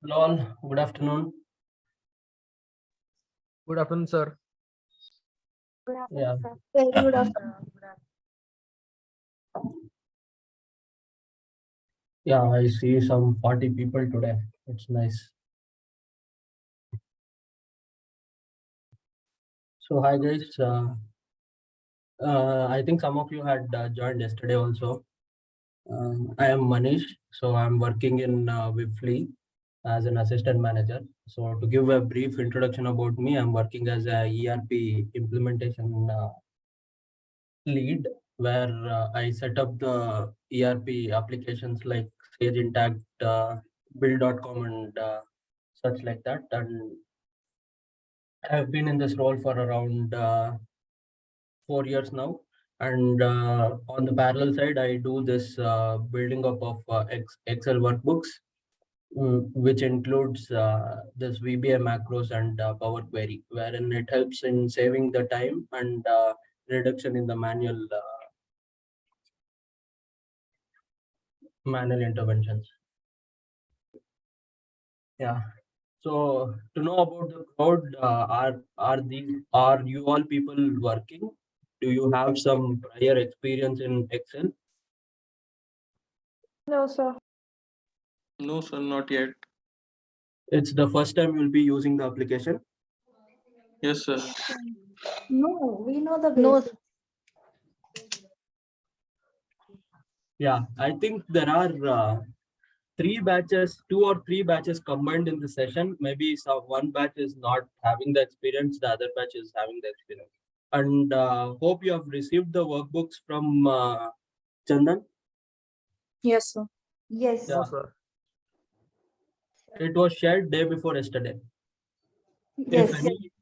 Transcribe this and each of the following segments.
Hello all, good afternoon. Good afternoon, sir. Good Yeah, afternoon, sir. Very good afternoon. yeah, I see some 40 people today. It's nice. So hi guys, I think some of you had joined yesterday also. I am Manish, so I'm working in Wipfli as an assistant manager. So to give a brief introduction about me, I'm working as a ERP implementation lead, where I set up the ERP applications like Sage Intact, Build.com, and such like that. And I've been in this role for around 4 years now. And on the parallel side, I do this building up of Excel workbooks, which includes this VBA macros and Power Query, wherein it helps in saving the time and reduction in the manual interventions. Yeah. So to know about the crowd, are you all people working? Do you have some prior experience in Excel? No, sir. No, sir, not yet. It's the first time you'll be using the application. Yes, sir. No, we know the No, basics. Yeah, I think there are three batches, two or three batches combined in the session. Maybe some one batch is not having the experience, the other batch is having the experience. And hope you have received the workbooks from Chandan. yes, sir. Yes. Yeah, No, sir. it was shared day before yesterday. Yes.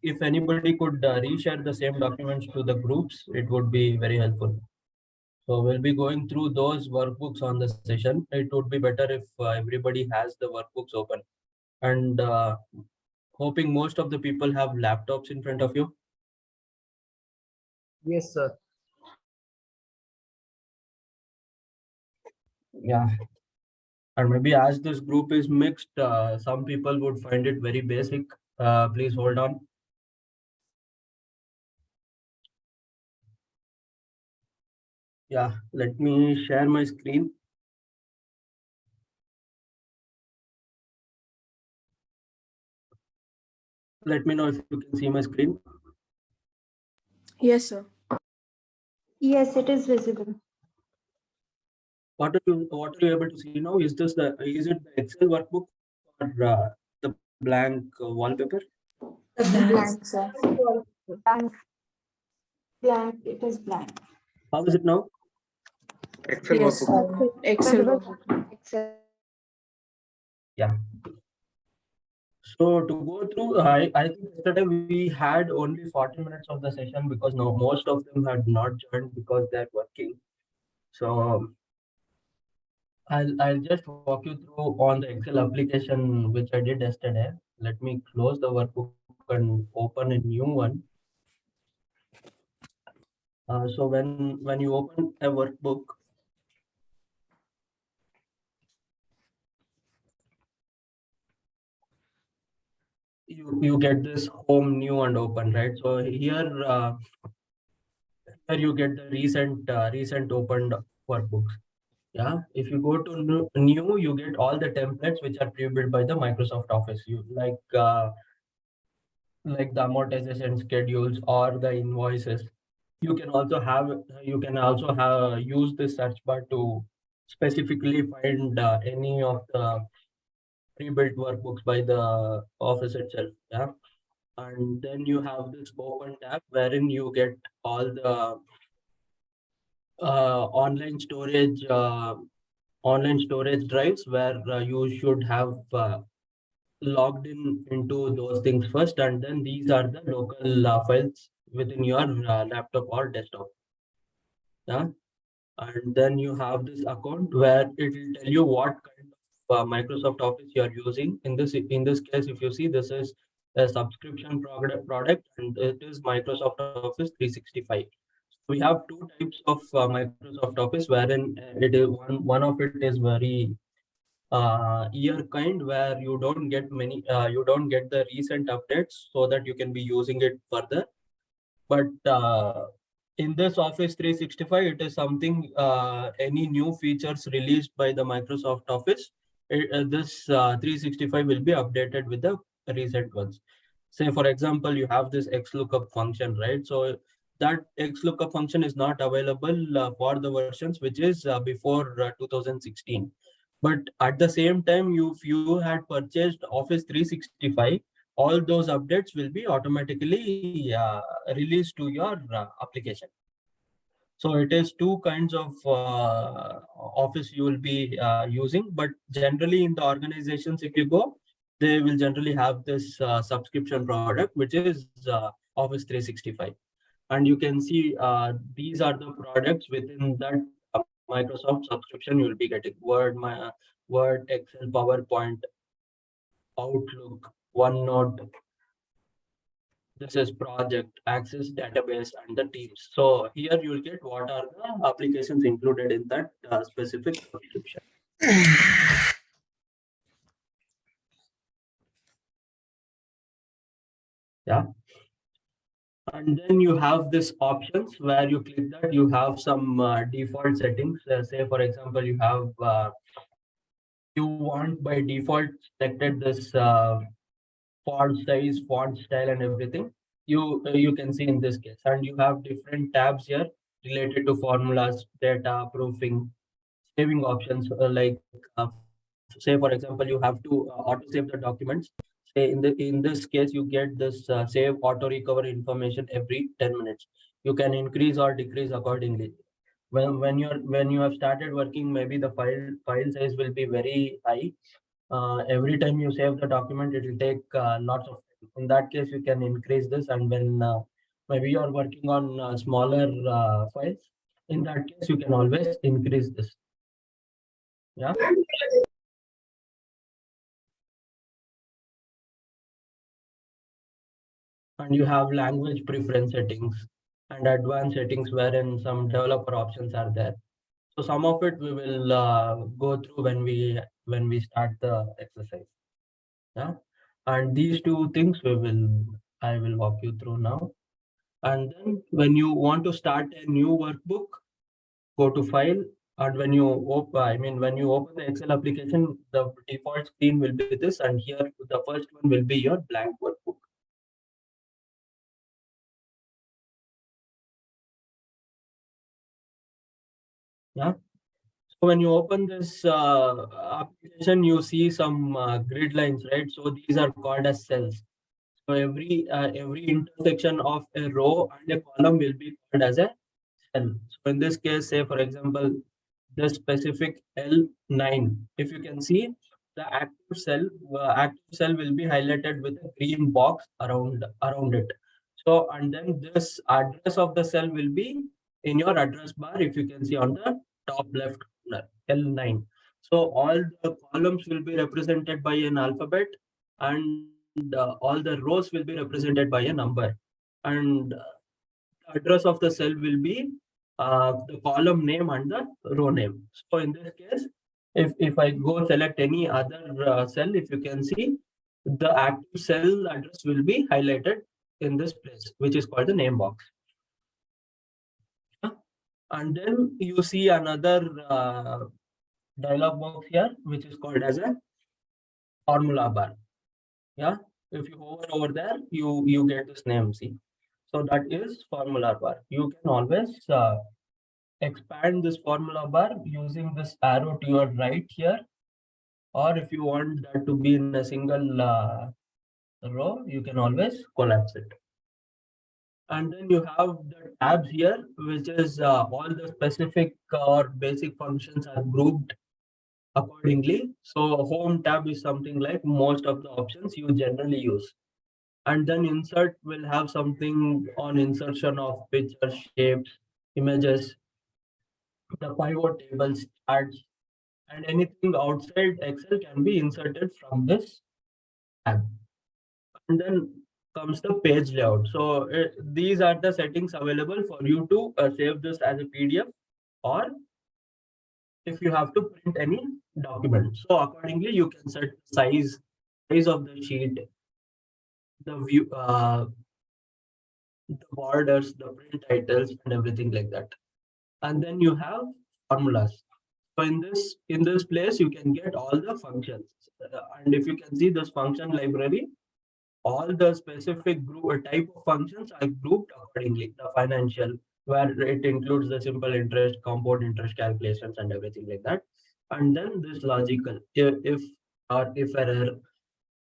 If anybody could reshare the same documents to the groups, it would be very helpful. So we'll be going through those workbooks on the session. It would be better if everybody has the workbooks open. And hoping most of the people have laptops in front of you. Yes, sir. Yeah. And maybe as this group is mixed, some people would find it very basic. Please hold on. Yeah, let me share my screen. Let me know if you can see my screen. Yes, sir. Yes, it is visible. What are you able to see now? Is it the Excel workbook or the blank wallpaper? Blank, sir. Blank. Blank. It is blank. How is it now? Excel Yes, workbook. sir. Excel Visible. workbook. Excel. Yeah. So to go through, I think yesterday we had only 40 minutes of the session because no, most of them had not joined because they're working. So I'll just walk you through on the Excel application which I did yesterday. Let me close the workbook and open a new one. So when you open a workbook, you get this home, new, and open, right? So here you get the recent opened workbooks. Yeah, if you go to new, you get all the templates which are pre-built by the Microsoft Office. You like the amortization schedules or the invoices. You can also have use this search bar to specifically find any of the pre-built workbooks by the office itself. Yeah, and then you have this open tab wherein you get all the online storage drives where you should have logged into those things first, and then these are the local files within your laptop or desktop. Yeah, and then you have this account where it will tell you what kind of Microsoft Office you are using. In this case, if you see, this is a subscription product, and it is Microsoft Office 365. We have two types of Microsoft Office, wherein it is one of it is very year kind where you don't get the recent updates so that you can be using it further. But in this Office 365, it is something, any new features released by the Microsoft Office, this 365 will be updated with the recent ones. Say, for example, you have this XLOOKUP function, right? So that XLOOKUP function is not available for the versions which is before 2016. But at the same time, if you had purchased Office 365, all those updates will be automatically released to your application. So it is two kinds of Office you will be using, but generally in the organizations, if you go, they will generally have this subscription product, which is Office 365. And you can see these are the products within that Microsoft subscription you will be getting: Word, Excel, PowerPoint, Outlook, OneNote. This is project, access, database, and the teams. So here you will get what are the applications included in that specific subscription. Yeah. And then you have this options where you click that, you have some default settings. Say, for example, you want by default selected this font size, font style, and everything. You can see in this case, and you have different tabs here related to formulas, data, proofing, saving options. Say, for example, you have to auto save the documents. Say, in this case, you get this save auto recover information every 10 minutes. You can increase or decrease accordingly. When you have started working, maybe the file size will be very high. Every time you save the document, it will take lots of time. In that case, you can increase this, and when maybe you are working on smaller files, in that case, you can always increase this. Yeah. And you have language preference settings and advanced settings wherein some developer options are there. So some of it we will go through when we start the exercise. Yeah. And these two things I will walk you through now. And then when you want to start a new workbook, go to file. And when you when you open the Excel application, the default screen will be this, and here the first one will be your blank workbook. Yeah. So when you open this application, you see some grid lines, right? So these are called as cells. So every intersection of a row and a column will be called as a cell. So in this case, say for example, the specific L9, if you can see the active cell will be highlighted with a green box around it. So and then this address of the cell will be in your address bar, if you can see on the top left corner, L9. So all the columns will be represented by an alphabet, and all the rows will be represented by a number. And the address of the cell will be the column name and the row name. So in this case, if I go select any other cell, if you can see, the active cell address will be highlighted in this place, which is called the name box. And then you see another dialog box here, which is called as a formula bar. Yeah, if you hover over there, you get this name. See, so that is formula bar. You can always expand this formula bar using this arrow to your right here, or if you want that to be in a single row, you can always collapse it. And then you have the tabs here, which is all the specific or basic functions are grouped accordingly. So home tab is something like most of the options you generally use. And then insert will have something on insertion of pictures, shapes, images, the pivot tables, charts, and anything outside Excel can be inserted from this tab. And then comes the page layout. So these are the settings available for you to save this as a PDF or if you have to print any document. So accordingly, you can set size of the sheet, the view, the borders, the print titles, and everything like that. And then you have formulas. So in this place, you can get all the functions. And if you can see this function library, all the specific group type of functions are grouped accordingly. The financial, where it includes the simple interest, compound interest calculations, and everything like that. And then this logical, if or if error,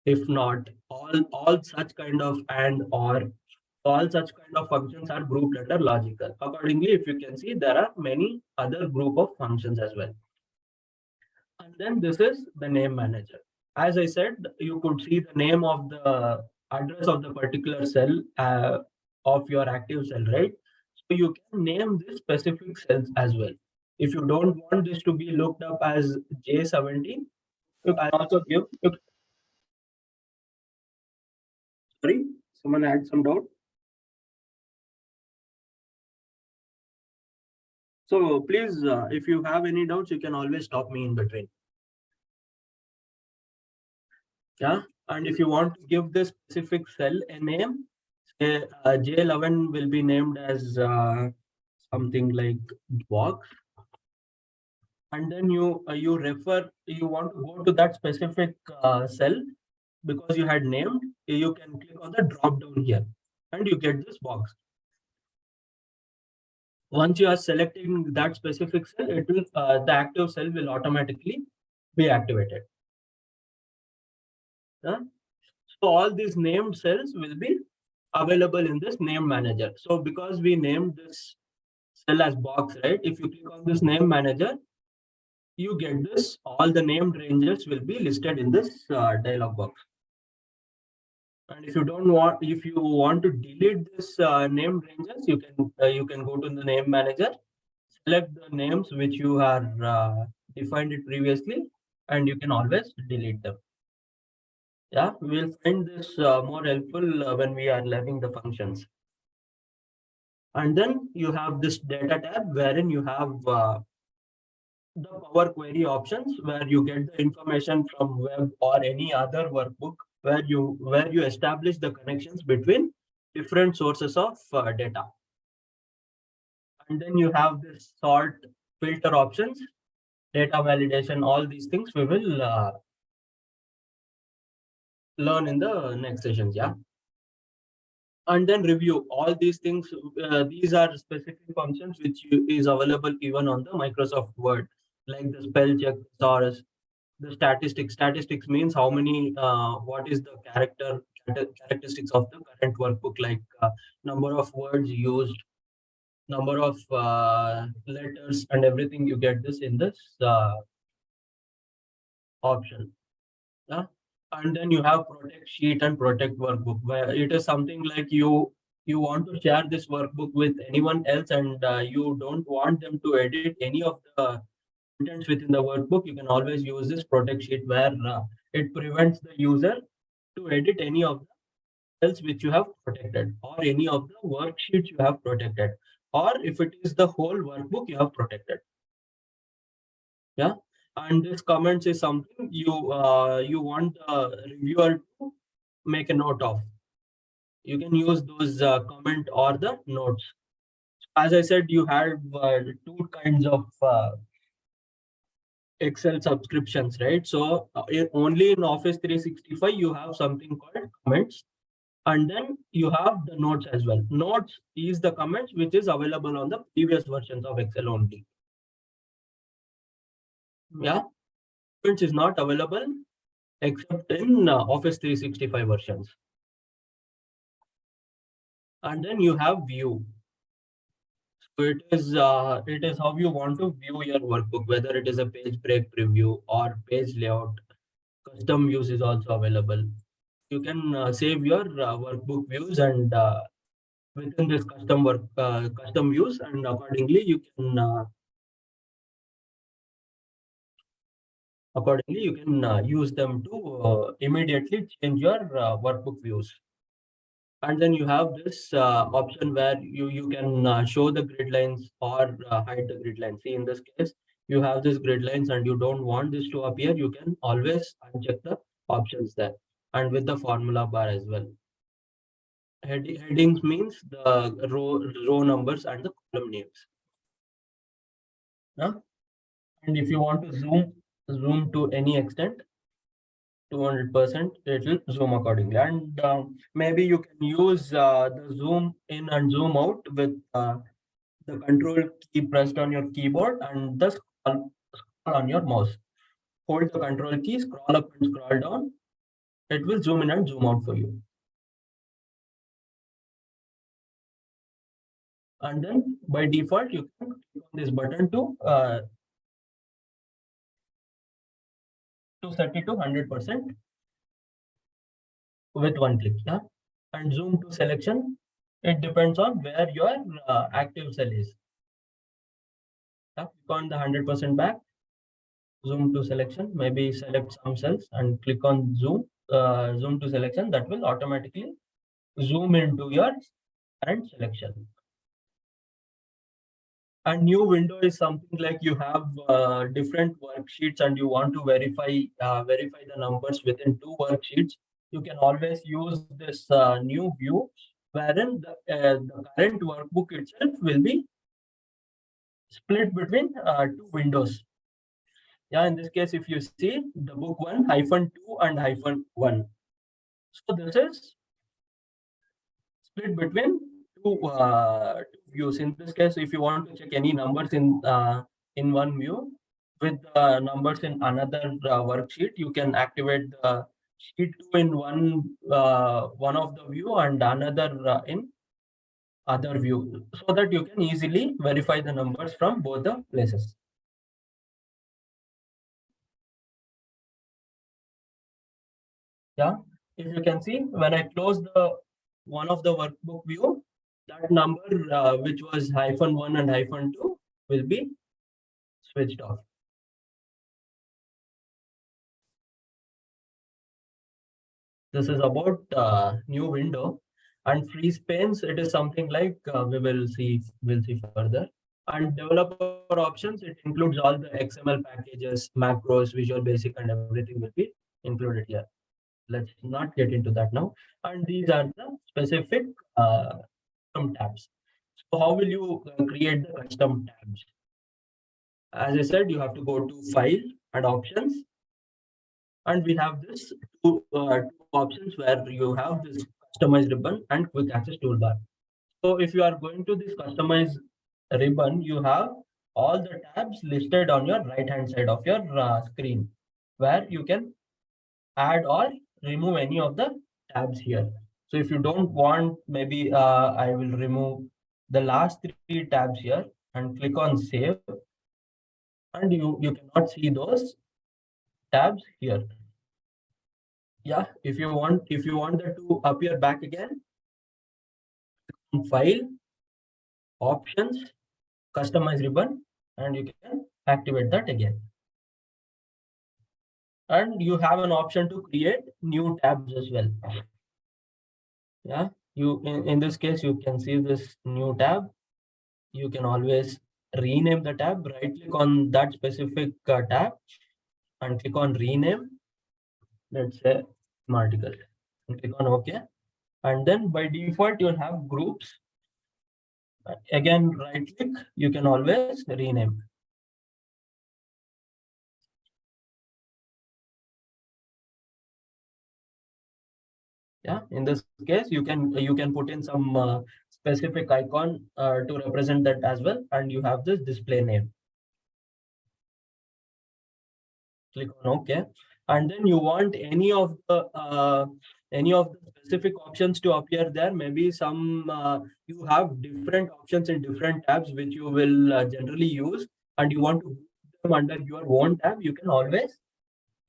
if not, all such kind of and or all such kind of functions are grouped under logical. Accordingly, if you can see, there are many other group of functions as well. And then this is the name manager. As I said, you could see the name of the address of the particular cell of your active cell, right? So you can name this specific cells as well. If you don't want this to be looked up as J17, you can also give. Sorry, someone had some doubt. So please, if you have any doubts, you can always stop me in between. Yeah, and if you want to give this specific cell a name, say J11 will be named as something like box, and then you want to go to that specific cell because you had named. You can click on the drop down here, and you get this box. Once you are selecting that specific cell, it will the active cell will automatically be activated. So all these named cells will be available in this name manager. So because we named this cell as box, right? If you click on this name manager, you get this. All the named ranges will be listed in this dialog box. And if you want to delete this named ranges, you can go to the name manager, select the names which you are defined it previously, and you can always delete them. Yeah, we'll find this more helpful when we are learning the functions. And then you have this data tab wherein you have the Power Query options, where you get the information from web or any other workbook, where you establish the connections between different sources of data. And then you have this sort, filter options, data validation, all these things we will learn in the next sessions. Yeah. And then review all these things. These are specific functions which is available even on the Microsoft Word, like the spell check or the statistics. Statistics means how many, what is the characteristics of the current workbook, like number of words used, number of letters, and everything. You get this in this option. Yeah. And then you have protect sheet and protect workbook, where it is something like you want to share this workbook with anyone else, and you don't want them to edit any of the contents within the workbook. You can always use this protect sheet, where it prevents the user to edit any of the cells which you have protected, or any of the worksheets you have protected, or if it is the whole workbook you have protected. Yeah. And this comments is something you want the reviewer to make a note of. You can use those comment or the notes. As I said, you have two kinds of Excel subscriptions, right? So only in Office 365 you have something called comments, and then you have the notes as well. Notes is the comments which is available on the previous versions of Excel only. Yeah, comments is not available except in Office 365 versions. And then you have view. So it is how you want to view your workbook, whether it is a page break preview or page layout. Custom views is also available. You can save your workbook views, and within this custom views, and accordingly you can use them to immediately change your workbook views. And then you have this option where you can show the grid lines or hide the grid lines. See, in this case, you have this grid lines and you don't want this to appear, you can always uncheck the options there, and with the formula bar as well. Headings means the row numbers and the column names. Yeah? And if you want to zoom to any extent, 200%, it will zoom accordingly. And maybe you can use the zoom in and zoom out with the control key pressed on your keyboard and the scroll on your mouse. Hold the control key, scroll up and scroll down. It will zoom in and zoom out for you. And then by default, you can click on this button to set it to 100% with one click. Yeah, and zoom to selection. It depends on where your active cell is. Yeah, click on the 100% back. Zoom to selection. Maybe select some cells and click on zoom. Zoom to selection. That will automatically zoom into your current selection. A new window is something like you have different worksheets and you want to verify the numbers within two worksheets. You can always use this new view, wherein the current workbook itself will be split between two windows. Yeah, in this case, if you see the book 1 -2 and -1. So this is split between two views. In this case, if you want to check any numbers in one view with numbers in another worksheet, you can activate the sheet 2 in one of the view and another in other view, so that you can easily verify the numbers from both the places. Yeah, if you can see, when I close the one of the workbook view, that number which was -1 and -2 will be switched off. This is about new window, and freeze panes. It is something like we'll see further. And developer options, it includes all the XML packages, macros, Visual Basic, and everything will be included here. Let's not get into that now. And these are the specific custom tabs. So how will you create the custom tabs? As I said, you have to go to File and Options, and we have this two options where you have this Customize ribbon and Quick Access toolbar. So if you are going to this Customize ribbon, you have all the tabs listed on your right hand side of your screen, where you can add or remove any of the tabs here. So if you don't want, maybe I will remove the last three tabs here and click on Save, and you cannot see those tabs here. Yeah, if you want that to appear back again, File, Options, Customize ribbon, and you can activate that again. And you have an option to create new tabs as well. Yeah, in this case, you can see this new tab. You can always rename the tab. Right click on that specific tab and click on rename. Let's say article, and click on OK. And then by default, you'll have groups. Again, right click, you can always rename. Yeah, in this case, you can put in some specific icon to represent that as well, and you have this display name. Click on OK, and then you want any of the specific options to appear there. Maybe some you have different options in different tabs which you will generally use, and you want to put them under your own tab. You can always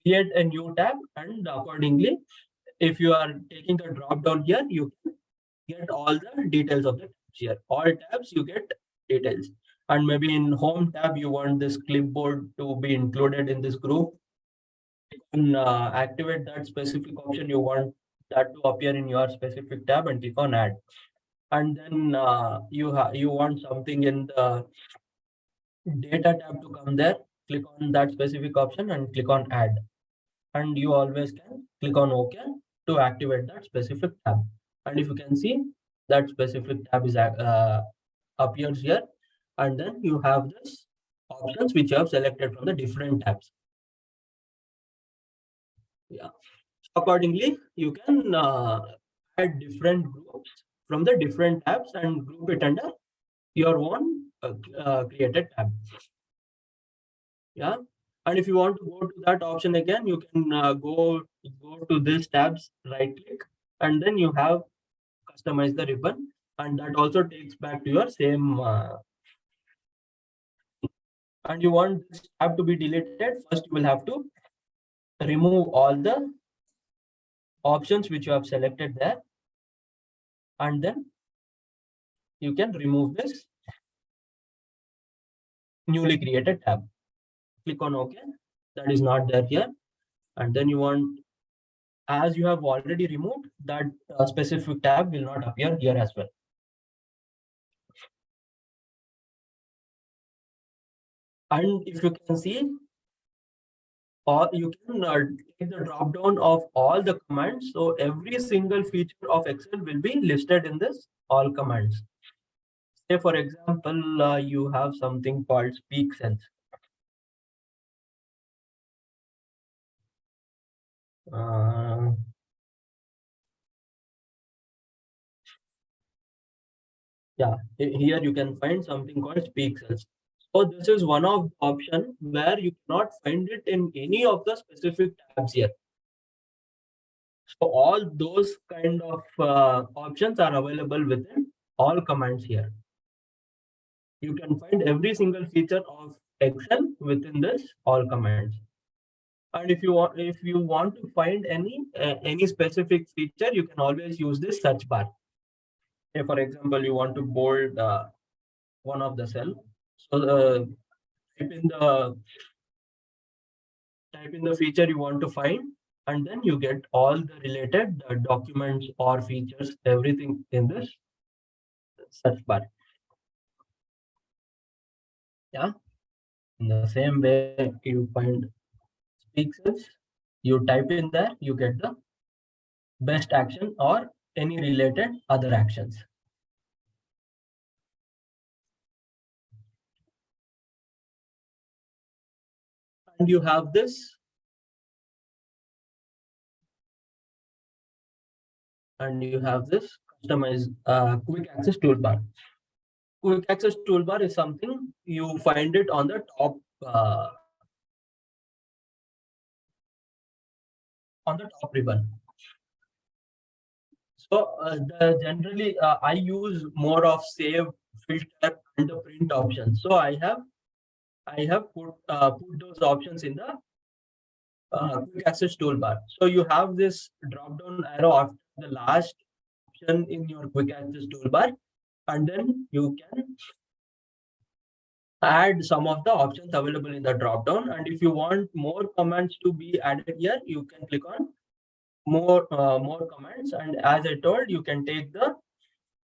create a new tab, and accordingly, if you are taking the drop down here, you can get all the details of the tabs here. All tabs you get details. And maybe in home tab, you want this clipboard to be included in this group. You can activate that specific option. You want that to appear in your specific tab and click on add. And then you want something in the data tab to come there, click on that specific option and click on add. And you always can click on OK to activate that specific tab. And if you can see, that specific tab is appears here, and then you have this options which you have selected from the different tabs. Yeah. Accordingly, you can add different groups from the different tabs and group it under your own created tab. Yeah. And if you want to go to that option again, you can go to this tabs, right click, and then you have customize the ribbon, and that also takes back to your same. And you want this tab to be deleted, first you will have to remove all the options which you have selected there, and then you can remove this newly created tab. Click on OK. That is not there here, and then you want, as you have already removed, that specific tab will not appear here as well. And if you can see, or you can take the drop down of all the commands. So every single feature of Excel will be listed in this all commands. Say for example, you have something called speak cells. Yeah, here you can find something called speak cells. So this is one of the option where you cannot find it in any of the specific tabs here. So all those kind of options are available within all commands here. You can find every single feature of Excel within this all commands. And if you want to find any specific feature, you can always use this search bar. Say for example, you want to bold one of the cell. So type in the feature you want to find, and then you get all the related documents or features, everything in this search bar. Yeah. In the same way, you find speak cells, you type in there, you get the best action or any related other actions. And you have this, customized quick access toolbar. Quick access toolbar is something you find it on the top ribbon. So generally I use more of save, filter, and the print option. So I have put those options in the quick access toolbar. So you have this drop down arrow after the last option in your quick access toolbar, and then you can add some of the options available in the drop down. And if you want more commands to be added here, you can click on more commands. And as I told, you can take the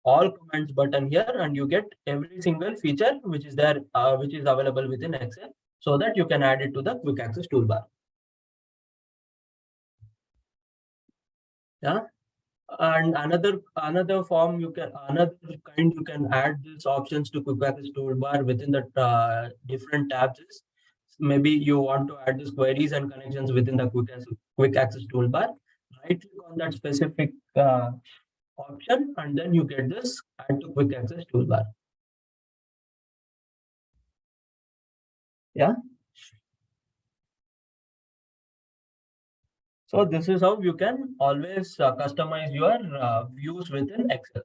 all commands button here, and you get every single feature which is there, which is available within Excel, so that you can add it to the quick access toolbar. Yeah. And another form another kind you can add these options to quick access toolbar within the different tabs is, maybe you want to add these queries and connections within the quick access toolbar. Right click on that specific option, and then you get this add to quick access toolbar. Yeah. So this is how you can always customize your views within Excel.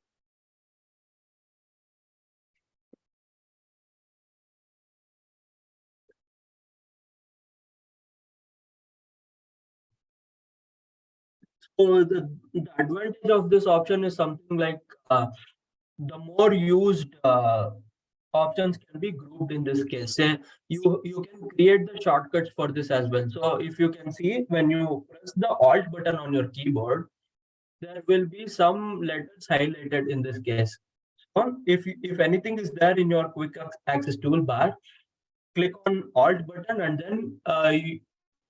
So the advantage of this option is something like the more used options can be grouped in this case. Say you can create the shortcuts for this as well. So if you can see, when you press the Alt button on your keyboard, there will be some letters highlighted in this case. So if anything is there in your quick access toolbar, click on Alt button and then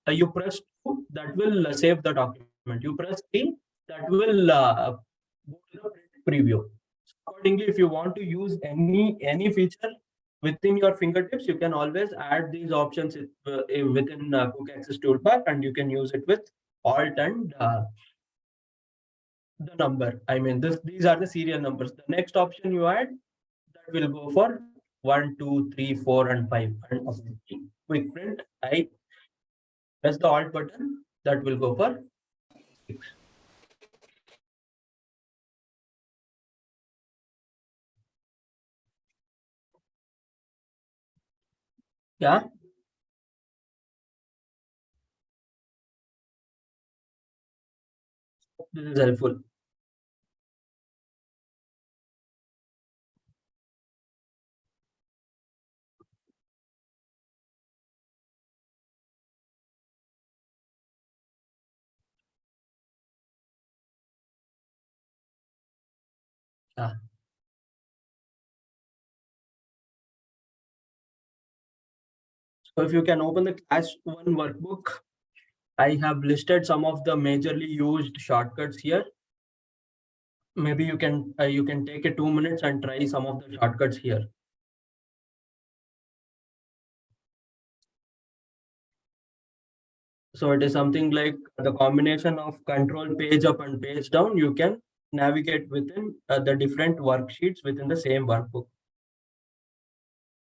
you press 2, that will save the document. You press 3, that will go to the print preview. So accordingly, if you want to use any feature within your fingertips, you can always add these options within Quick Access Toolbar, and you can use it with Alt and the number. I mean, these are the serial numbers. The next option you add, that will go for 1, 2, 3, 4, and 5. And quick print, I press the Alt button, that will go for 6. Yeah. This is helpful. Yeah. So if you can open the class 1 workbook, I have listed some of the majorly used shortcuts here. Maybe you can take a 2 minutes and try some of the shortcuts here. So it is something like the combination of control page up and page down. You can navigate within the different worksheets within the same workbook.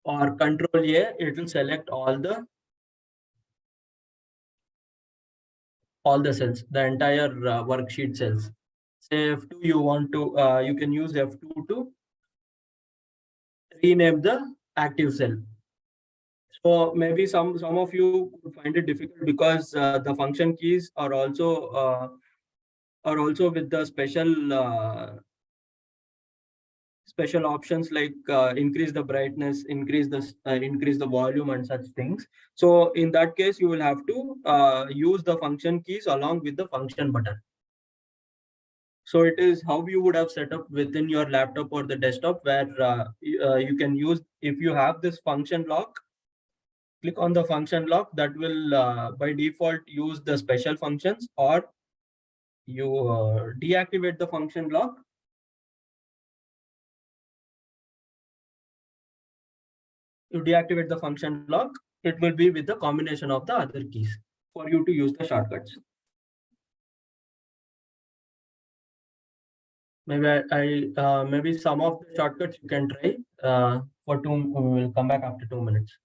Or control A, it will select all the cells, the entire worksheet cells. Say F2, you can use F2 to rename the active cell. So maybe some of you could find it difficult because the function keys are also with the special options like increase the brightness, increase the volume, and such things. So in that case, you will have to use the function keys along with the function button. So it is how you would have set up within your laptop or the desktop, where you can use, if you have this function lock, click on the function lock, that will by default use the special functions, or you deactivate the function lock. You deactivate the function lock, it will be with the combination of the other keys for you to use the shortcuts. Maybe some of the shortcuts you can try for 2. We will come back after 2 minutes.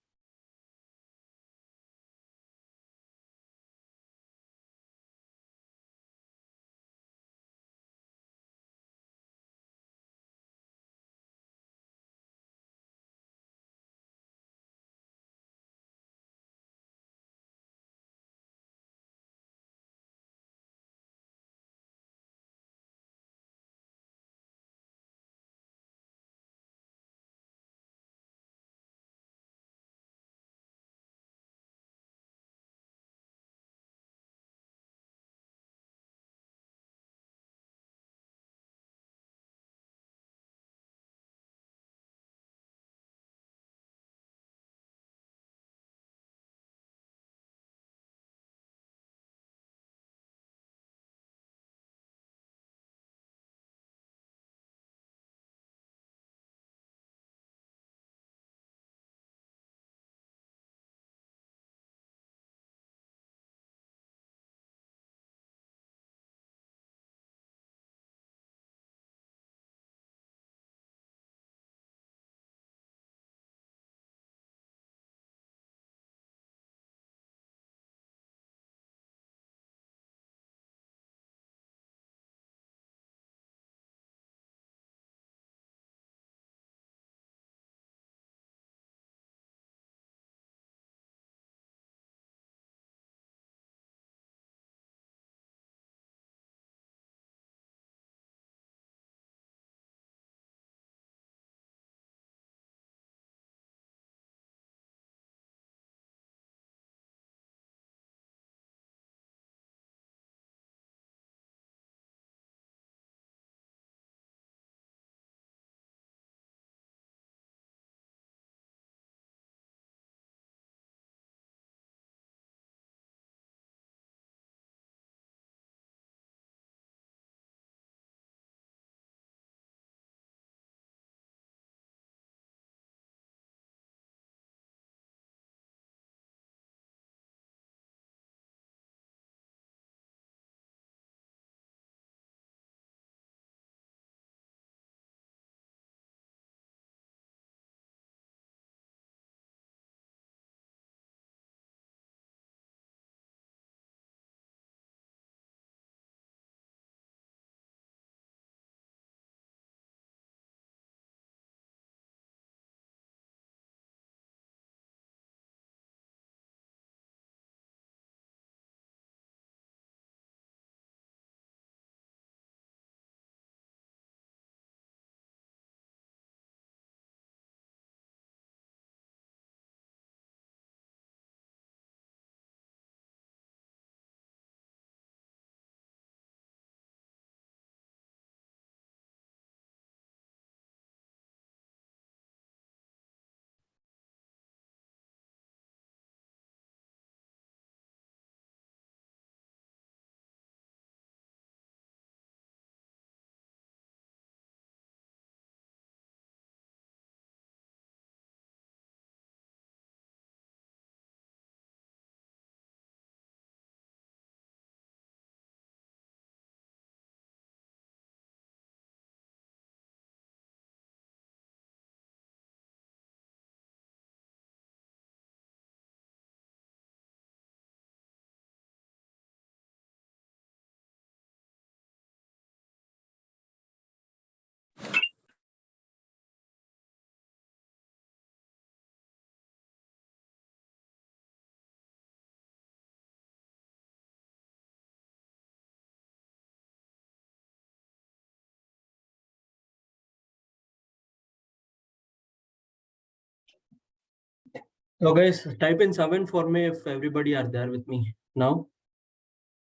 So guys, type in 7 for me if everybody are there with me now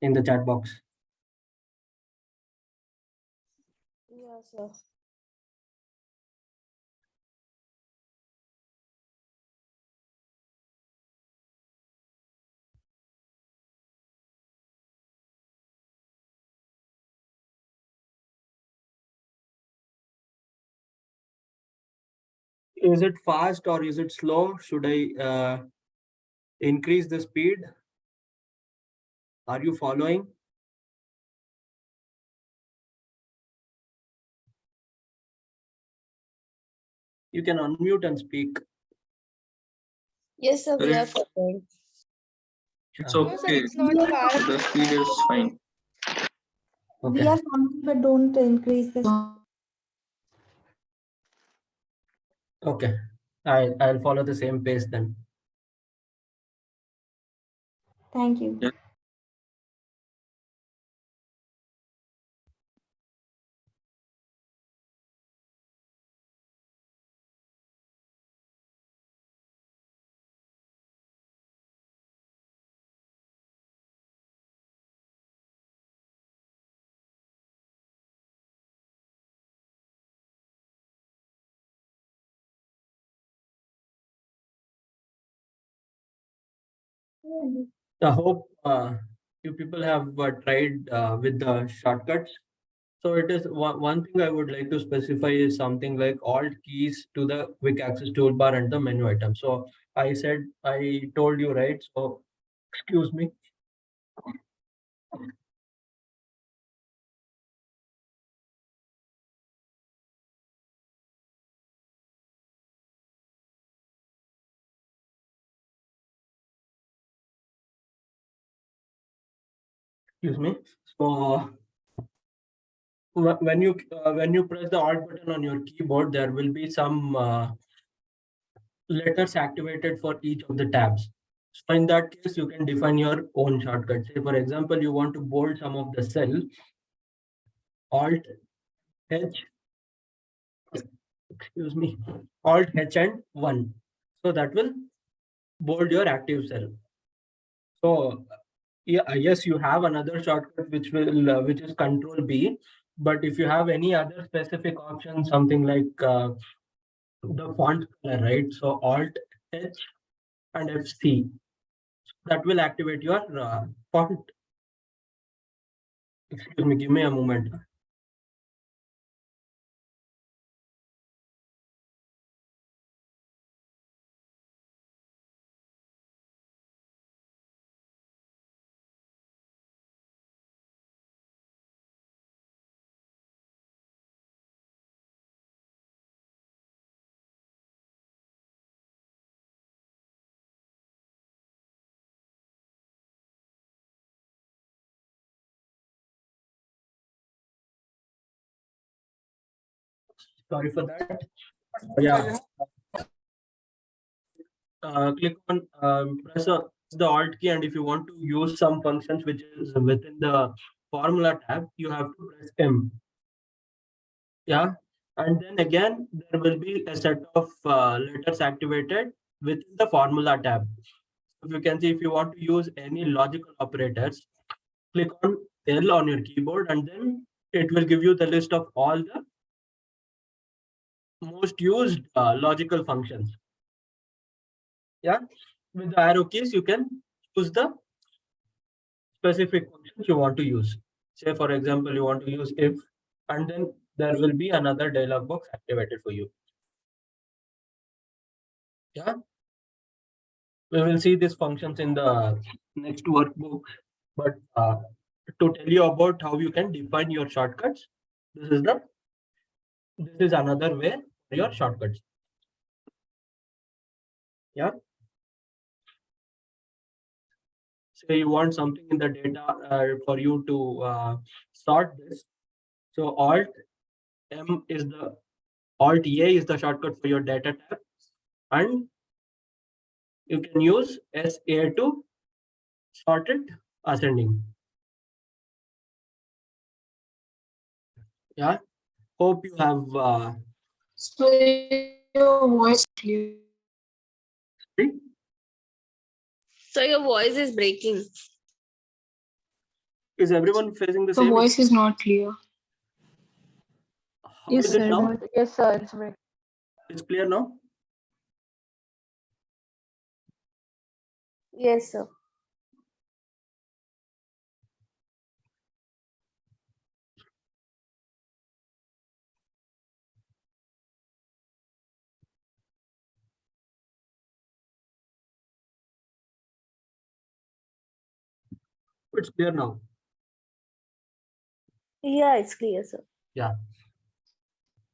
in the chat box. Yes, sir. Is it fast or is it slow? Should I increase the speed? Are you following? You can unmute and speak. Yes, sir, we are Correct. following. It's No, sir, okay. it's not fast. The speed is fine. We Okay. are following, but don't increase the. Okay. I'll follow the same pace then. Thank you. Yeah. I hope you people have tried with the shortcuts. So it is one thing I would like to specify is something like alt keys to the quick access toolbar and the menu item. So I told you, right? So excuse me. Excuse me. So when you press the alt button on your keyboard, there will be some letters activated for each of the tabs. So in that case, you can define your own shortcut. Say for example, you want to bold some of the cell, alt H, excuse me, alt H and 1. So that will bold your active cell. So yeah, yes, you have another shortcut which is Control B. But if you have any other specific option, something like the font color, right? So Alt H and FC, that will activate your font. Excuse me, give me a moment. Sorry for that. Yeah, click on press the Alt key, and if you want to use some functions which is within the formula tab, you have to press M. Yeah, and then again there will be a set of letters activated within the formula tab. If you can see, if you want to use any logical operators, click on L on your keyboard, and then it will give you the list of all the most used logical functions. Yeah, with the arrow keys, you can choose the specific functions you want to use. Say, for example, you want to use if, and then there will be another dialog box activated for you. Yeah, we will see these functions in the next workbook. But to tell you about how you can define your shortcuts, this is another way for your shortcuts. Yeah. Say you want something in the data for you to sort this. So Alt A is the shortcut for your data tab, and you can use SA to sort it ascending. Yeah. Hope you have. So your voice clear. Sorry? So your voice is breaking. Is everyone facing the The same voice issue? is not clear. How Yes, is it sir. now? Yes, sir. It's very It's clear now? Yes, sir. It's clear now. Yeah, it's clear, sir. Yeah.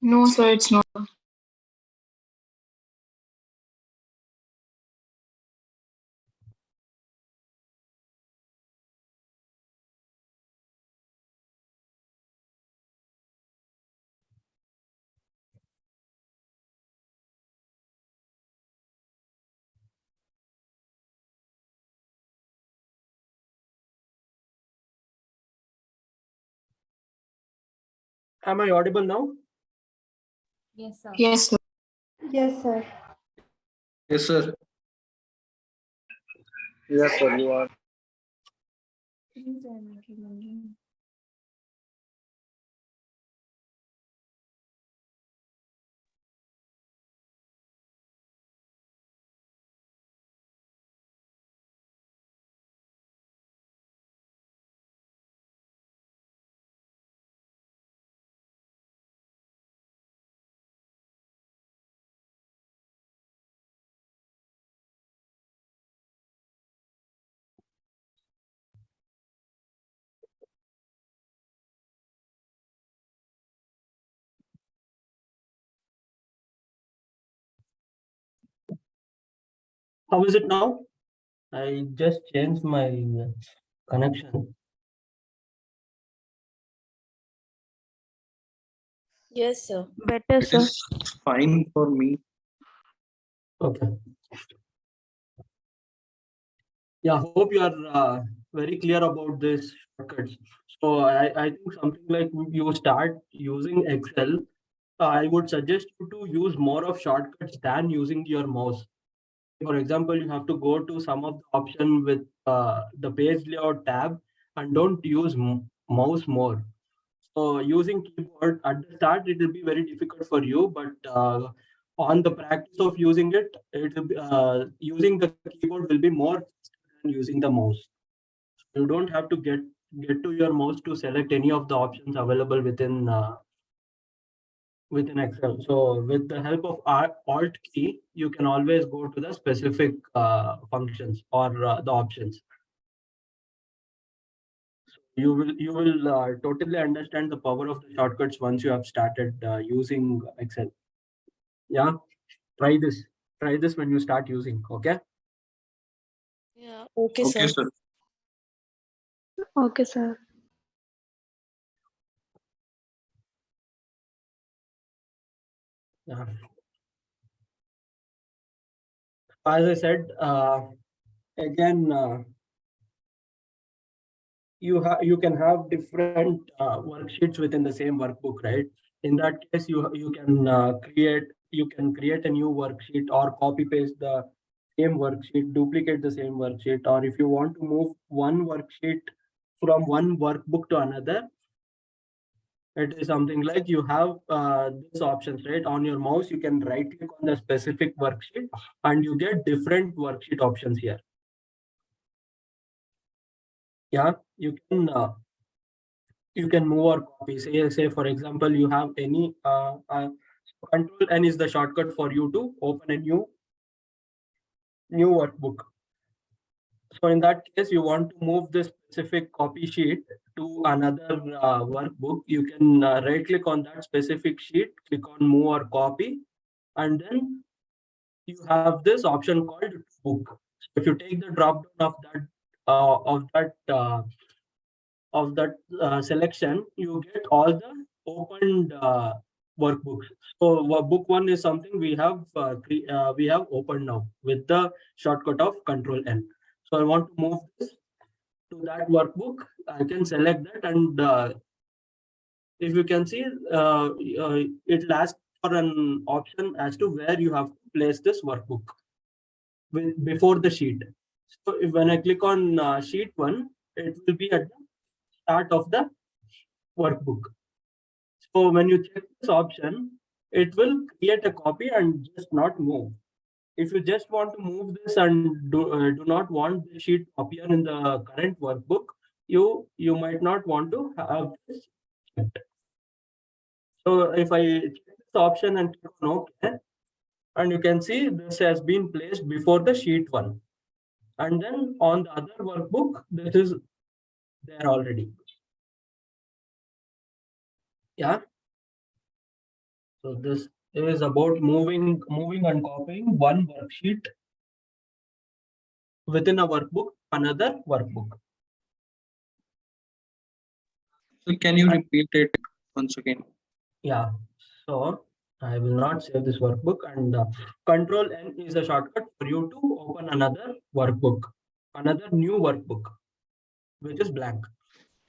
No, sir, it's not. Am I audible now? Yes, sir. Yes, sir. Yes, sir. Yes, sir, you are. How is it now? I just changed my connection. Yes, sir. better, It sir. is fine for me. Okay. Yeah, hope you are very clear about this shortcuts. So I think something like you start using Excel, I would suggest you to use more of shortcuts than using your mouse. For example, you have to go to some of the option with the page layout tab and don't use mouse more. So using keyboard at the start, it will be very difficult for you, but on the practice of using it, it will be, using the keyboard will be more than using the mouse. You don't have to get to your mouse to select any of the options available within Excel. So with the help of Alt key, you can always go to the specific functions or the options. You will totally understand the power of the shortcuts once you have started using Excel. Yeah, try this. Try this when you start using. Okay. Yeah. Okay, Okay, sir. sir. Okay, sir. Yeah. As I said, again, you can have different worksheets within the same workbook, right? In that case, you can create a new worksheet or copy paste the same worksheet, duplicate the same worksheet, or if you want to move one worksheet from one workbook to another, it is something like you have these options, right? On your mouse, you can right click on the specific worksheet and you get different worksheet options here. Yeah, you can move or copy. Say for example, you have any Control N is the shortcut for you to open a new workbook. So in that case, you want to move this specific copy sheet to another workbook. You can right click on that specific sheet, click on move or copy, and then you have this option called book. So if you take the drop down uh, of that uh, of that selection, you get all the opened workbooks. So book one is something we have opened now with the shortcut of Control N. So I want to move this to that workbook. I can select that, and if you can see, it asks for an option as to where you have to place this workbook before the sheet. So when I click on sheet 1, it will be at the start of the workbook. So when you check this option, it will create a copy and just not move. If you just want to move this and do not want the sheet to appear in the current workbook, you might not want to have this checked. So if I check this option and click on OK, and you can see this has been placed before the sheet 1. And then on the other workbook, this is there already. Yeah. So this is about moving and copying one worksheet within a workbook, another workbook. So can you repeat it once again? Yeah. So I will not save this workbook, and Control N is a shortcut for you to open another workbook, another new workbook, which is blank.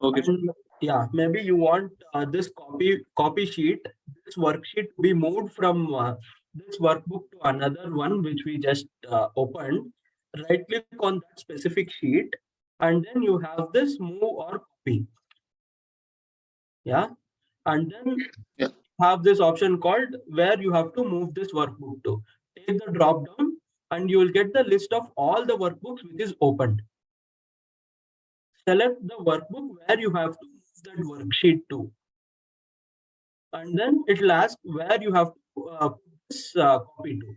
Okay, sir. And yeah, maybe you want this copy sheet, this worksheet to be moved from this workbook to another one which we just opened. Right click on that specific sheet, and then you have this move or copy. Yeah, and then Yeah. have this option called where you have to move this workbook to. Take the drop down, and you will get the list of all the workbooks which is opened. Select the workbook where you have to move that worksheet to, and then it will ask where you have to put this copy to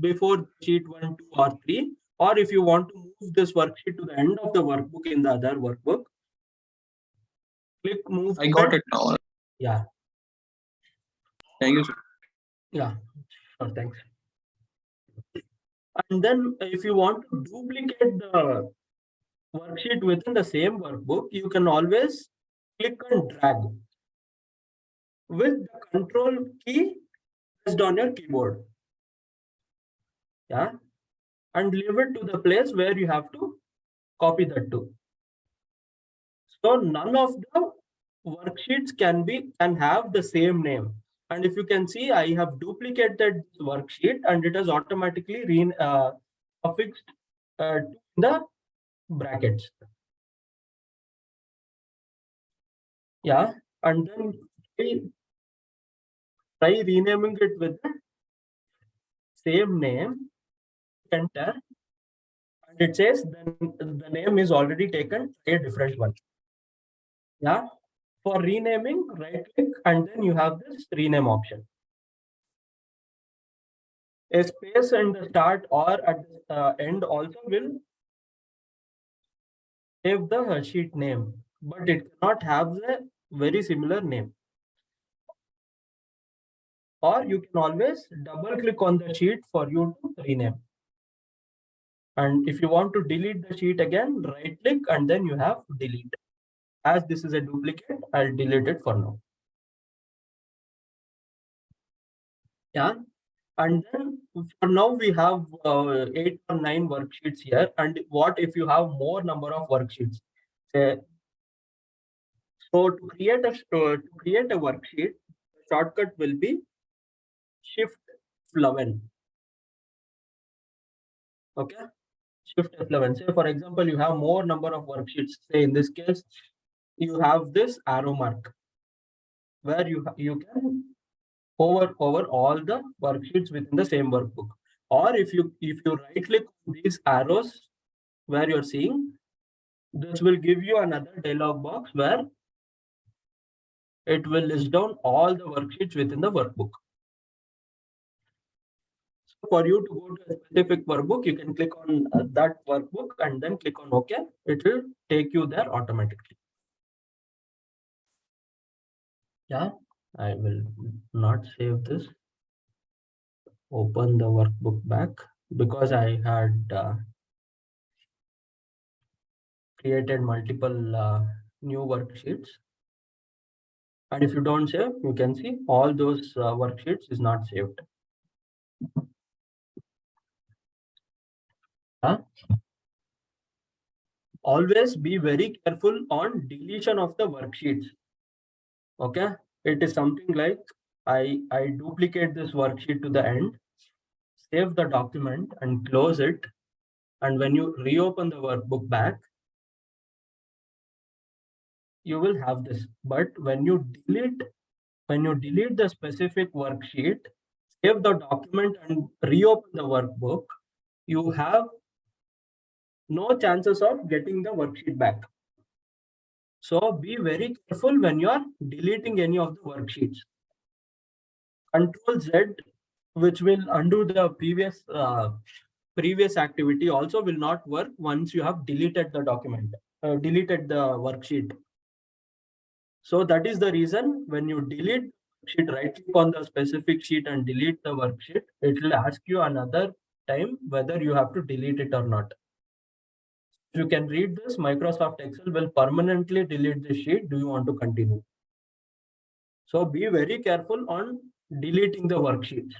before sheet 1, 2, or 3, or if you want to move this worksheet to the end of the workbook in the other workbook, click move. I got it now. Yeah. Thank you, sir. Yeah. Sure, thanks. And then if you want to duplicate the worksheet within the same workbook, you can always click and drag with the control key pressed on your keyboard. Yeah. And leave it to the place where you have to copy that to. So none of the worksheets can have the same name. And if you can see, I have duplicated this worksheet and it has automatically affixed to the brackets. Yeah, and then try renaming it with the same name. Enter, and it says then the name is already taken, a different one. Yeah, for renaming, right click and then you have this rename option. A space in the start or at the end also will save the sheet name, but it cannot have a very similar name. Or you can always double click on the sheet for you to rename. And if you want to delete the sheet again, right click and then you have delete. As this is a duplicate, I'll delete it for now. Yeah. And then for now we have 8 or 9 worksheets here. And what if you have more number of worksheets? Say, so to create a worksheet, the shortcut will be Shift F11. Okay, Shift F11. Say for example, you have more number of worksheets. Say in this case, you have this arrow mark where you can hover over all the worksheets within the same workbook. Or if you right click on these arrows where you're seeing, this will give you another dialog box where it will list down all the worksheets within the workbook. So for you to go to a specific workbook, you can click on that workbook and then click on OK. It will take you there automatically. Yeah, I will not save this. Open the workbook back because I had created multiple new worksheets. And if you don't save, you can see all those worksheets is not saved. Always be very careful on deletion of the worksheets. Okay, it is something like I duplicate this worksheet to the end, save the document and close it. And when you reopen the workbook back, you will have this. But when you delete the specific worksheet, save the document and reopen the workbook, you have no chances of getting the worksheet back. So be very careful when you are deleting any of the worksheets. Control Z, which will undo the previous activity, also will not work once you have deleted the document, deleted the worksheet. So that is the reason when you delete sheet, right click on the specific sheet and delete the worksheet, it will ask you another time whether you have to delete it or not. If you can read this, Microsoft Excel will permanently delete the sheet. Do you want to continue? So be very careful on deleting the worksheets.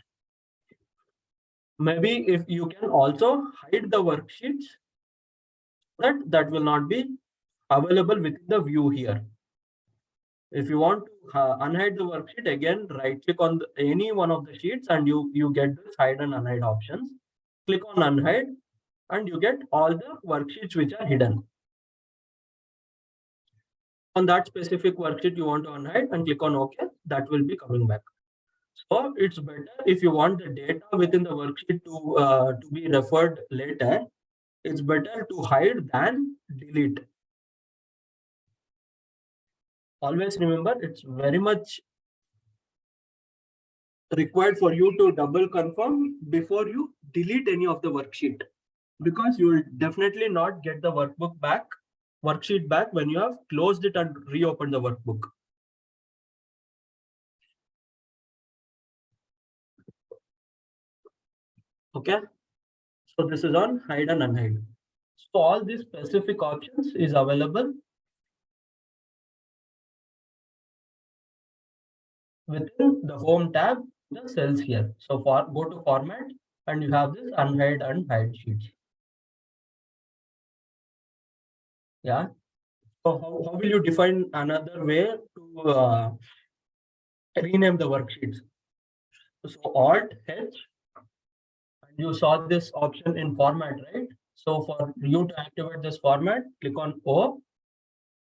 Maybe if you can also hide the worksheets, that will not be available within the view here. If you want to unhide the worksheet, again, right click on any one of the sheets and you get this hide and unhide options. Click on unhide and you get all the worksheets which are hidden. On that specific worksheet you want to unhide and click on OK, that will be coming back. So it's better if you want the data within the worksheet to be referred later, it's better to hide than delete. Always remember, it's very much required for you to double confirm before you delete any of the worksheet, because you will definitely not get the worksheet back when you have closed it and reopened the workbook. Okay, so this is on hide and unhide. So all these specific options is available within the home tab, the cells here. So go to format and you have this unhide and hide sheets. Yeah. So how will you define another way to rename the worksheets? So Alt H, and you saw this option in format, right? So for you to activate this format, click on O,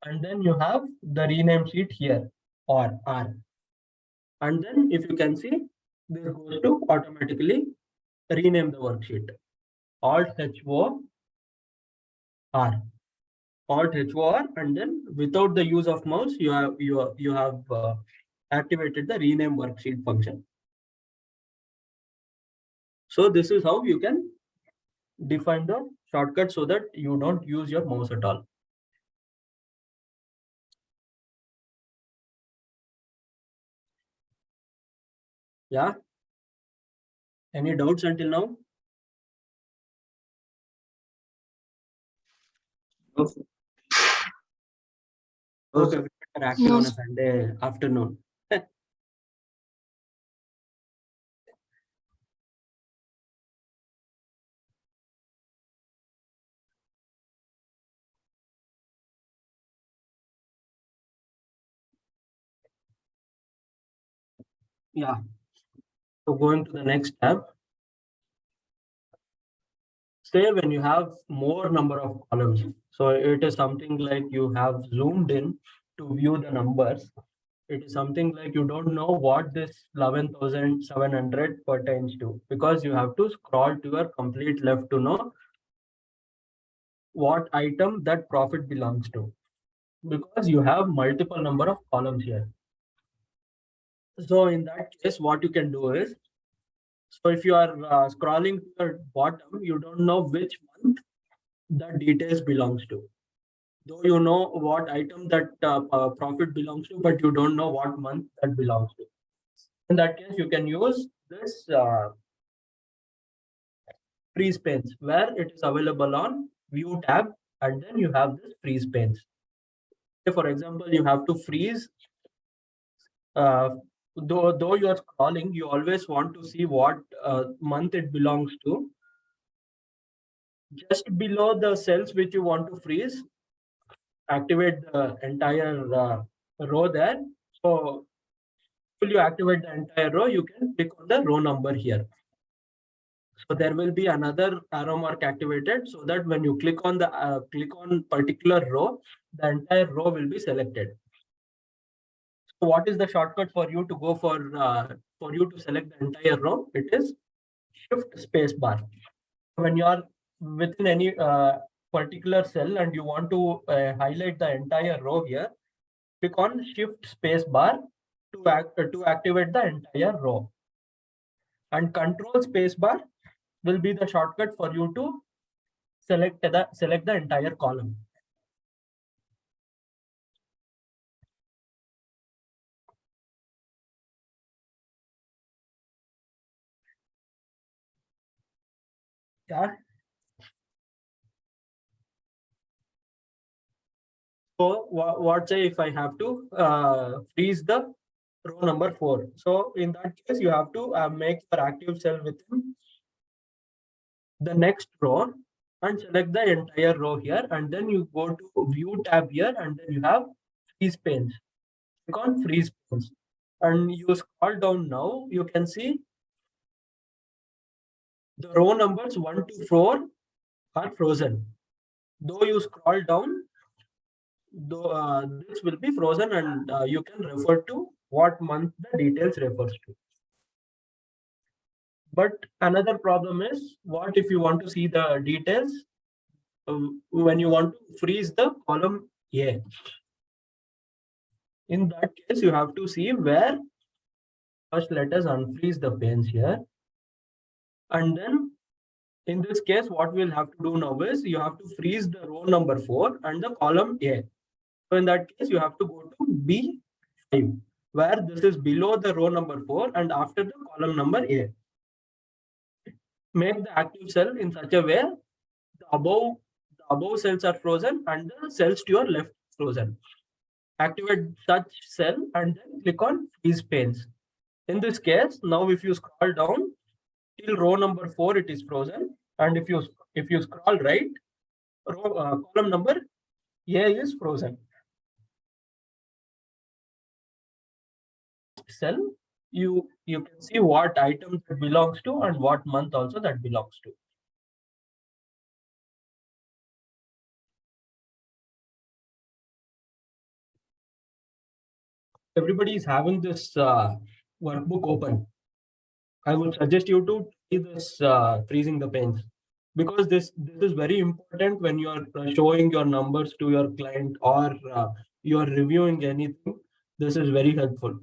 and then you have the rename sheet here, or R. And then if you can see, this goes to automatically rename the worksheet. Alt H O R. Alt H O R, and then without the use of mouse, you have activated the rename worksheet function. So this is how you can define the shortcut so that you don't use your mouse at all. Yeah. Any doubts until now? Okay. Hope everyone are active No, on a Sunday afternoon. Yeah. So going to the next tab. Say when you have more number of columns. So it is something like you have zoomed in to view the numbers. It is something like you don't know what this 11,700 pertains to, because you have to scroll to your complete left to know what item that profit belongs to, because you have multiple number of columns here. So in that case, what you can do is, so if you are scrolling to the bottom, you don't know which month the details belongs to. Though you know what item that profit belongs to, but you don't know what month that belongs to. In that case, you can use this freeze panes, where it is available on view tab, and then you have this freeze panes. For example, you have to freeze, though you are scrolling, you always want to see what month it belongs to. Just below the cells which you want to freeze, activate the entire row there. So will you activate the entire row, you can click on the row number here. So there will be another arrow mark activated so that when you click on the particular row, the entire row will be selected. So what is the shortcut for you to go for you to select the entire row? It is Shift space bar. When you are within any particular cell and you want to highlight the entire row here, click on Shift space bar to activate the entire row. And Control space bar will be the shortcut for you to select the entire column. Yeah. So what say if I have to freeze the row number 4? So in that case, you have to make your active cell within the next row and select the entire row here, and then you go to View tab here, and then you have Freeze Panes. Click on Freeze Panes, and you scroll down. Now you can see the row numbers 1 to 4 are frozen. Though you scroll down, this will be frozen, and you can refer to what month the details refers to. But another problem is, what if you want to see the details when you want to freeze the column A? In that case, you have to see where first let us unfreeze the panes here, and then in this case, what we'll have to do now is you have to freeze the row number 4 and the column A. So in that case, you have to go to B5, where this is below the row number 4 and after the column number A. Make the active cell in such a way the above cells are frozen and the cells to your left frozen. Activate such cell and then click on Freeze Panes. In this case, now if you scroll down till row number 4, it is frozen, and if you scroll right, column number A is frozen. Cell, you can see what item that belongs to and what month also that belongs to. Everybody is having this workbook open. I would suggest you to see this freezing the panes, because this is very important when you are showing your numbers to your client or you are reviewing anything. This is very helpful.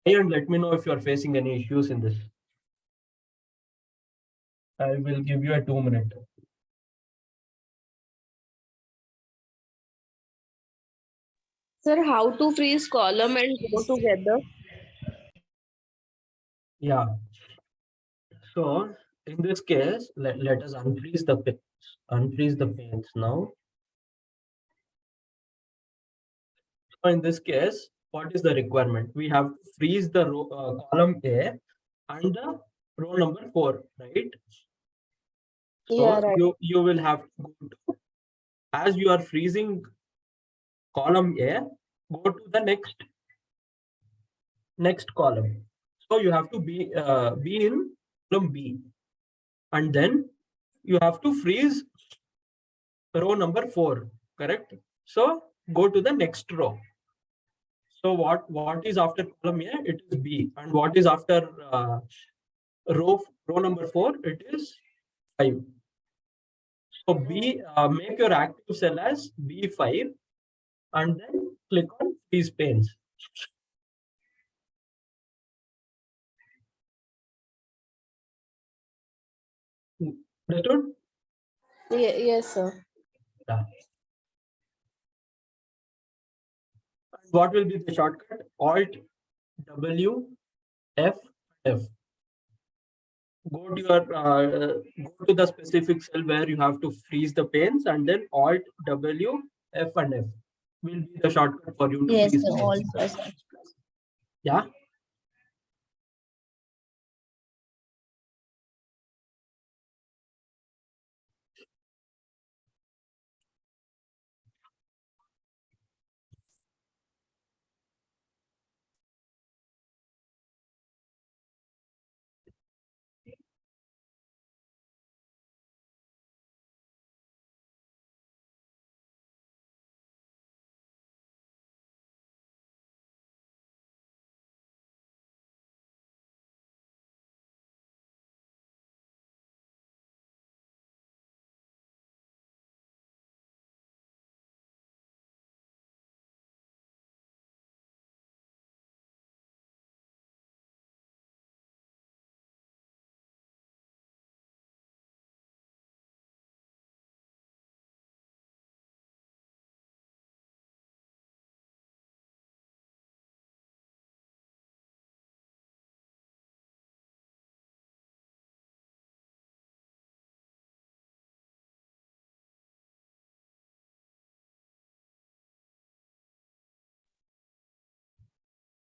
And let me know if you are facing any issues in this. I will give you a 2-minute. Sir, how to freeze column and row together? Yeah. So in this case, let us unfreeze the panes. Unfreeze the panes now. So in this case, what is the requirement? We have to freeze the row, column A and the row number 4, right? So Yeah, right. you will have to go to, as you are freezing column A, go to the next column. So you have to be in column B, and then you have to freeze row number 4, correct? So go to the next row. So what is after column A? It is B, and what is after row number 4? It is 5. So make your active cell as B5, and then click on Freeze Panes. Understood? Yes, sir. Yeah. What will be the shortcut? Alt W F F. Go to the specific cell where you have to freeze the panes, and then Alt W F and F will be the shortcut for you to Yes, freeze sir. All panes. plus F plus. Yeah.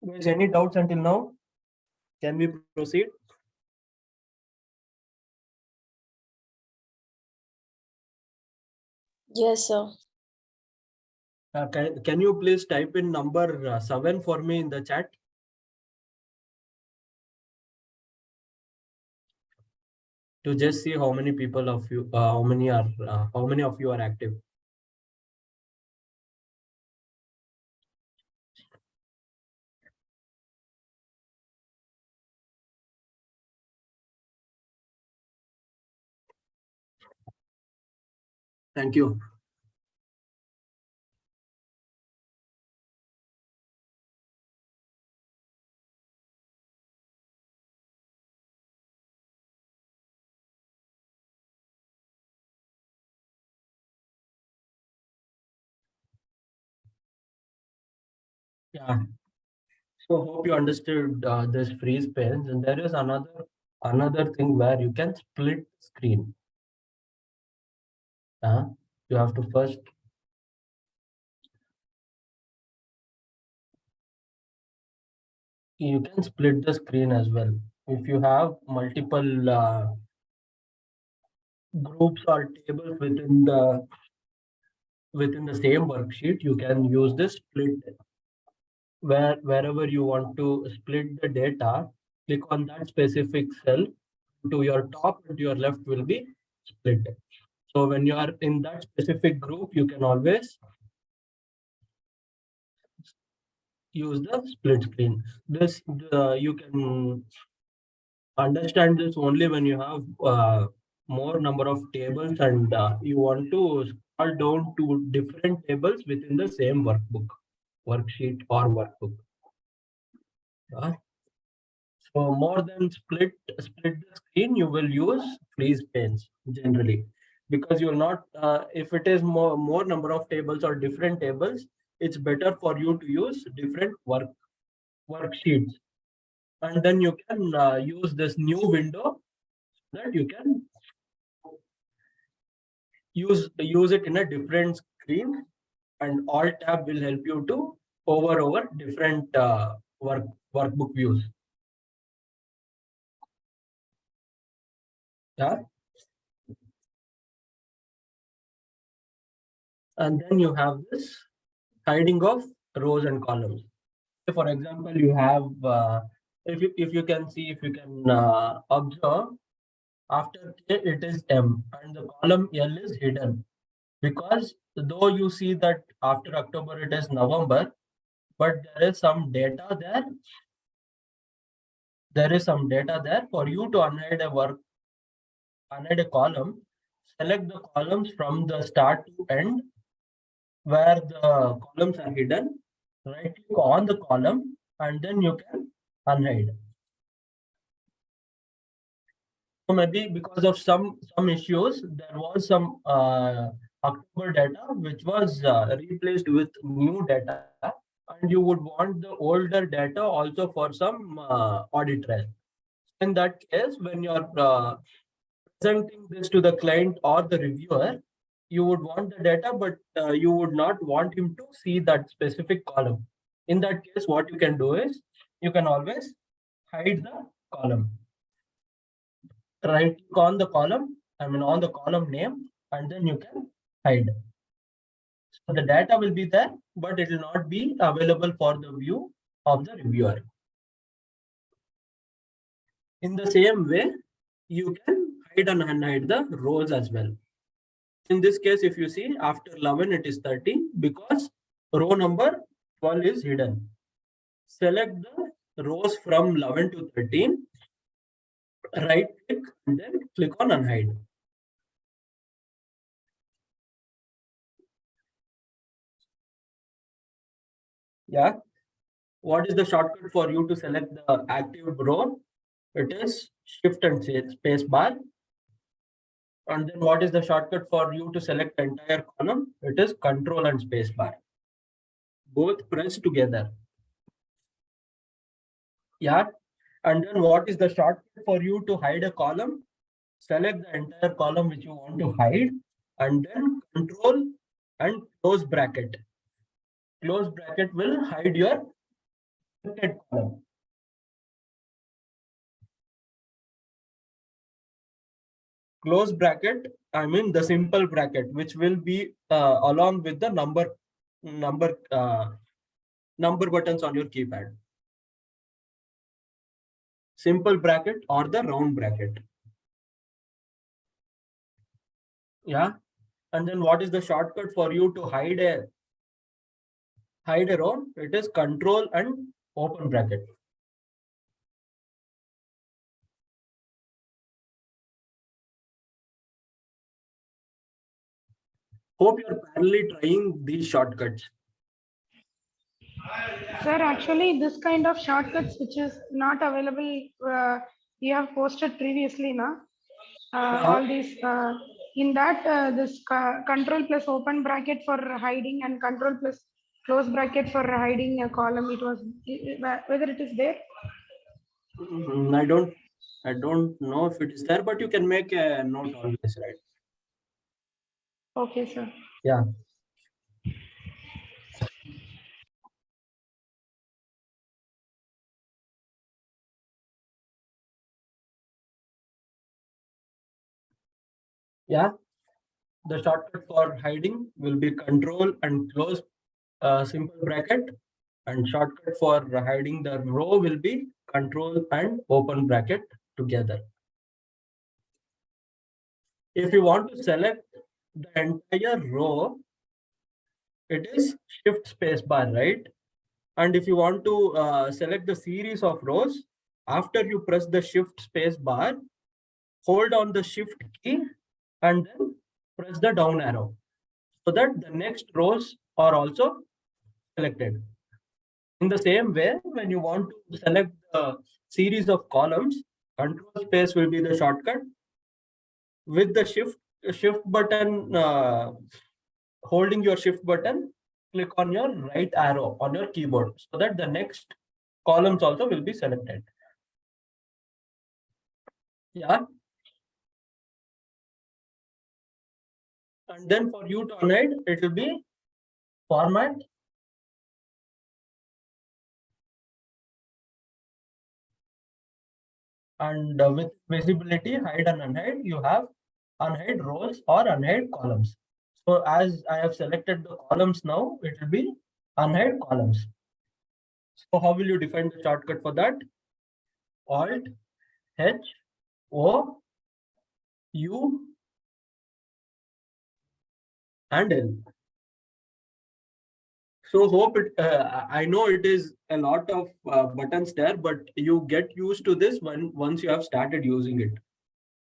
Guys, any doubts until now? Can we proceed? Yes, sir. Can you please type in number 7 for me in the chat? To just see how many people of you, how many of you are active. Thank you. Yeah. So hope you understood this freeze panes, and there is another thing where you can split screen. You have to first you can split the screen as well. If you have multiple groups or tables within the same worksheet, you can use this split. Wherever you want to split the data, click on that specific cell. To your top and to your left will be split. So when you are in that specific group, you can always use the split screen. This you can understand this only when you have more number of tables and you want to scroll down to different tables within the same worksheet or workbook. So more than split the screen, you will use freeze panes generally, because you will not. If it is more number of tables or different tables, it's better for you to use different worksheets, and then you can use this new window that you can use it in a different screen, and Alt tab will help you to hover over different workbook views. Yeah. And then you have this hiding of rows and columns. For example, you have if you can see, if you can observe, after K it is M and the column L is hidden, because though you see that after October it is November, but there is some data there. There is some data there. For you to unhide a column, select the columns from the start to end where the columns are hidden. Right click on the column and then you can unhide. So maybe because of some issues, there was some October data which was replaced with new data, and you would want the older data also for some audit trail. In that case, when you're presenting this to the client or the reviewer, you would want the data, but you would not want him to see that specific column. In that case, what you can do is you can always hide the column. Right click on the column, on the column name, and then you can hide. So the data will be there, but it will not be available for the view of the reviewer. In the same way, you can hide and unhide the rows as well. In this case, if you see, after 11 it is 13 because row number 12 is hidden. Select the rows from 11 to 13, right click and then click on unhide. Yeah. What is the shortcut for you to select the active row? It is shift and space bar. And then what is the shortcut for you to select the entire column? It is control and space bar. Both press together. Yeah. And then what is the shortcut for you to hide a column? Select the entire column which you want to hide and then control and close bracket. Close bracket will hide your selected column. Close bracket, I mean the simple bracket, which will be along with the number buttons on your keypad. Simple bracket or the round bracket. Yeah. And then what is the shortcut for you to hide a row? It is control and open bracket. Hope you're parallelly trying these shortcuts. Sir, actually, this kind of shortcuts which is not available, you have posted previously, na? All these, in that, this control plus open bracket for hiding and control plus close bracket for hiding a column, it was, whether it is there? I don't know if it is there, but you can make a note on this, right? Okay, sir. Yeah. Yeah. The shortcut for hiding will be control and close simple bracket, and shortcut for hiding the row will be control and open bracket together. If you want to select the entire row, it is shift space bar, right? And if you want to select the series of rows, after you press the shift space bar, hold on the shift key and then press the down arrow so that the next rows are also selected. In the same way, when you want to select the series of columns, control space will be the shortcut. With the shift button, holding your shift button, click on your right arrow on your keyboard so that the next columns also will be selected. Yeah. And then for you to unhide, it will be format. And with visibility, hide and unhide, you have unhide rows or unhide columns. So as I have selected the columns now, it will be unhide columns. So how will you define the shortcut for that? Alt, H, O, U, and L. So hope it, I know it is a lot of buttons there, but you get used to this once you have started using it.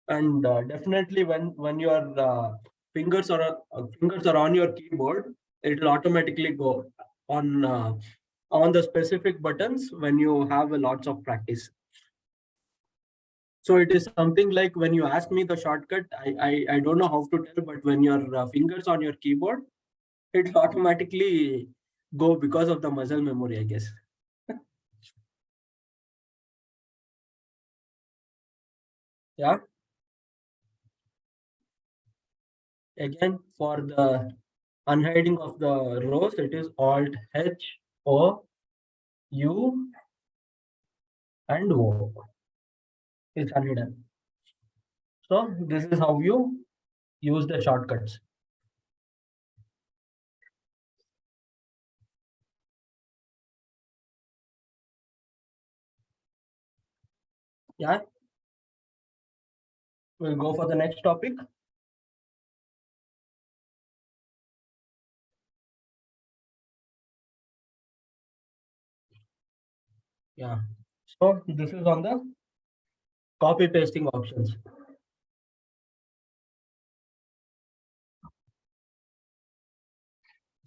And definitely when your fingers are on your keyboard, it will automatically go on the specific buttons when you have a lots of practice. So it is something like when you ask me the shortcut, I don't know how to tell, but when your fingers on your keyboard, it automatically go because of the muscle memory, I guess. Yeah. Again, for the unhiding of the rows, it is Alt H O U and O. It's unhidden. So this is how you use the shortcuts. Yeah. We'll go for the next topic. Yeah. So this is on the copy pasting options.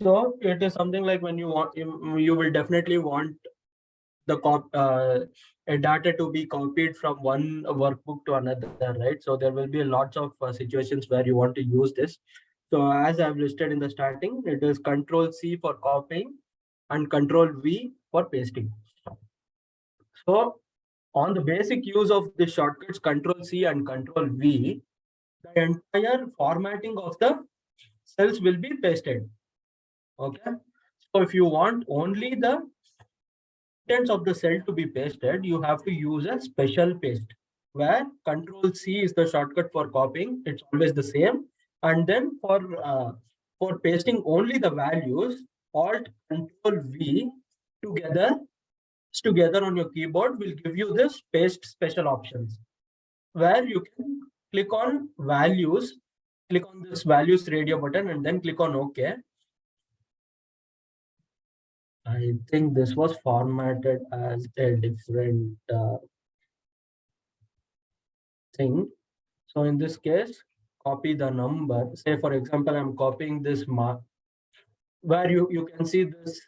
So it is something like when you want, you will definitely want the a data to be copied from one workbook to another, right? So there will be lots of situations where you want to use this. So as I've listed in the starting, it is Control C for copying and Control V for pasting. So on the basic use of the shortcuts Control C and Control V, the entire formatting of the cells will be pasted. Okay. So if you want only the contents of the cell to be pasted, you have to use a special paste where Control C is the shortcut for copying. It's always the same. And then for pasting only the values, Alt Control V together on your keyboard will give you this paste special options where you can click on values, click on this values radio button and then click on OK. I think this was formatted as a different thing. So in this case, copy the number. Say for example, I'm copying this mark where you can see this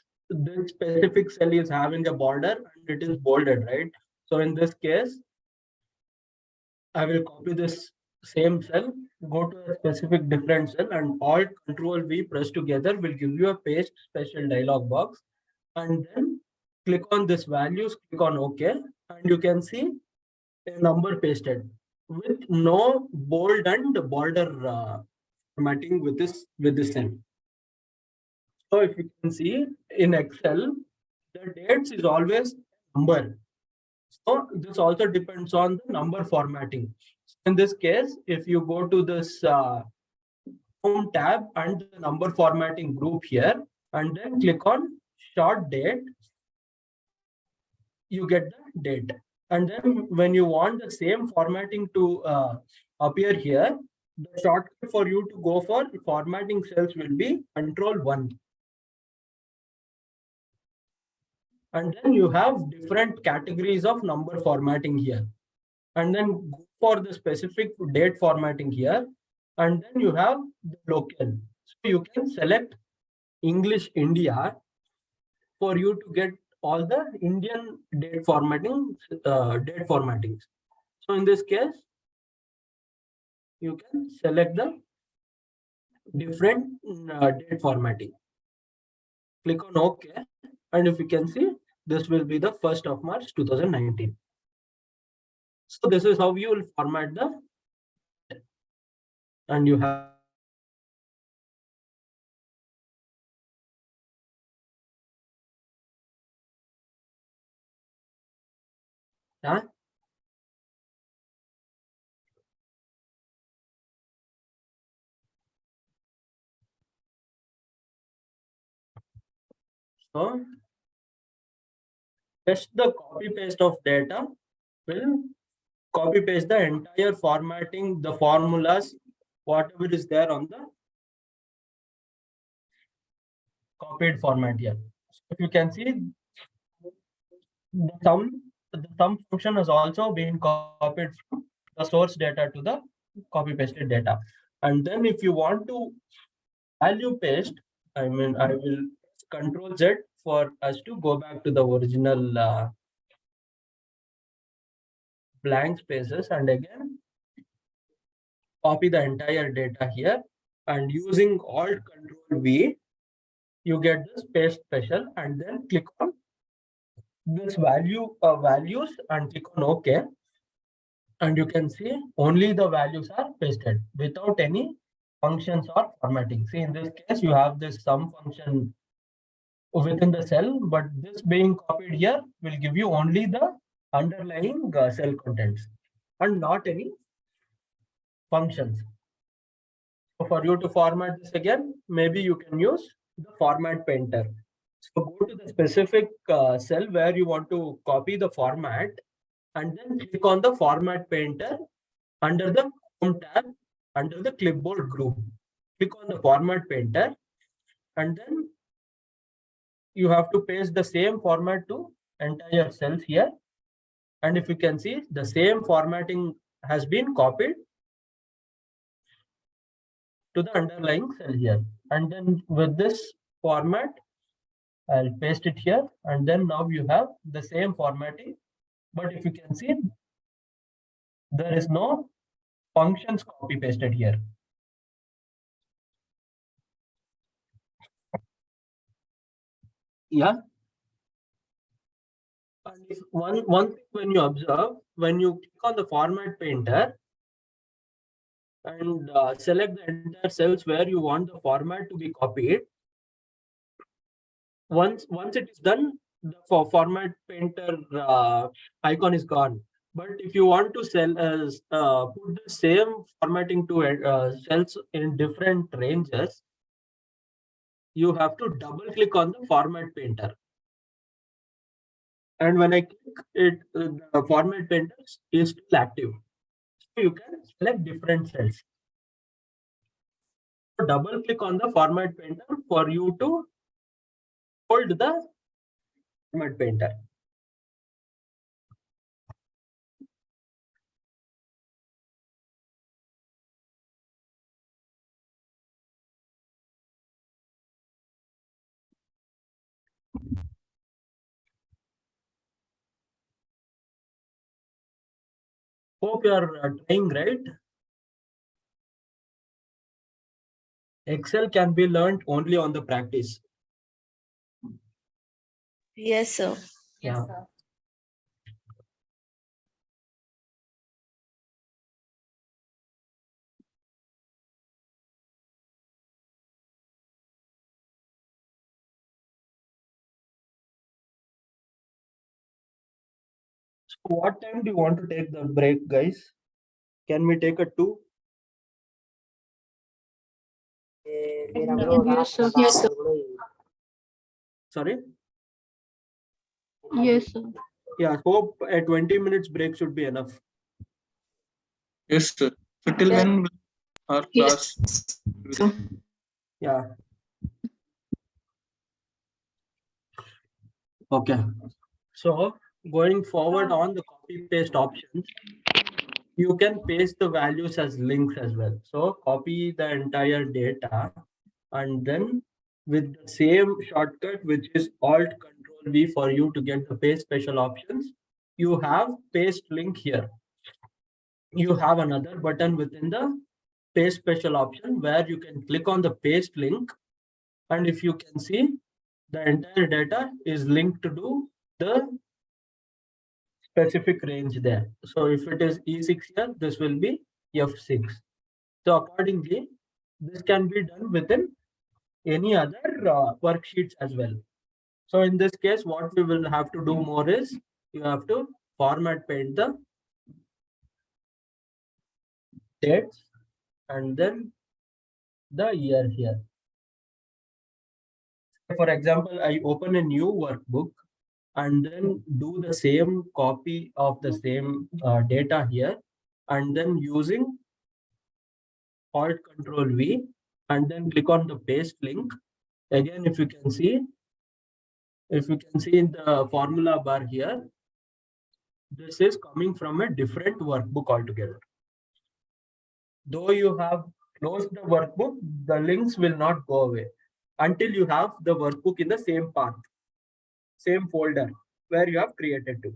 specific cell is having a border and it is bolded, right? So in this case, I will copy this same cell, go to a specific different cell and Alt Control V press together will give you a paste special dialog box. And then click on this values, click on OK, and you can see a number pasted with no bold and border formatting with this cell. So if you can see in Excel, the dates is always number. So this also depends on the number formatting. In this case, if you go to this home tab and the number formatting group here, and then click on short date, you get the date. And then when you want the same formatting to appear here, the shortcut for you to go for formatting cells will be Control-1. And then you have different categories of number formatting here. And then go for the specific date formatting here. And then you have the local. So you can select English India for you to get all the Indian date formatting. So in this case, you can select the different date formatting. Click on OK, and if you can see, this will be the 1st of March 2019. So this is how you will format the, and you have so just the copy paste of data will copy paste the entire formatting, the formulas, whatever is there on the copied format here. So if you can see, the sum function has also been copied from the source data to the copy pasted data. And then if you want to value paste, I will Control Z for us to go back to the original blank spaces, and again copy the entire data here, and using Alt Control V, you get this paste special, and then click on this values and click on OK. And you can see only the values are pasted without any functions or formatting. See, in this case, you have this sum function within the cell, but this being copied here will give you only the underlying cell contents and not any functions. So for you to format this again, maybe you can use the format painter. So go to the specific cell where you want to copy the format, and then click on the format painter under the home tab, under the clipboard group. Click on the format painter, and then you have to paste the same format to entire cells here. And if you can see, the same formatting has been copied to the underlying cell here. And then with this format, I'll paste it here. And then now you have the same formatting. But if you can see, there is no functions copy pasted here. Yeah. And if one thing when you observe, when you click on the format painter and select the entire cells where you want the format to be copied, once it is done, the format painter icon is gone. But if you want to put the same formatting to cells in different ranges, you have to double click on the format painter. And when I click it, the format painter is still active. So you can select different cells. So double click on the format painter for you to hold the format painter. Hope you are trying, right? Excel can be learned only on the practice. Yes, sir. Yeah. Yes, sir. So what time do you want to take the break, guys? Can we take a 2? Yes, sir. Yes, sir. Sorry? Yes, sir. Yeah, hope a 20 minutes break should be enough. Yes, sir. So till Yeah. when will our class? Yes, sir. Yeah. Okay. So going forward on the copy paste options, you can paste the values as links as well. So copy the entire data and then with the same shortcut, which is Alt Control V for you to get the paste special options, you have paste link here. You have another button within the paste special option where you can click on the paste link, and if you can see, the entire data is linked to the specific range there. So if it is E6 here, this will be F6. So accordingly, this can be done within any other worksheets as well. So in this case, what we will have to do more is you have to format paint the dates and then the year here. For example, I open a new workbook and then do the same copy of the same data here, and then using Alt Control V and then click on the paste link. Again, if you can see in the formula bar here, this is coming from a different workbook altogether. Though you have closed the workbook, the links will not go away until you have the workbook in the same path, same folder where you have created to.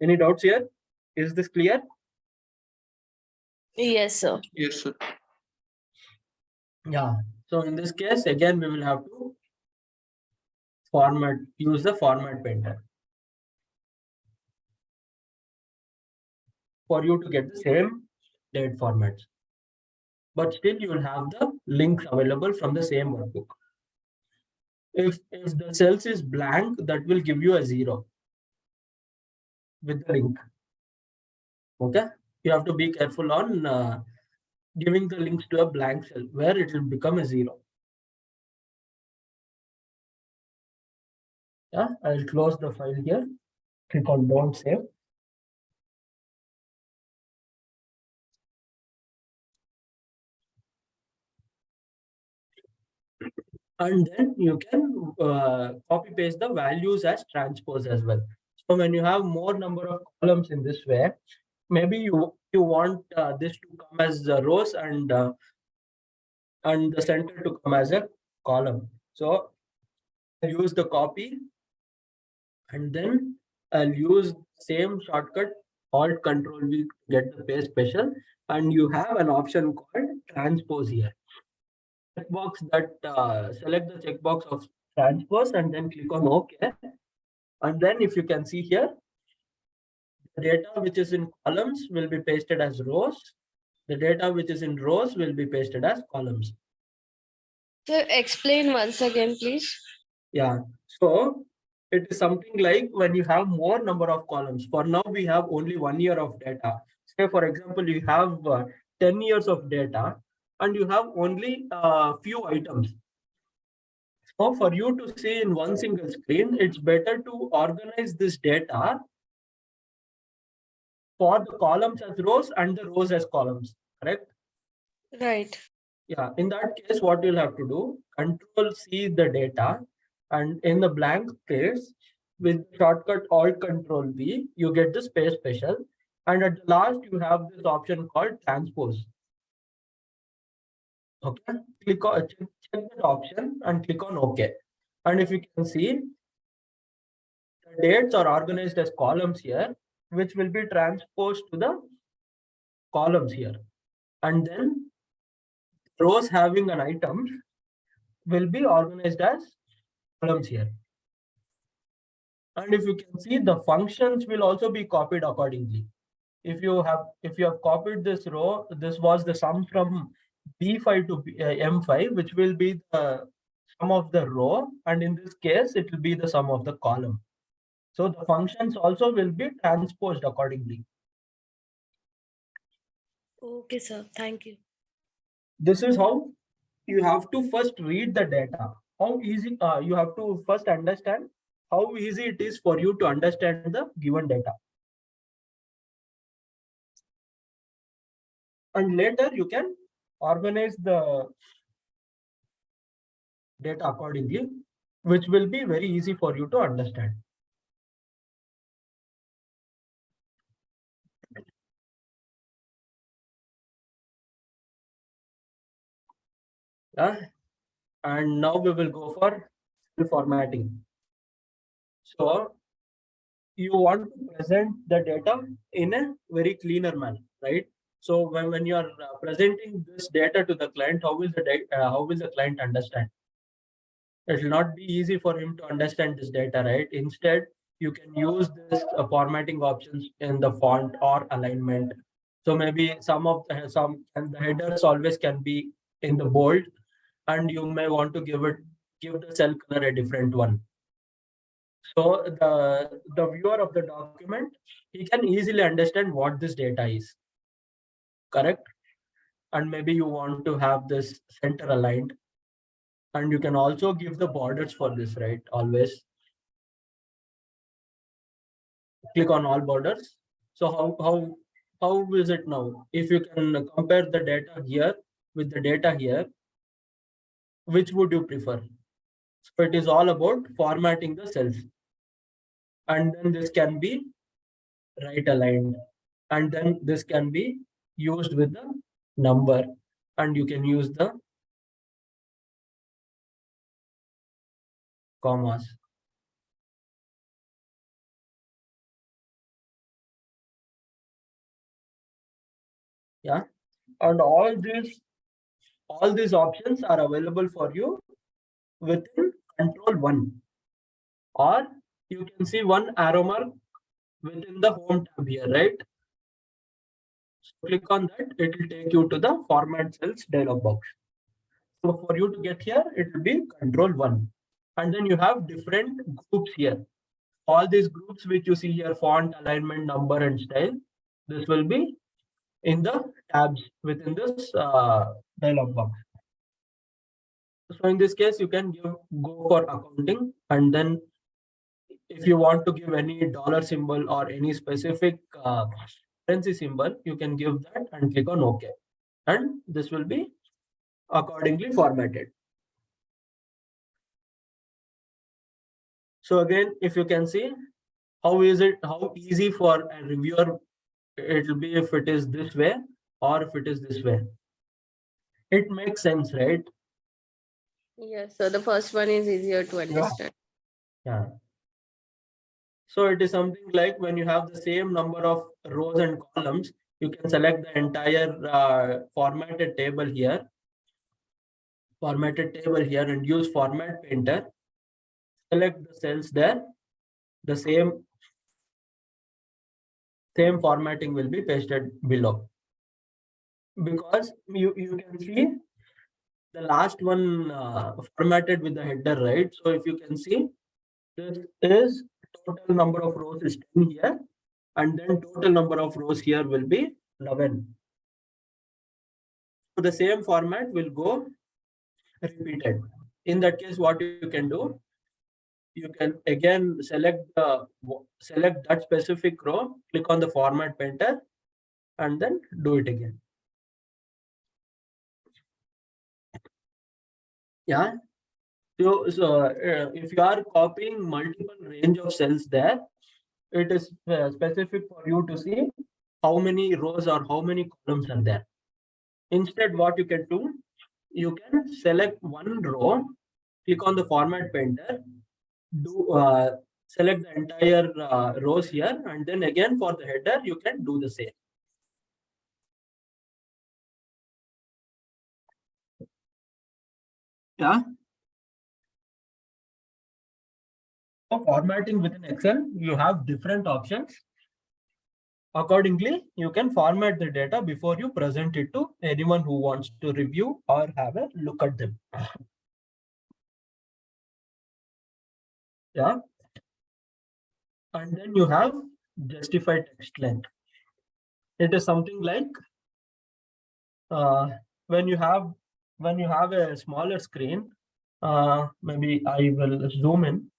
Any doubts here? Is this clear? Yes, sir. Yes, sir. Yeah. So in this case, again, we will have to use the format painter for you to get the same date formats. But still you will have the links available from the same workbook. If the cells is blank, that will give you a 0 with the link. Okay, you have to be careful on giving the links to a blank cell where it will become a 0. Yeah, I'll close the file here. Click on don't save. And then you can copy paste the values as transpose as well. So when you have more number of columns in this way, maybe you want this to come as rows and the center to come as a column. So I'll use the copy and then I'll use same shortcut Alt Control V to get the paste special, and you have an option called transpose here. Checkbox that select the checkbox of transpose and then click on OK. And then if you can see here, the data which is in columns will be pasted as rows, The data which is in rows will be pasted as columns. Sir, explain once again, please. Yeah. So it is something like when you have more number of columns. For now, we have only 1 year of data. Say, for example, you have 10 years of data and you have only a few items. So for you to see in one single screen, it's better to organize this data for the columns as rows and the rows as columns, correct? Right. Yeah, in that case, what you'll have to do, Control C the data, and in the blank space, with shortcut Alt Control V, you get the space special, and at the last, you have this option called transpose. Okay, click on check that option and click on OK. And if you can see, the dates are organized as columns here, which will be transposed to the columns here. And then rows having an item will be organized as columns here. And if you can see, the functions will also be copied accordingly. If you have copied this row, this was the sum from B5 to M5, which will be the sum of the row, and in this case, it will be the sum of the column. So the functions also will be transposed accordingly. Okay, sir. Thank you. This is how you have to first read the data. How easy you have to first understand how easy it is for you to understand the given data. And later you can organize the data accordingly, which will be very easy for you to understand. Yeah. And now we will go for formatting. So you want to present the data in a very cleaner manner, right? So when you are presenting this data to the client, how will the client understand? It will not be easy for him to understand this data, right? Instead, you can use this formatting options in the font or alignment. So maybe some and the headers always can be in the bold, and you may want to give the cell color a different one. So the viewer of the document, he can easily understand what this data is, correct? And maybe you want to have this center aligned, and you can also give the borders for this, right? Always click on all borders. So how is it now? If you can compare the data here with the data here, which would you prefer? So it is all about formatting the cells, and then this can be right aligned, and then this can be used with the number, and you can use the commas. Yeah, and all these options are available for you within control 1, or you can see one arrow mark within the home tab here, right? So click on that, it will take you to the format cells dialog box. So for you to get here, it will be control 1. And then you have different groups here. All these groups which you see here, font, alignment, number, and style, this will be in the tabs within this dialog box. So in this case, you can go for accounting, and then if you want to give any dollar symbol or any specific currency symbol, you can give that and click on OK. And this will be accordingly formatted. So again, if you can see, how easy for a reviewer it will be if it is this way or if it is this way. It makes sense, right? Yes, so the first one is easier to understand. Yeah. So it is something like when you have the same number of rows and columns, you can select the entire formatted table here and use format painter. Select the cells there. The same formatting will be pasted below. because you can see the last one formatted with the header, right? So if you can see, this is total number of rows is 10 here, and then total number of rows here will be 11. So the same format will go repeated. In that case, what you can do, you can again select that specific row, click on the format painter, and then do it again. Yeah. So if you are copying multiple range of cells there, it is specific for you to see how many rows or how many columns are there. Instead, what you can do, you can select one row, click on the format painter, select the entire rows here, and then again for the header, you can do the same. Yeah. For formatting within Excel, you have different options. Accordingly, you can format the data before you present it to anyone who wants to review or have a look at them. Yeah. And then you have justified text length. It is something like when you have a smaller screen, maybe I will zoom in.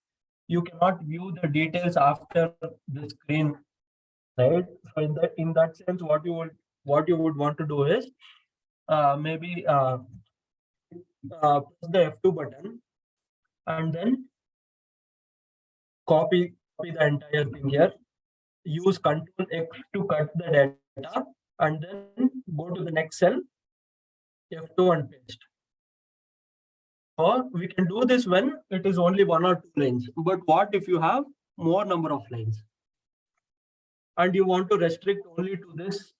You cannot view the details after the screen, right? So in that sense, what you would want to do is maybe press the F2 button and then copy the entire thing here. Use Control X to cut the data and then go to the next cell, F2 and paste. Or we can do this when it is only 1 or 2 lines. But what if you have more number of lines and you want to restrict only to this,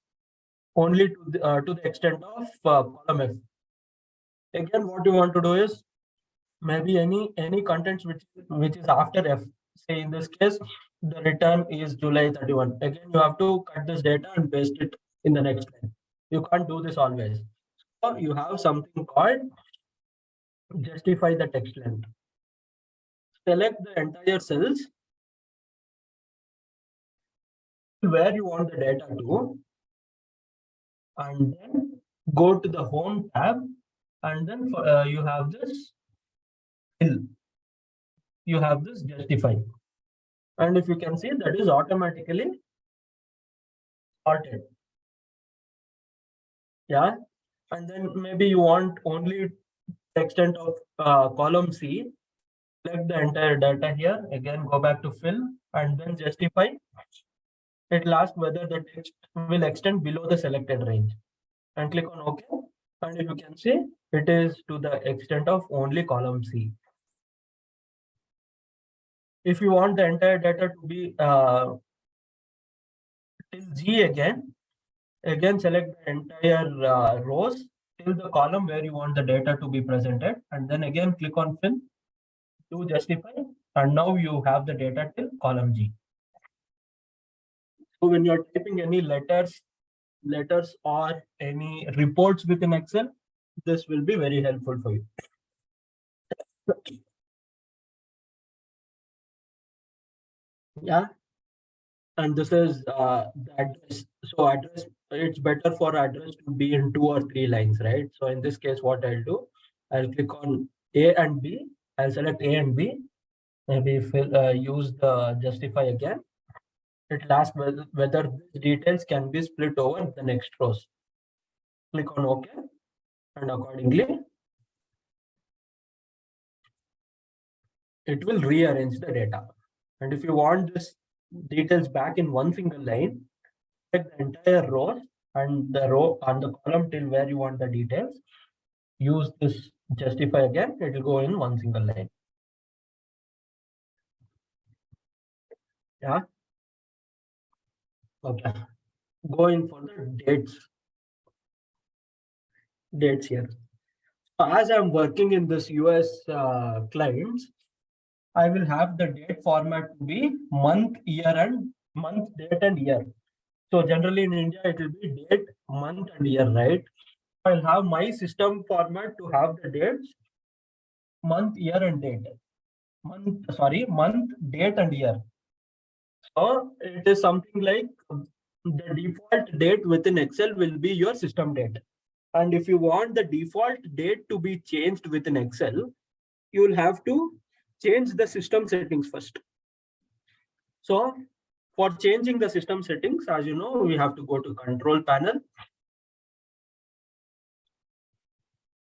only to the extent of column F? Again, what you want to do is maybe any contents which is after F. Say in this case, the return is July 31. Again, you have to cut this data and paste it in the next line. You can't do this always. So you have something called justify the text length. Select the entire cells where you want the data to, and then go to the home tab, and then you have this fill. You have this justify. And if you can see, that is automatically sorted. Yeah. And then maybe you want only the extent of column C. Select the entire data here. Again, go back to fill and then justify. It will ask whether the text will extend below the selected range. And click on OK. And if you can see, it is to the extent of only column C. If you want the entire data to be till G again select the entire rows till the column where you want the data to be presented, and then again click on fill to justify, and now you have the data till column G. So when you're typing any letters or any reports within Excel, this will be very helpful for you. Yeah. And this is the address. So address, it's better for address to be in 2 or 3 lines, right? So in this case, what I'll do, I'll click on A and B. I'll select A and B. Maybe use the justify again. It will ask whether these details can be split over the next rows. Click on OK, and accordingly, it will rearrange the data. And if you want this details back in one single line, select the entire row and the row and the column till where you want the details. Use this justify again, it will go in one single line. Yeah. Okay. Go in for the dates here. So as I'm working in this US clients, I will have the date format to be month, year, and month, date, and year. So generally in India, it will be date, month, and year, right? I'll have my system format to have the dates, month, year, and date. Month, date, and year. So it is something like the default date within Excel will be your system date. And if you want the default date to be changed within Excel, you will have to change the system settings first. So for changing the system settings, as you know, we have to go to control panel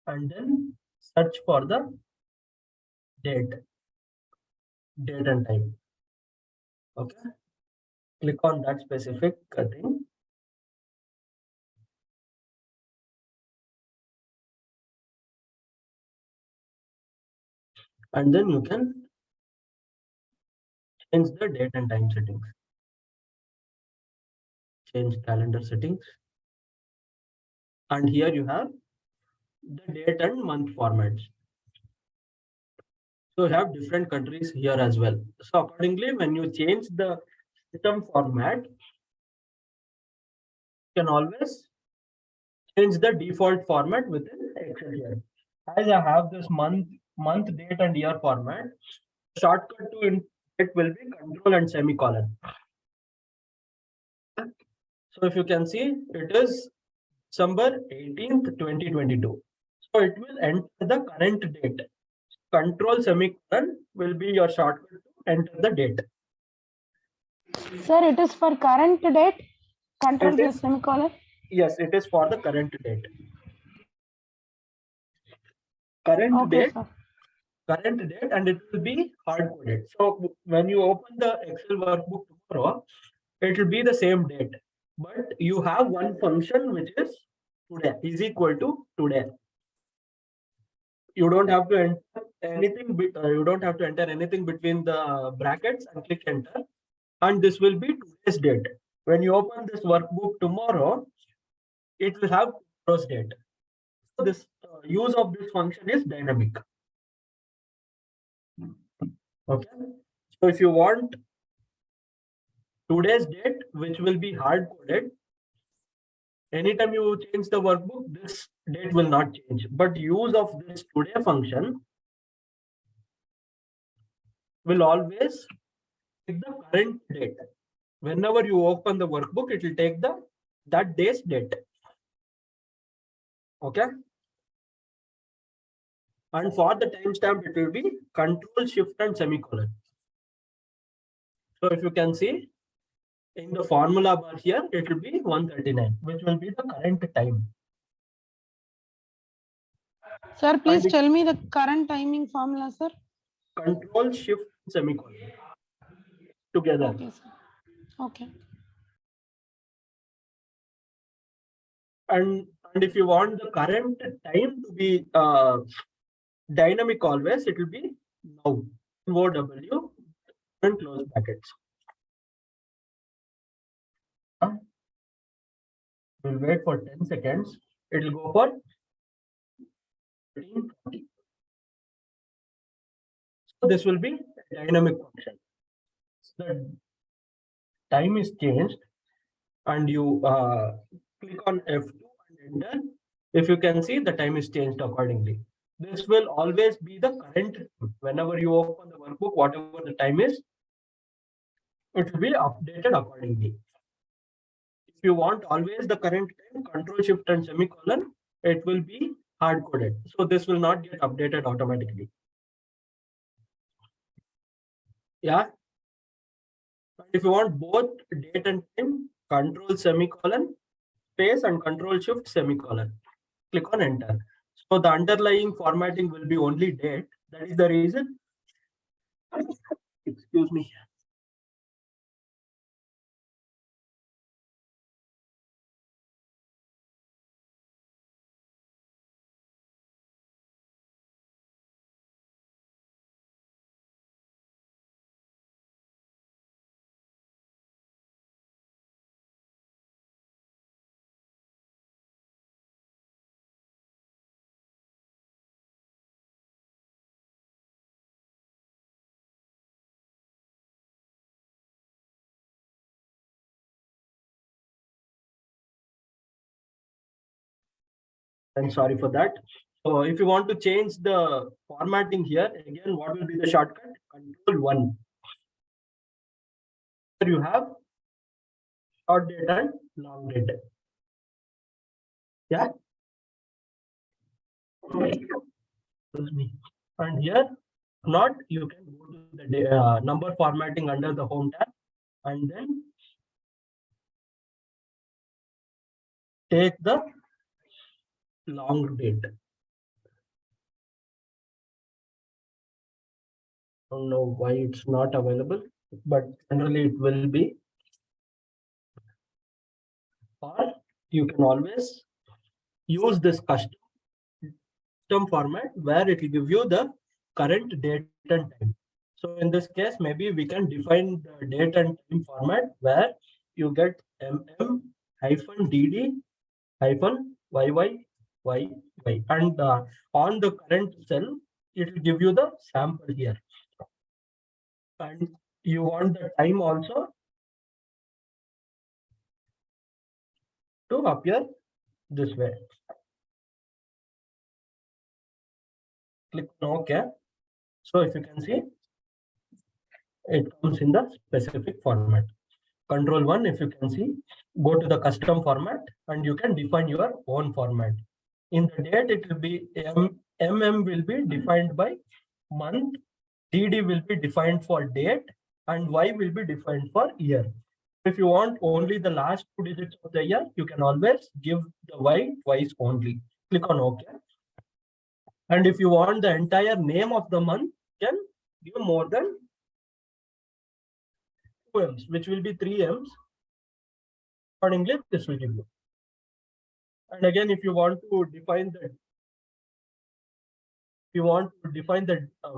and then search for the date and time. Okay. Click on that specific thing. And then you can change the date and time settings. Change calendar settings. And here you have the date and month formats. So you have different countries here as well. So accordingly, when you change the system format, you can always change the default format within Excel here. As I have this month, date, and year format, shortcut to it will be control and semicolon. So if you can see, it is December 18th, 2022. So it will enter the current date. Control semicolon will be your shortcut to enter the date. Sir, it is for current date, control It plus is- semicolon. Yes, it is for the current date. Current Okay, date, sir. and it will be hard coded. So when you open the Excel workbook tomorrow, it will be the same date, but you have one function which is today is equal to today. You don't have to enter anything. You don't have to enter anything between the brackets and click enter, and this will be today's date. When you open this workbook tomorrow, it will have tomorrow's date. So this use of this function is dynamic. Okay. So if you want today's date, which will be hard coded, anytime you change the workbook, this date will not change. But use of this today function will always take the current date. Whenever you open the workbook, it will take that day's date. Okay. And for the timestamp, it will be control shift and semicolon. So if you can see in the formula bar here, it will be 139, which will be the current time. Sir, please And tell me the current timing formula, sir. control shift semicolon together. Okay, sir. Okay. And if you want the current time to be dynamic always, it will be now. OW and close brackets. We'll wait for 10 seconds. It will go for 13:40. So this will be dynamic function. The time is changed and you click on F2 and enter. If you can see, the time is changed accordingly. This will always be the current time. Whenever you open the workbook, whatever the time is, it will be updated accordingly. If you want always the current time, control shift and semicolon, it will be hard coded. So this will not get updated automatically. Yeah. And if you want both date and time, control semicolon, space and control shift semicolon. Click on enter. So the underlying formatting will be only date. That is the reason. Excuse me. I'm sorry for that. So if you want to change the formatting here, again, what will be the shortcut? Control 1. Here you have short date and long date. Yeah. Excuse me. And here, not you can go to the number formatting under the home tab and then take the long date. Don't know why it's not available, but generally it will be. Or you can always use this custom format where it will give you the current date and time. So in this case, maybe we can define the date and time format where you get -dd -yy and on the current cell, it will give you the sample here. And you want the time also to appear this way. Click on OK. So if you can see, it comes in the specific format. Control 1, if you can see, go to the custom format and you can define your own format. In the date, it will be will be defined by month, DD will be defined for date, and Y will be defined for year. If you want only the last 2 digits of the year, you can always give the Y twice only. Click on OK. And if you want the entire name of the month, you can give more than 2 M's, which will be 3 M's. Accordingly, this will give you. And again, if you want to define the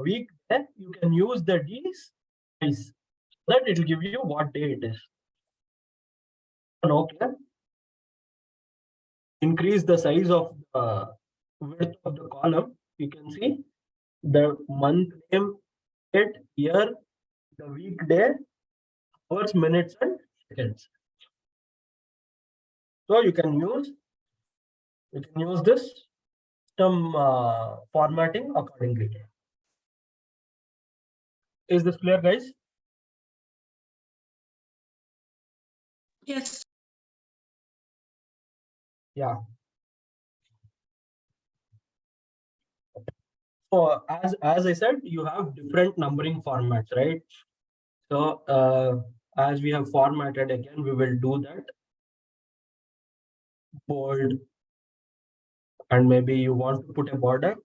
week, you can use the D's twice, so that it will give you what day it is. Okay. Increase the size of the width of the column. You can see the month name, date, year, the week, day, hours, minutes, and seconds. So you can use this custom formatting accordingly. Is this clear, guys? Yes. Yeah. So as I said, you have different numbering formats, right? So as we have formatted, again, we will do that. Bold, and maybe you want to put a border.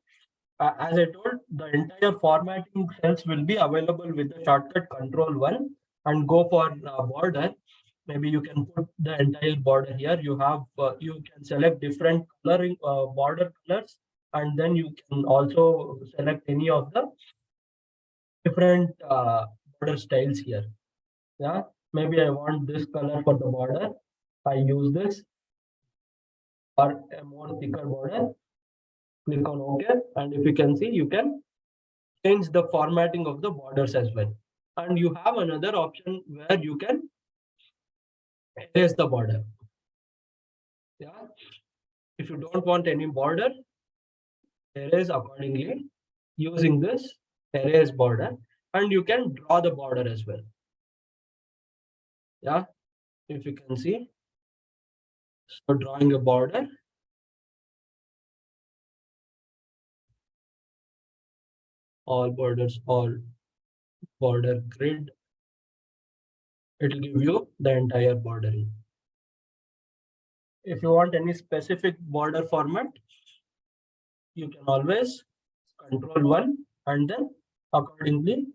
As I told, the entire formatting cells will be available with the shortcut Control 1 and go for border. Maybe you can put the entire border here. You have you can select different coloring border colors, and then you can also select any of the different border styles here. Yeah, maybe I want this color for the border. I use this, or a more thicker border. Click on OK, and if you can see, you can change the formatting of the borders as well. And you have another option where you can erase the border. Yeah, if you don't want any border, erase accordingly using this erase border, and you can draw the border as well. Yeah, if you can see, so drawing a border, all borders, all border grid, it will give you the entire bordering. If you want any specific border format, you can always Control 1, and then accordingly,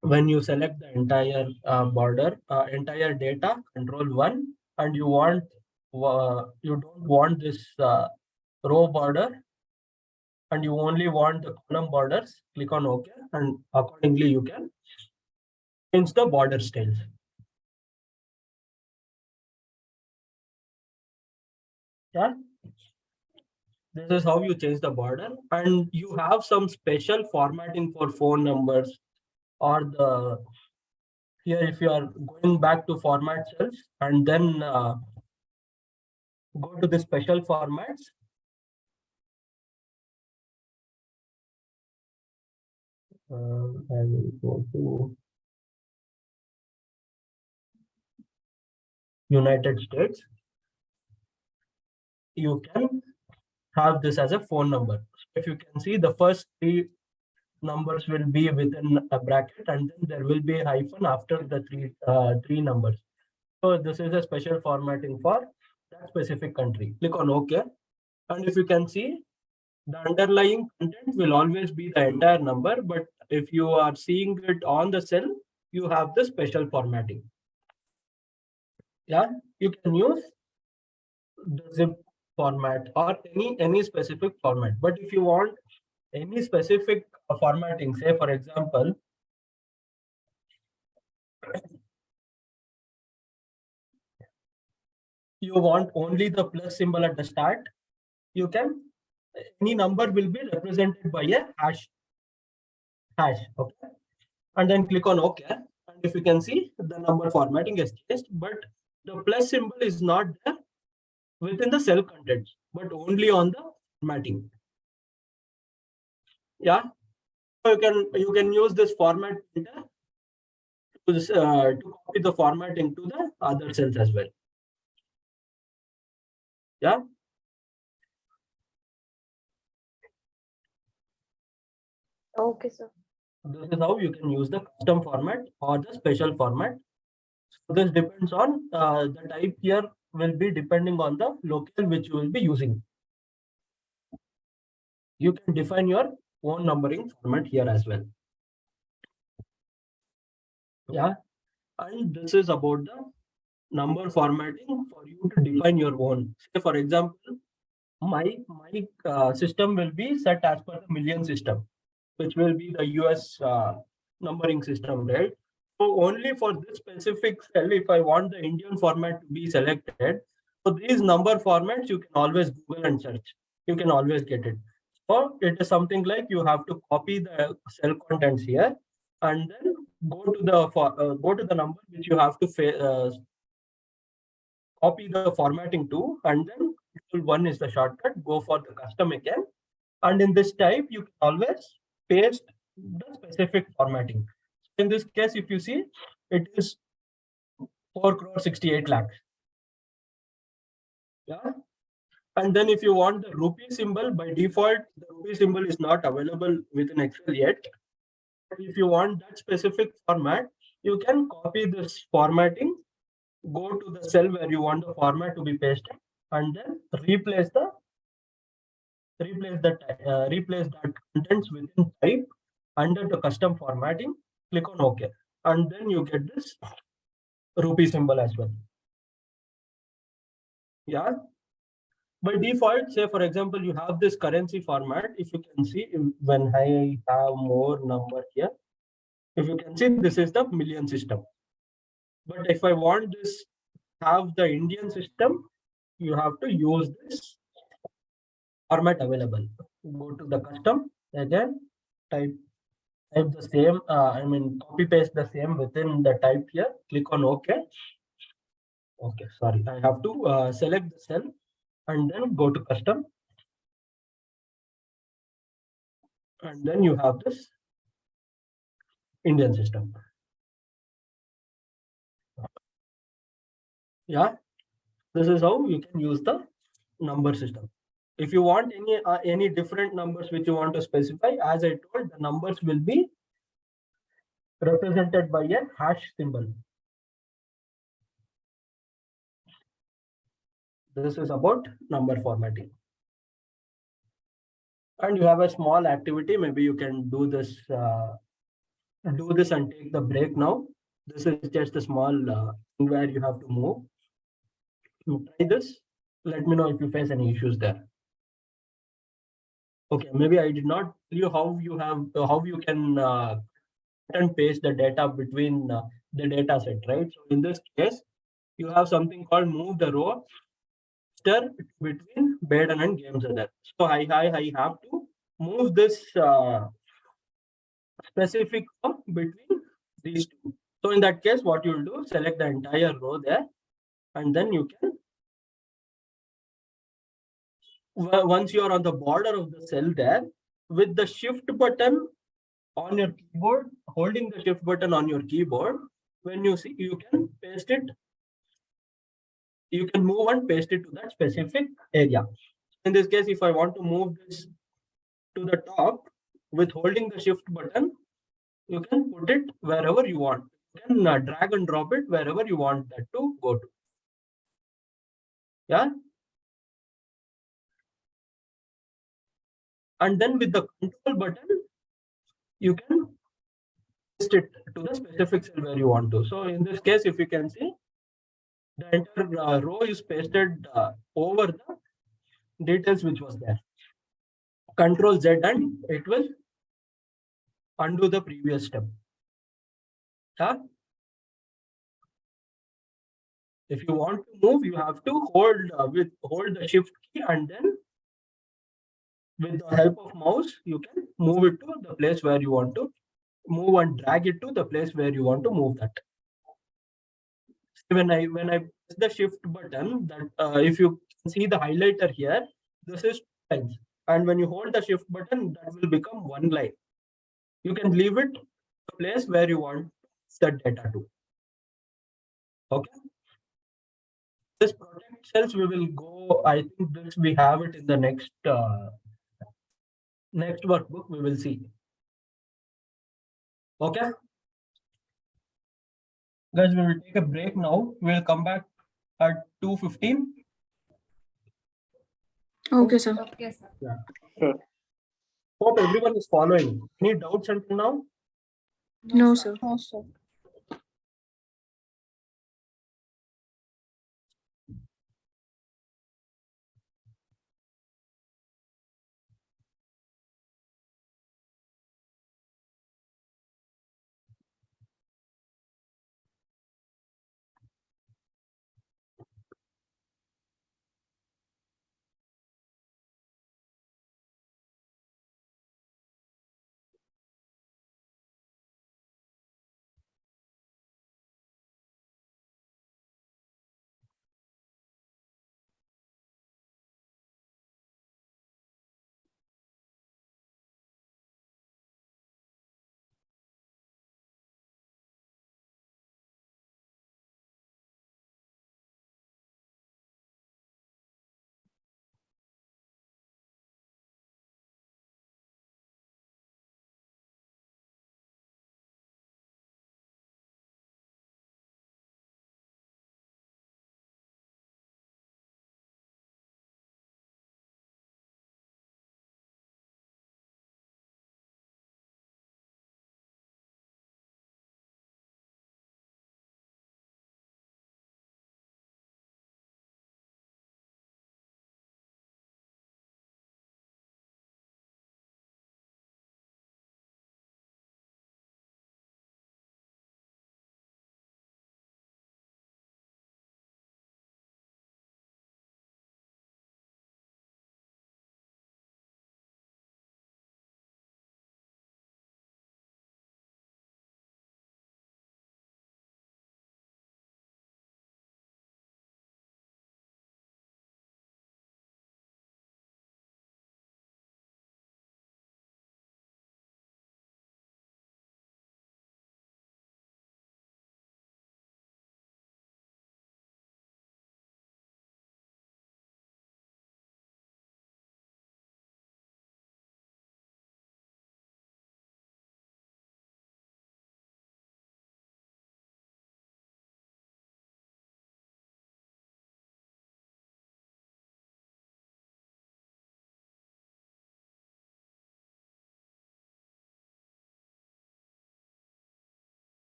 when you select the entire border, entire data, Control 1, and you want you don't want this row border, and you only want the column borders, click on OK, and accordingly you can change the border styles. Yeah, this is how you change the border, and you have some special formatting for phone numbers, or the here if you are going back to format cells and then go to the special formats, I will go to United States. You can have this as a phone number. If you can see, the first three numbers will be within a bracket, and then there will be a hyphen after the three numbers. So this is a special formatting for that specific country. Click on OK, and if you can see, the underlying content will always be the entire number, but if you are seeing it on the cell, you have the special formatting. Yeah, you can use the zip format or any specific format. But if you want any specific formatting, say for example, you want only the plus symbol at the start, you can, any number will be represented by a hash, okay? And then click on OK. And if you can see, the number formatting has changed, but the plus symbol is not there within the cell contents, but only on the formatting. Yeah, so you can use this format printer to copy the formatting to the other cells as well. Yeah. Okay, sir. This is how you can use the custom format or the special format. So this depends on the type here will be depending on the local which you will be using. You can define your own numbering format here as well. Yeah, and this is about the number formatting for you to define your own. Say for example, my system will be set as per the million system, which will be the US numbering system, right? So only for this specific cell, if I want the Indian format to be selected, so these number formats you can always Google and search. You can always get it. So it is something like you have to copy the cell contents here, and then go to the number which you have to copy the formatting to, and then tool 1 is the shortcut. Go for the custom again, and in this type you can always paste the specific formatting. In this case, if you see, it is 4 crore 68 lakhs. Yeah. And then if you want the rupee symbol, by default, the rupee symbol is not available within Excel yet. But if you want that specific format, you can copy this formatting, go to the cell where you want the format to be pasted, and then replace that contents within type under the custom formatting. Click on OK, and then you get this rupee symbol as well. Yeah. By default, say for example, you have this currency format. If you can see, when I have more number here, if you can see, this is the million system. But if I want this have the Indian system, you have to use this format available. Go to the custom again, type the same. Copy paste the same within the type here. Click on OK. Okay, sorry, I have to select the cell and then go to custom, and then you have this Indian system. Yeah, this is how you can use the number system. If you want any different numbers which you want to specify, as I told, the numbers will be represented by a hash symbol. This is about number formatting. And you have a small activity. Maybe you can do this and take the break now. This is just a small thing where you have to move. You try this. Let me know if you face any issues there. Okay, maybe I did not tell you how you can and paste the data between the data set, right? So in this case, you have something called move the row stir between Baden and games other. So I have to move this specific row between these two. So in that case, what you'll do, select the entire row there, and then you can, once you are on the border of the cell there, with the shift button on your keyboard, holding the shift button on your keyboard, when you see, you can paste it, you can move and paste it to that specific area. In this case, if I want to move this to the top with holding the shift button, you can put it wherever you want. You can drag and drop it wherever you want that to go to. Yeah. And then with the control button, you can paste it to the specific cell where you want to. So in this case, if you can see, the entire row is pasted over the details which was there. Control Z and it will undo the previous step. Yeah. If you want to move, you have to hold the shift key, and then with the help of mouse, you can move it to the place where you want to move and drag it to the place where you want to move that. When I press the shift button, that if you see the highlighter here, this is lines, and when you hold the shift button, that will become one line. You can leave it the place where you want the data to. Okay. This protect cells we will go. I think this we have it in the next next workbook. We will see. Okay. Guys, we will take a break now. We'll come back at 2:15. Okay, sir. Okay, sir. Yeah. Sure. Hope everyone is following. Any doubts until now? No, sir. No, sir.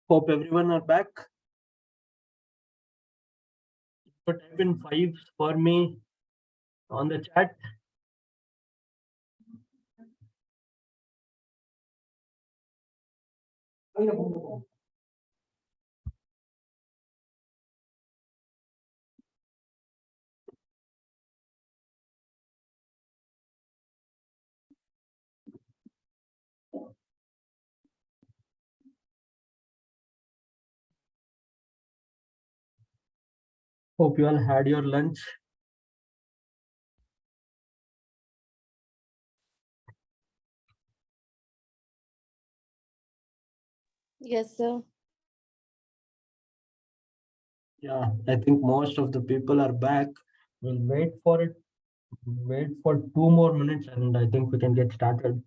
Hope everyone are back. But type in 5 for me on the chat. Hope you all had your lunch. Yes, sir. Yeah, I think most of the people are back. We'll wait for it. Wait for 2 more minutes, and I think we can get started.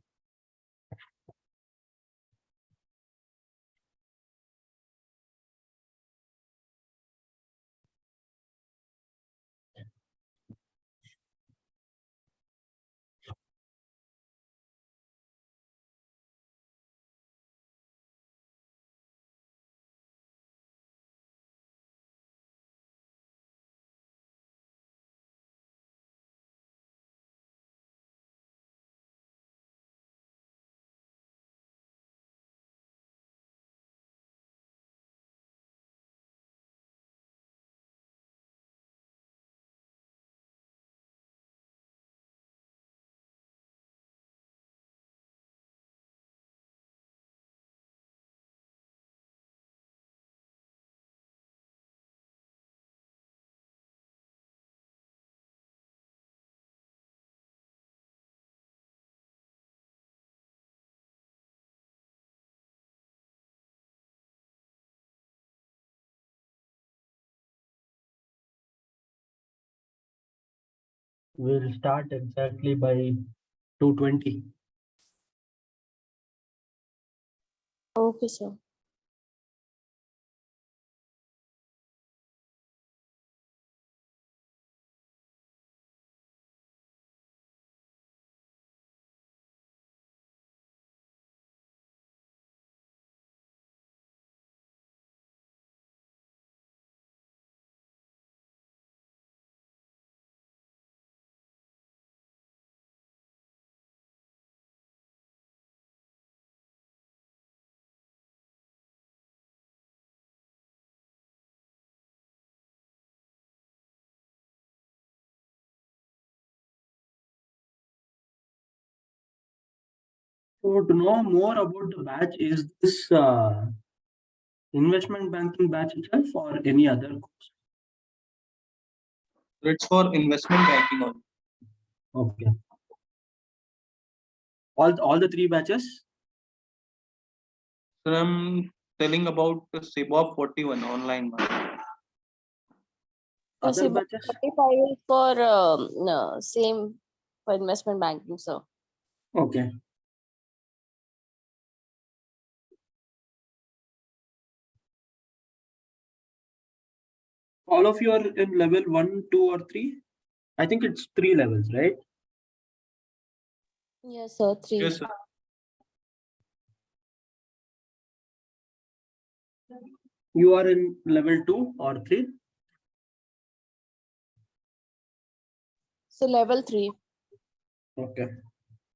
We'll start exactly by 2:20. Okay, sir. So to know more about the batch, is this investment banking batch itself or any other course? It's for investment banking only. Okay. All the three batches? So I'm telling about the CIBOP 41 online one. So Other CIBOP batches? 45 is for no, same for investment banking, sir. Okay. All of you are in level 1, 2, or 3? I think it's 3 levels, right? Yes, sir. 3. Yes, sir. You are in level 2 or 3? So level 3. Okay.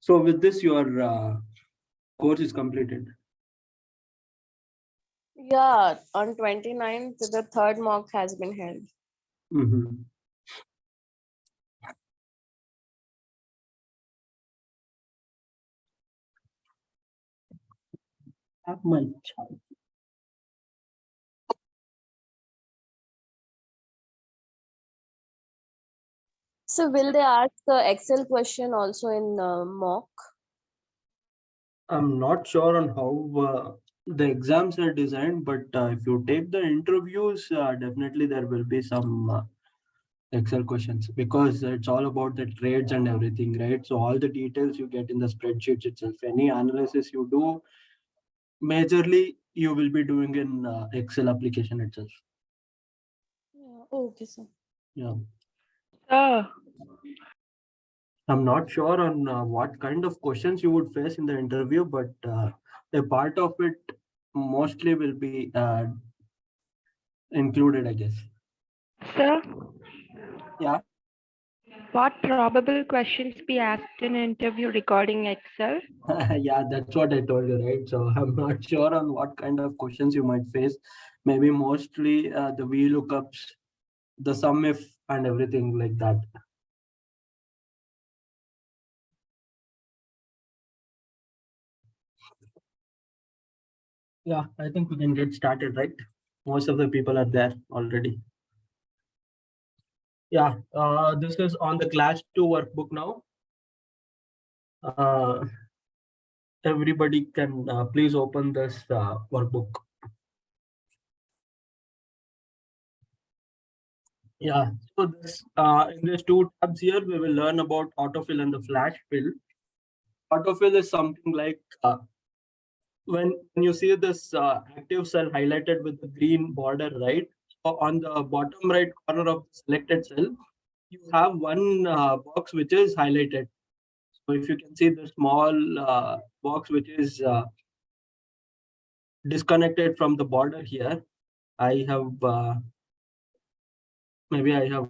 So with this, your course is completed. Yeah, on 29th, the third mock has been held. Mm-hmm. Have my child. So will they ask the Excel question also in mock? I'm not sure on how the exams are designed, but if you take the interviews, definitely there will be some Excel questions because it's all about the trades and everything, right? So all the details you get in the spreadsheets itself. Any analysis you do, majorly you will be doing in Excel application itself. Yeah. Okay, sir. Yeah. Sir, I'm not sure on what kind of questions you would face in the interview, but a part of it mostly will be included, I guess. Sir, Yeah. what probable questions be asked in interview regarding Excel? Yeah, that's what I told you, right? So I'm not sure on what kind of questions you might face. Maybe mostly the VLOOKUPs, the sum if, and everything like that. Yeah, I think we can get started, right? Most of the people are there already. Yeah, this is on the class 2 workbook now. Everybody can please open this workbook. Yeah, so this in these two tabs here, we will learn about autofill and the flash fill. Autofill is something like when you see this active cell highlighted with the green border, right? So on the bottom right corner of the selected cell, you have one box which is highlighted. So if you can see the small box which is disconnected from the border here, I have maybe I have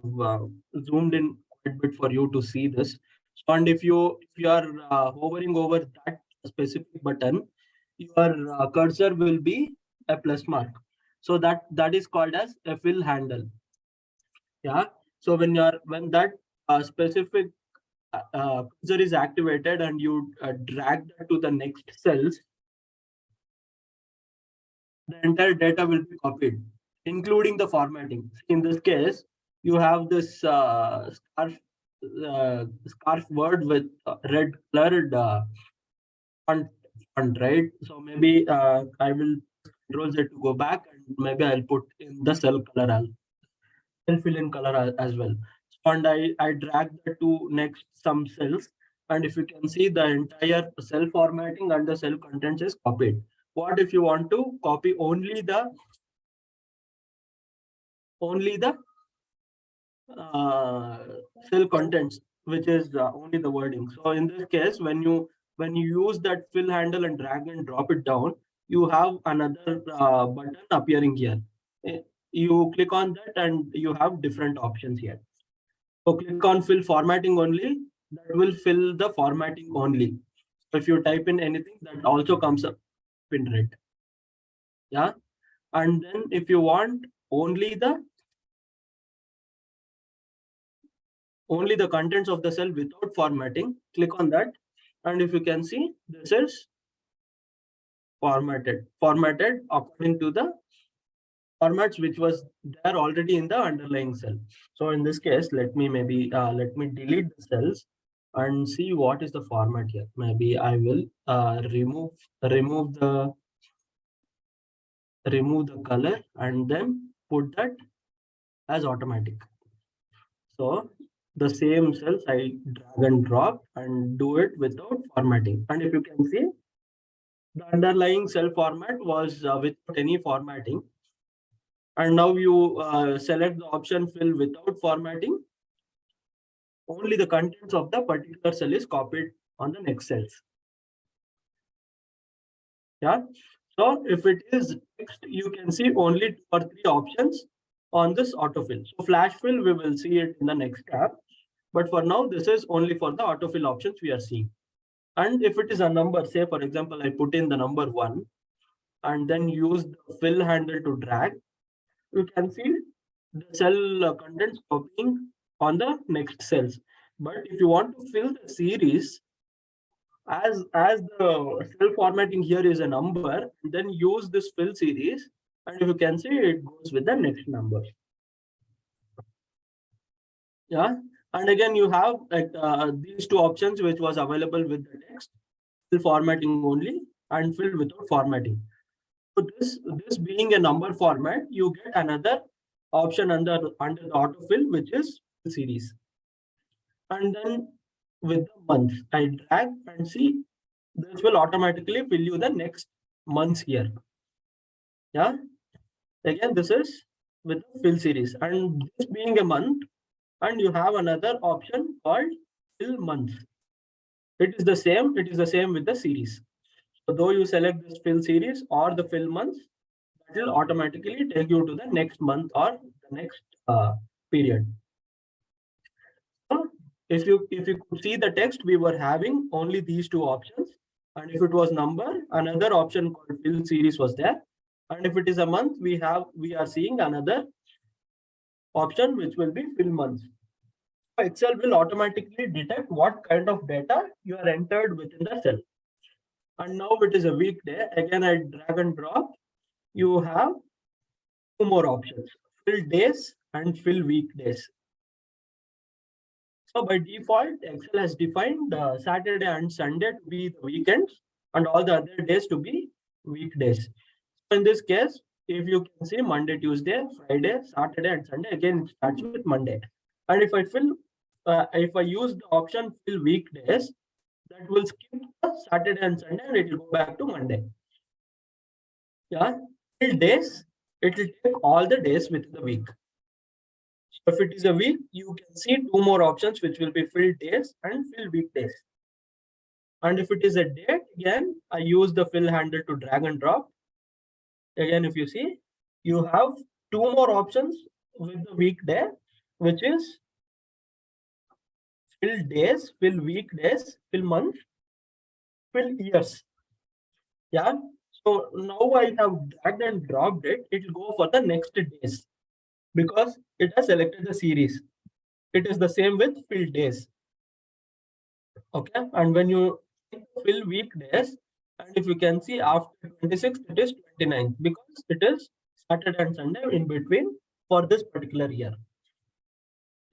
zoomed in quite a bit for you to see this. So, and if you are hovering over that specific button, your cursor will be a plus mark. So that is called as a fill handle. Yeah. So when that specific cursor is activated and you drag that to the next cells, the entire data will be copied, including the formatting. In this case, you have this scarf word with red colored font, right? So maybe I will control Z to go back, and maybe I'll put in the cell color and fill in color as well. And I drag that to next some cells, and if you can see, the entire cell formatting and the cell contents is copied. What if you want to copy only the uh, cell contents, which is only the wording? So in this case, when you use that fill handle and drag and drop it down, you have another button appearing here. Eh, you click on that and you have different options here. So click on fill formatting only, that will fill the formatting only. So if you type in anything, that also comes up in red. Yeah. And then if you want only the contents of the cell without formatting, click on that. And if you can see, this is formatted according to the formats which was there already in the underlying cell. So in this case, let me delete the cells and see what is the format here. Maybe I will remove the color and then put that as automatic. So the same cells I drag and drop and do it without formatting. And if you can see, the underlying cell format was without any formatting. And now you select the option fill without formatting. Only the contents of the particular cell is copied on the next cells. Yeah. So if it is text, you can see only 2 or 3 options on this autofill. So flash fill, we will see it in the next tab. But for now, this is only for the autofill options we are seeing. And if it is a number, say for example, I put in the number 1 and then use the fill handle to drag, you can see the cell contents copying on the next cells. But if you want to fill the series, as the cell formatting here is a number, then use this fill series, and if you can see, it goes with the next number. Yeah. And again, you have like these two options which was available with the text, fill formatting only and fill without formatting. So this being a number format, you get another option under the autofill, which is series. And then with the month, I drag and see, this will automatically fill you the next months here. Yeah. Again, this is with the fill series, and this being a month, and you have another option called fill month. It is the same with the series. So though you select this fill series or the fill months, that will automatically take you to the next month or the next period. So if you could see the text, we were having only these two options. And if it was number, another option called fill series was there. And if it is a month, we are seeing another option which will be fill months. So Excel will automatically detect what kind of data you are entered within the cell. And now it is a weekday. Again, I drag and drop. You have two more options: fill days and fill weekdays. So by default, Excel has defined Saturday and Sunday to be the weekends and all the other days to be weekdays. So in this case, if you can see Monday, Tuesday, Friday, Saturday, and Sunday, again it starts with Monday. And if I use the option fill weekdays, that will skip Saturday and Sunday and it will go back to Monday. Yeah, fill days, it will take all the days within the week. So if it is a week, you can see two more options which will be fill days and fill weekdays. And if it is a date, again, I use the fill handle to drag and drop. Again, if you see, you have two more options with the weekday, which is fill days, fill weekdays, fill month, fill years. Yeah. So now I have dragged and dropped it. It will go for the next days because it has selected the series. It is the same with fill days. Okay. And when you fill weekdays, and if you can see after 26th, it is 29th because it is Saturday and Sunday in between for this particular year.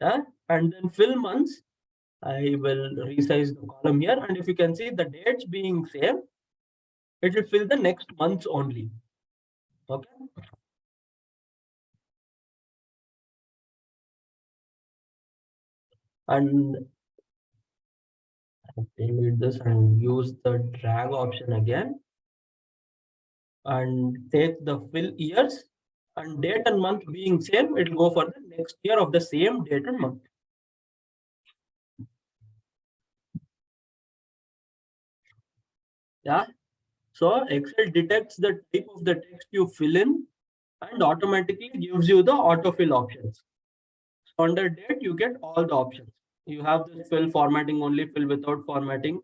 Yeah. And then fill months, I will resize the column here. And if you can see the dates being same, it will fill the next months only. Okay. And I delete this and use the drag option again. And take the fill years and date and month being same, it will go for the next year of the same date and month. Yeah. So Excel detects the type of the text you fill in and automatically gives you the autofill options. So under date, you get all the options. You have the fill formatting only, fill without formatting,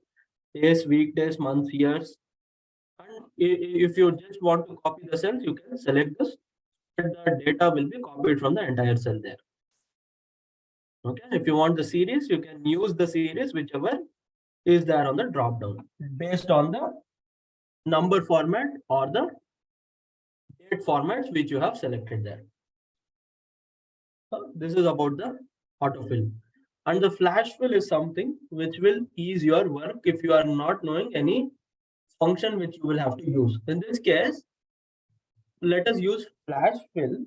days, weekdays, months, years. And if you just want to copy the cells, you can select this. And the data will be copied from the entire cell there. Okay. If you want the series, you can use the series, whichever is there on the drop down based on the number format or the date formats which you have selected there. So this is about the autofill. And the flash fill is something which will ease your work if you are not knowing any function which you will have to use. In this case, let us use flash fill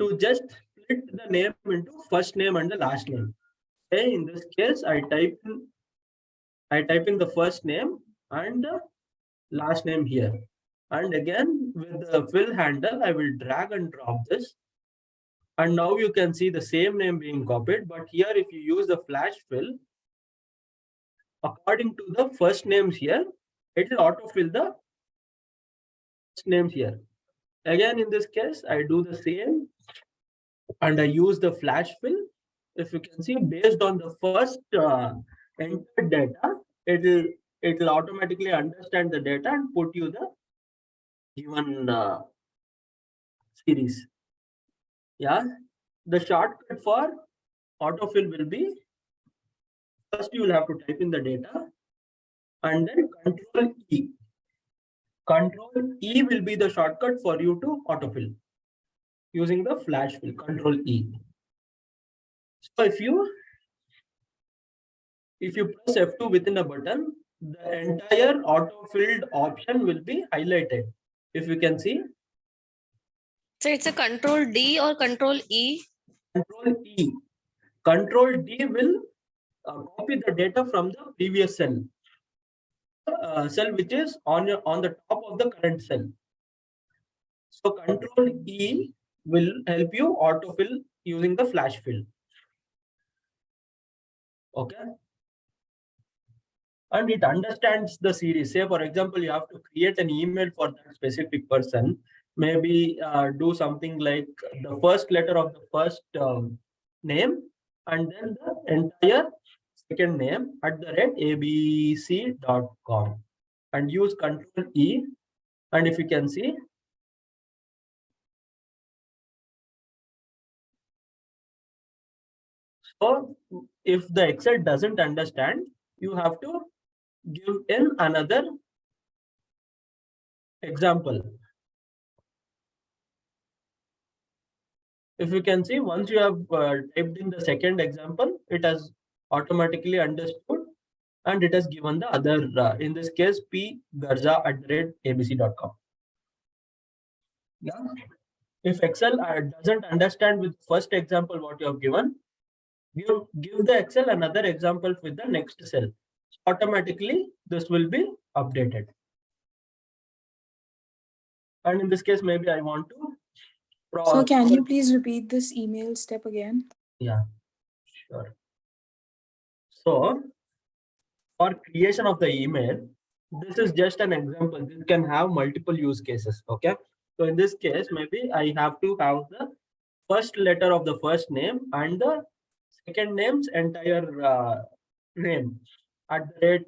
to just split the name into first name and the last name. Okay, in this case, I type in the first name and the last name here. And again, with the fill handle, I will drag and drop this. And now you can see the same name being copied. But here, if you use the flash fill, according to the first names here, it will autofill the first names here. Again, in this case, I do the same and I use the flash fill. If you can see, based on the first entered data, it will automatically understand the data and put you the given series. Yeah, the shortcut for autofill will be first you will have to type in the data and then Control E. Control E will be the shortcut for you to autofill using the flash fill. Control E. So if you press F2 within a button, the entire autofilled option will be highlighted. If you can see. So it's a control D or control E? Control E. Control D will copy the data from the previous cell. Cell which is on the top of the current cell. So Control E will help you autofill using the flash fill. Okay. and it understands the series. Say, for example, you have to create an email for that specific person. Maybe do something like the first letter of the first name and then the entire second name @abc.com and use Control E. And if you can see, so if the Excel doesn't understand, you have to give in another example. If you can see, once you have typed in the second example, it has automatically understood and it has given the other, in this case, pgarza@abc.com. Yeah. If Excel doesn't understand with first example what you have given, give the Excel another example with the next cell. Automatically, this will be updated. And in this case, maybe I want to. So can you please repeat this email step again? Yeah, sure. So for creation of the email, this is just an example. This can have multiple use cases. Okay. So in this case, maybe I have to have the first letter of the first name and the second name's entire name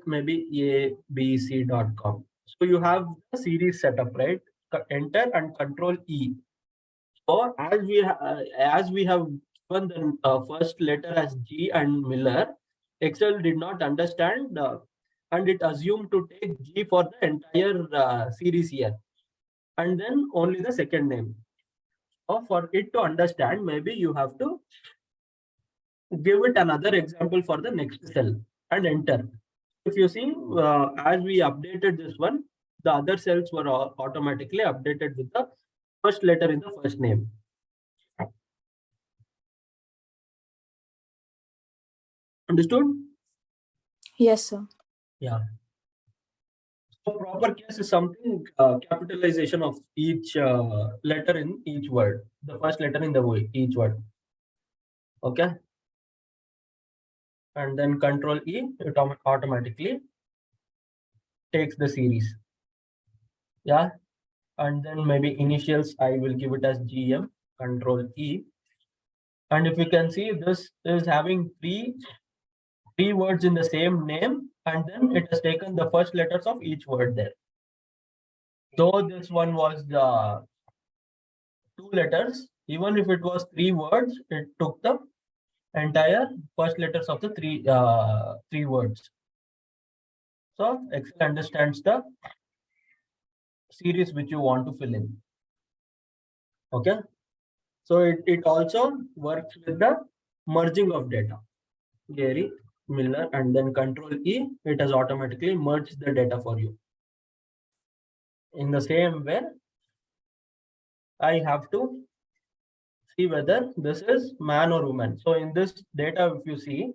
maybe abc.com. So you have the series setup, right? Enter and Control E. So as we have given the first letter as G and Miller, Excel did not understand and it assumed to take G for the entire series here and then only the second name. So for it to understand, maybe you have to give it another example for the next cell and enter. If you see, as we updated this one, the other cells were automatically updated with the first letter in the first name. Understood? Yes, sir. Yeah. So proper case is something capitalization of each letter in each word, the first letter in the each word. Okay. And then Control E, it automatically takes the series. Yeah. And then maybe initials, I will give it as GM, Control E. And if you can see, this is having three words in the same name, and then it has taken the first letters of each word there. Though this one was the 2 letters, even if it was 3 words, it took the entire first letters of the three words. So Excel understands the series which you want to fill in. Okay. So it also works with the merging of data. Gary, Miller, and then Control E, it has automatically merged the data for you. In the same way, I have to see whether this is man or woman. So in this data, if you see,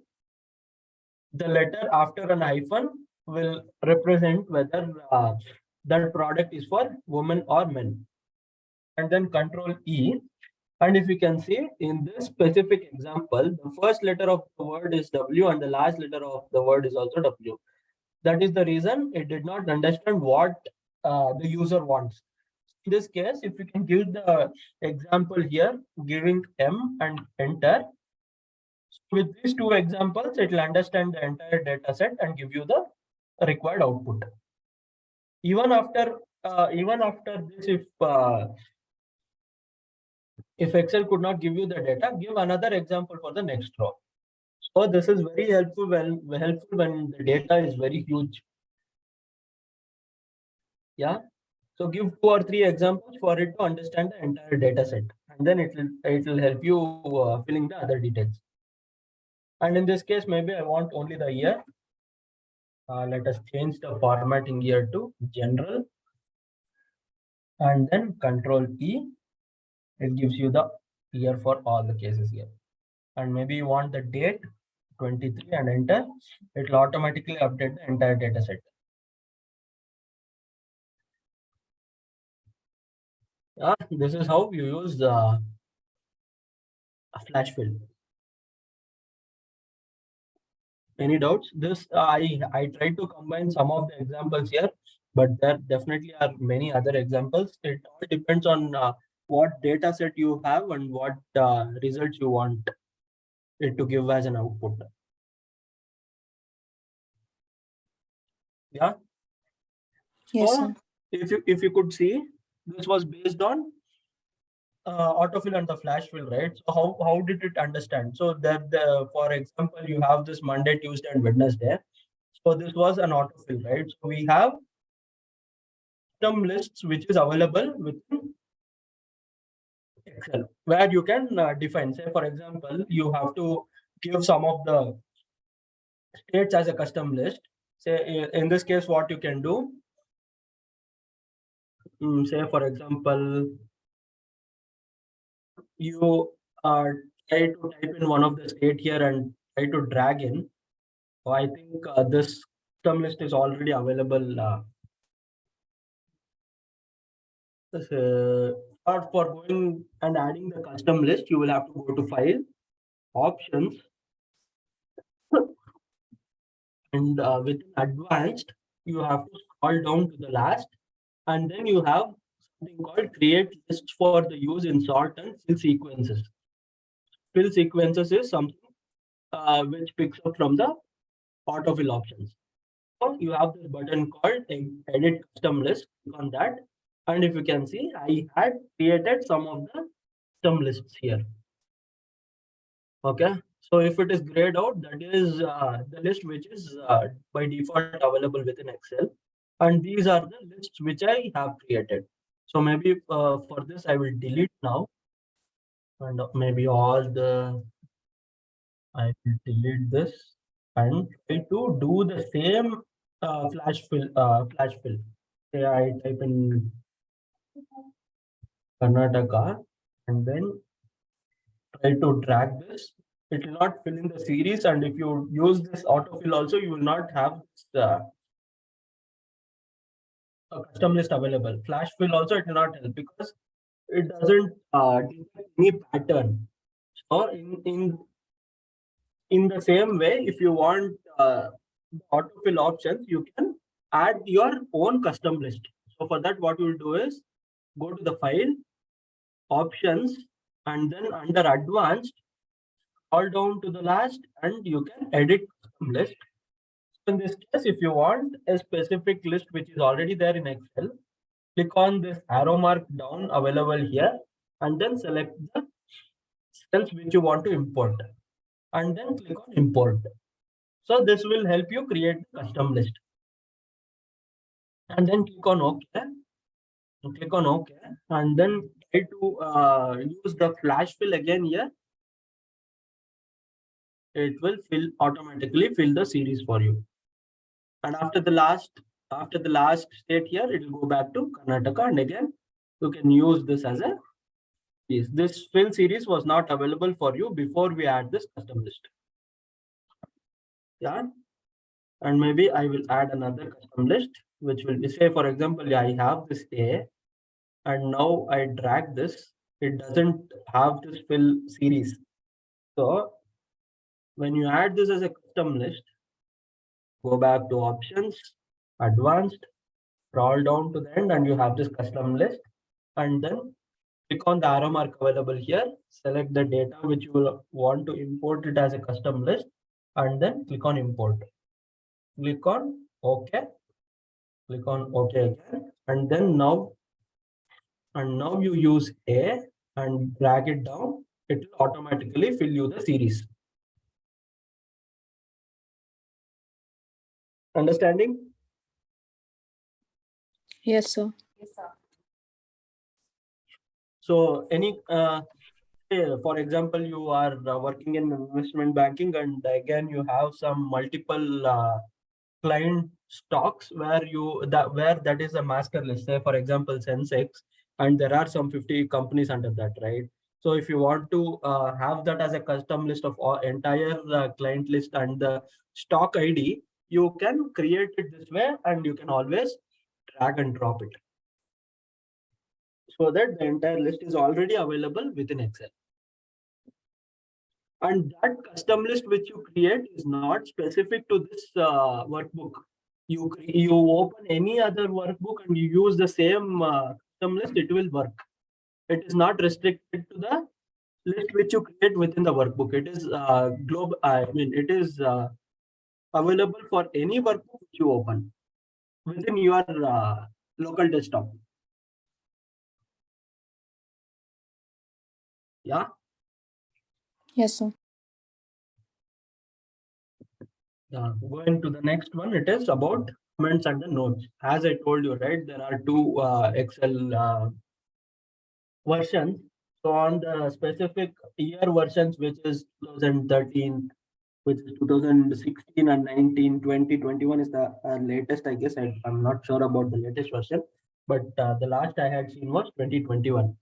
the letter after an hyphen will represent whether that product is for women or men. And then Control E. And if you can see in this specific example, the first letter of the word is W and the last letter of the word is also W. That is the reason it did not understand what the user wants. In this case, if you can give the example here, giving M and enter, with these two examples, it will understand the entire data set and give you the required output. Even after this, if Excel could not give you the data, give another example for the next row. So this is very helpful when the data is very huge. Yeah. So give 2 or 3 examples for it to understand the entire data set, and then it will help you filling the other details. And in this case, maybe I want only the year. Let us change the formatting here to general, and then Control E. It gives you the year for all the cases here. And maybe you want the date 23 and enter. It will automatically update the entire data set. This is how you use a flash fill. Any doubts? This I tried to combine some of the examples here, but there definitely are many other examples. It all depends on what data set you have and what results you want it to give as an output. Yeah. Yes, So sir. if you could see, this was based on autofill and the flash fill, right? So how did it understand? So that for example, you have this Monday, Tuesday, and Wednesday. So this was an autofill, right? So we have custom lists which is available within Excel, where you can define. Say for example, you have to give some of the states as a custom list. Say in this case, what you can do. Say for example, you try to type in one of the state here and try to drag in. So I think this custom list is already available. Or for going and adding the custom list, you will have to go to File, Options, and with Advanced, you have to scroll down to the last, and then you have something called Create Lists for the use in sort and fill sequences. Fill sequences is something which picks up from the autofill options. So you have this button called Edit Custom List. Click on that, and if you can see, I had created some of the custom lists here. Okay, so if it is grayed out, that is the list which is by default available within Excel, and these are the lists which I have created. So maybe for this I will delete now, and maybe all the I will delete this and try to do the same flash fill. Flash fill. Say I type in Karnataka and then try to drag this. It will not fill in the series, and if you use this autofill also, you will not have a custom list available. Flash fill also it will not help because it doesn't detect any pattern. So in the same way, if you want autofill options, you can add your own custom list. So for that, what you will do is go to the File, Options, and then under Advanced, all down to the last, and you can edit custom list. In this case, if you want a specific list which is already there in Excel, click on this arrow mark down available here, and then select the cells which you want to import, and then click on import. So this will help you create custom list, and then click on OK. Click on OK, and then try to use the flash fill again here. It will automatically fill the series for you. And after the last state here, it will go back to Karnataka, and again you can use this as a this fill series was not available for you before we add this custom list. Yeah, and maybe I will add another custom list, which will be, say for example, I have this A, and now I drag this. It doesn't have this fill series. So when you add this as a custom list, go back to Options, Advanced, scroll down to the end, and you have this custom list, and then click on the arrow mark available here, select the data which you will want to import it as a custom list, and then click on import. Click on OK. Click on OK again, and then now you use A and drag it down. It will automatically fill you the series. Understanding? Yes, sir. So any for example, you are working in investment banking, and again you have some multiple client stocks where that is a master list. Say for example Sensex, and there are some 50 companies under that, right? So if you want to have that as a custom list of all entire client list and the stock ID, you can create it this way, and you can always drag and drop it so that the entire list is already available within Excel. And that custom list which you create is not specific to this workbook. You open any other workbook and you use the same custom list, it will work. It is not restricted to the list which you create within the workbook. It is global. I mean, it is available for any workbook which you open within your local desktop. Yeah. Yes, sir. Going to the next one, it is about comments and the notes. As I told you, right, there are two Excel versions. So on the specific year versions, which is 2013, which is 2016 and 19, 20, 21 is the latest, I guess. I'm not sure about the latest version, but the last I had seen was 2021.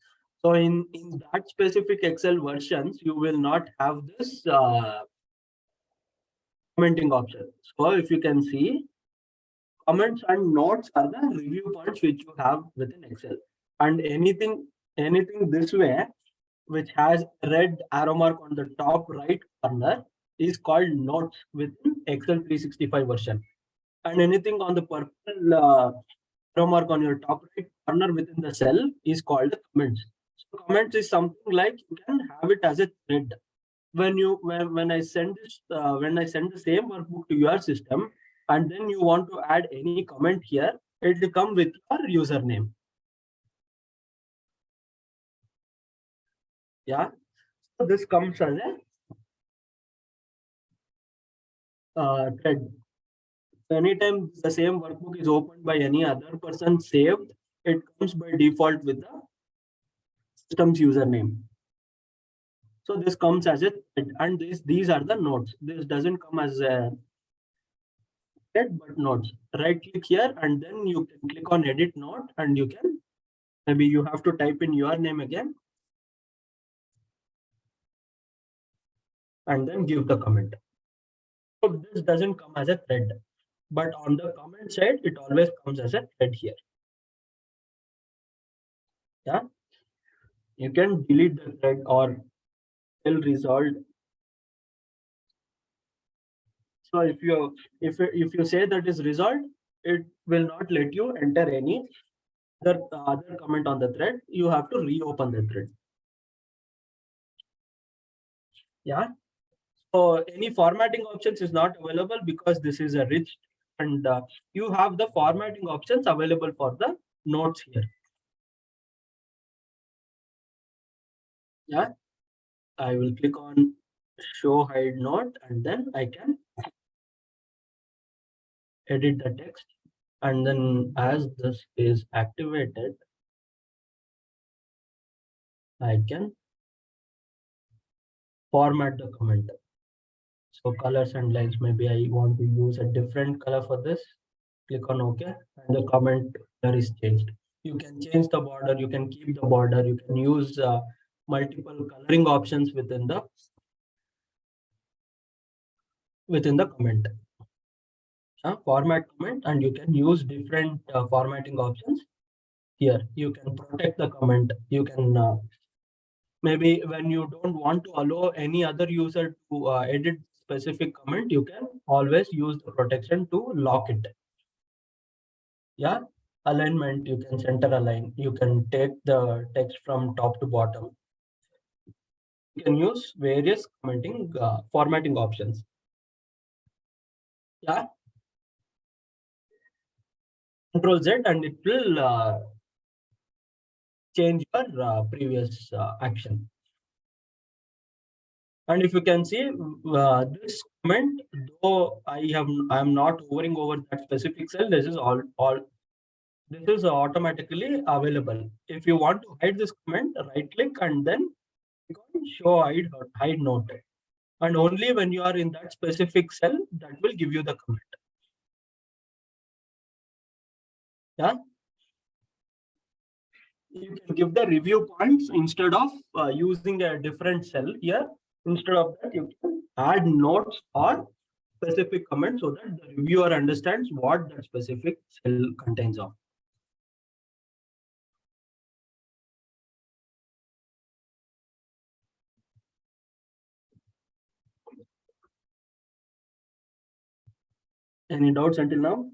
So in that specific Excel versions, you will not have this commenting option. So if you can see, comments and notes are the review points which you have within Excel. And anything this way, which has red arrow mark on the top right corner, is called notes within Excel 365 version. And anything on the purple arrow mark on your top right corner within the cell is called comments. So comments is something like you can have it as a thread. When I send this when I send the same workbook to your system, and then you want to add any comment here, it will come with your username. Yeah. So this comes as a thread. Anytime the same workbook is opened by any other person saved, it comes by default with the system's username. So this comes as a thread, and these are the notes. This doesn't come as a thread, but notes. Right click here, and then you can click on edit note, and you can, maybe you have to type in your name again, and then give the comment. So this doesn't come as a thread, but on the comment side, it always comes as a thread here. Yeah, you can delete the thread or still resolved. So if you say that is resolved, it will not let you enter any other comment on the thread. You have to reopen the thread. Yeah. So any formatting options is not available because this is a rich, and you have the formatting options available for the notes here. Yeah, I will click on show hide note, and then I can edit the text. And then as this is activated, I can format the comment. So colors and lines, maybe I want to use a different color for this. Click on OK, and the comment color is changed. You can change the border, you can keep the border, you can use multiple coloring options within the comment. Format comment, and you can use different formatting options here. You can protect the comment. You can maybe when you don't want to allow any other user to edit specific comment, you can always use the protection to lock it. Yeah, alignment, you can center align. You can take the text from top to bottom. You can use various commenting formatting options. Yeah, Control Z, and it will change your previous action. And if you can see this comment, though I am not hovering over that specific cell, this is this is automatically available. If you want to hide this comment, right click and then click on show hide note. And only when you are in that specific cell, that will give you the comment. Yeah. You can give the review points instead of using a different cell here. Instead of that, you can add notes or specific comment so that the reviewer understands what that specific cell contains of. Any doubts until now?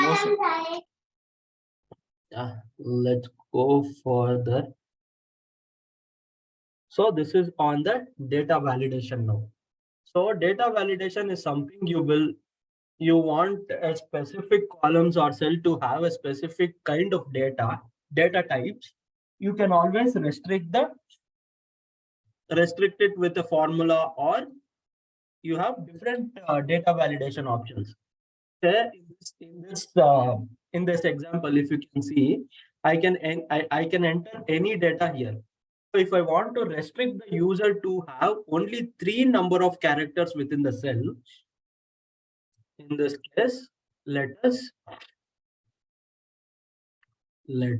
No, sir. Yeah, let's go further. So this is on the data validation now. So data validation is something you want a specific columns or cell to have a specific kind of data types. You can always restrict it with a formula, or you have different data validation options. There in this example, if you can see, I can enter any data here. So if I want to restrict the user to have only 3 number of characters within the cell, in this case, let us let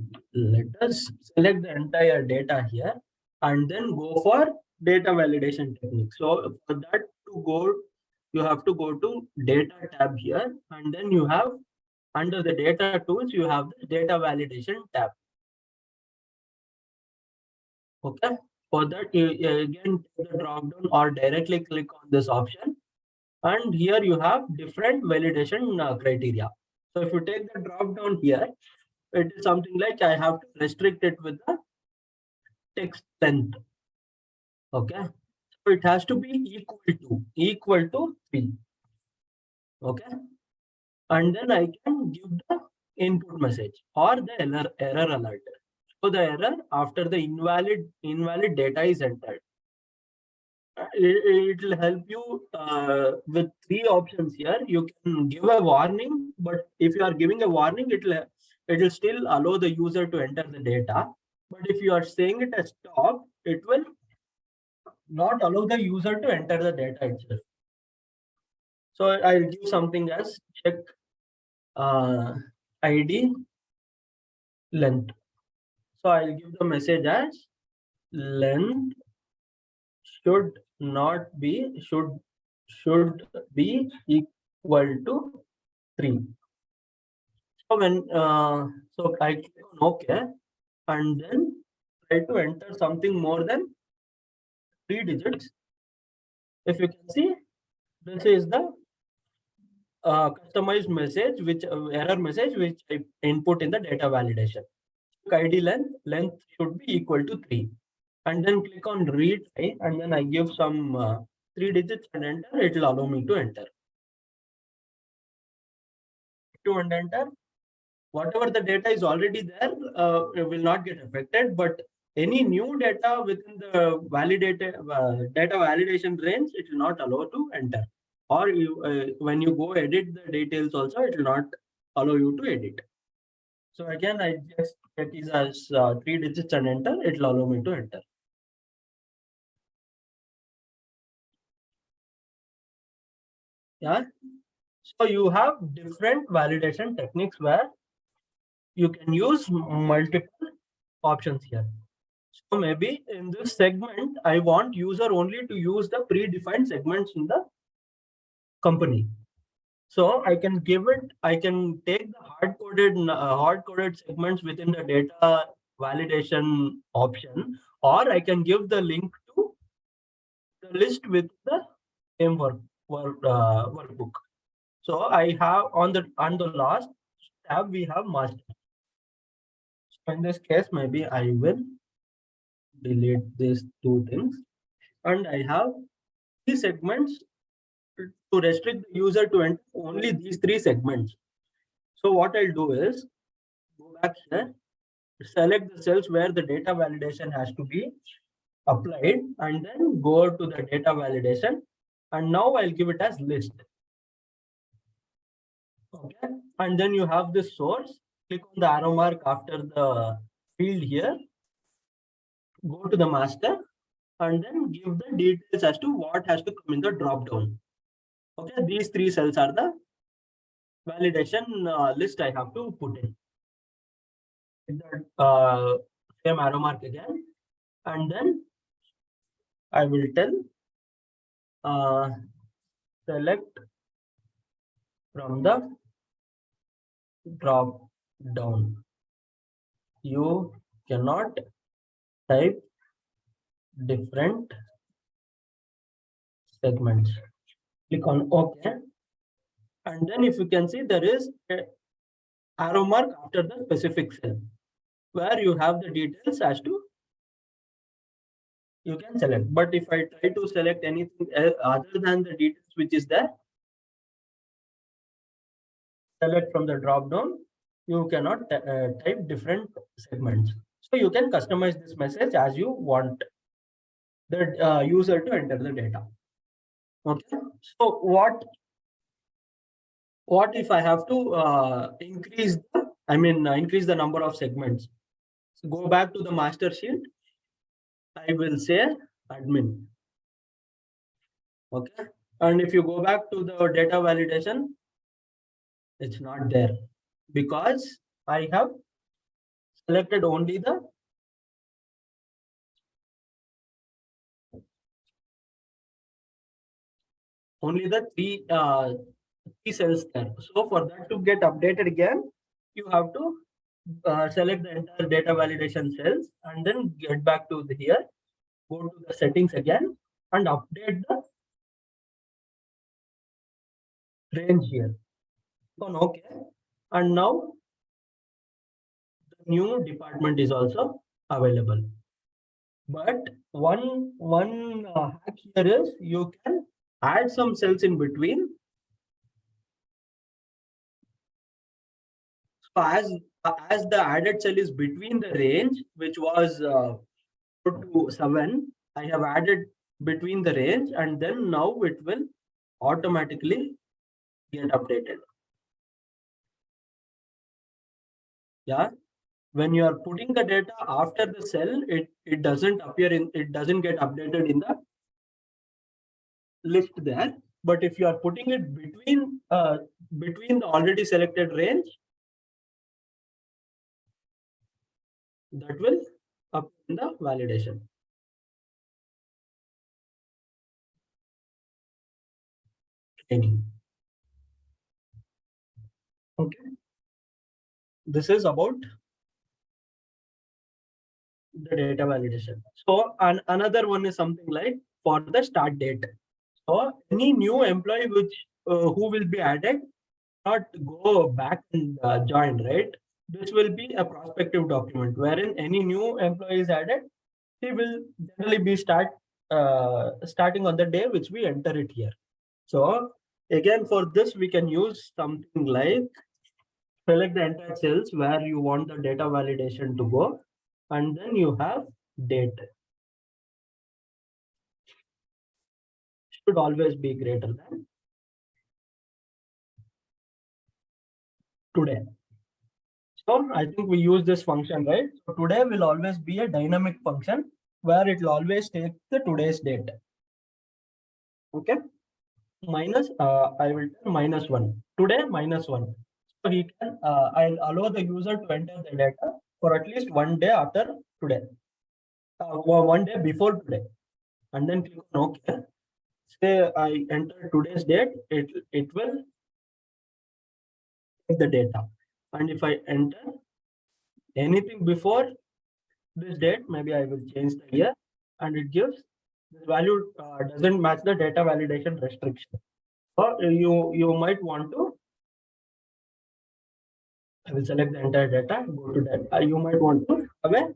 us select the entire data here and then go for data validation technique. So for that to go, you have to go to data tab here, and then you have under the data tools, you have the data validation tab. Okay. For that, you again take the drop down or directly click on this option, and here you have different validation criteria. So if you take the drop down here, it is something like I have to restrict it with the text length. Okay, so it has to be equal to 3. Okay, and then I can give the input message or the error alert. So the error after the invalid data is entered. It will help you with 3 options here. You can give a warning, but if you are giving a warning, it will still allow the user to enter the data. But if you are saying it as stop, it will not allow the user to enter the data itself. So I'll give something as check ID length. So I'll give the message as length should not be should be equal to 3. So when so I click on OK and then try to enter something more than 3 digits. If you can see, this is the customized message, which error message which I input in the data validation. ID length should be equal to 3, and then click on retry, and then I give some 3 digits and enter. It will allow me to enter. And enter. Whatever the data is already there it will not get affected, but any new data within the validated data validation range, it will not allow to enter. Or when you go edit the details also, it will not allow you to edit. So again, I just check is as 3 digits and enter. It will allow me to enter. Yeah. So you have different validation techniques where you can use multiple options here. So maybe in this segment, I want user only to use the predefined segments in the company. So I can take the hard-coded segments within the data validation option, or I can give the link to the list with the same workbook. So I have on the last tab we have master. So in this case, maybe I will delete these 2 things, and I have 3 segments to restrict the user to enter only these 3 segments. So what I'll do is go back here, select the cells where the data validation has to be applied, and then go to the data validation. And now I'll give it as list. Okay, and then you have this source. Click on the arrow mark after the field here. Go to the master, and then give the details as to what has to come in the drop down. Okay, these 3 cells are the validation list I have to put in. The same arrow mark again, and then I will tell select from the drop down. You cannot type different segments. Click on OK. And then if you can see, there is a arrow mark after the specific cell where you have the details as to you can select. But if I try to select anything other than the details which is there, select from the drop down, you cannot type different segments. So you can customize this message as you want the user to enter the data. Okay. So what if I have to increase the number of segments? So go back to the master sheet. I will say admin. Okay. And if you go back to the data validation, it's not there because I have selected only the three cells there. So for that to get updated again, you have to select the entire data validation cells and then get back to here, go to the settings again and update the range here. On OK. And now the new department is also available. But one hack here is you can add some cells in between. So as the added cell is between the range, which was 4 to 7, I have added between the range, and then now it will automatically get updated. Yeah, when you are putting the data after the cell, it doesn't get updated in the list there. But if you are putting it between the already selected range, that will up in the validation. Training. Okay. This is about the data validation. So another one is something like for the start date. So any new employee who will be added, not go back and join, right? This will be a prospective document wherein any new employee is added. He will generally be starting on the day which we enter it here. So again, for this we can use something like select the entire cells where you want the data validation to go, and then you have date. Should always be greater than today. So I think we use this function, right? So today will always be a dynamic function where it will always take the today's date. Okay. Minus, I will tell -1. Today, -1. So he can, I'll allow the user to enter the data for at least 1 day after today. 1 day before today. And then click on OK. Say I enter today's date, it will take the data. And if I enter anything before this date, maybe I will change the year, and it gives the value doesn't match the data validation restriction. Or you might want to, I will select the entire data, go to that. You might want to have a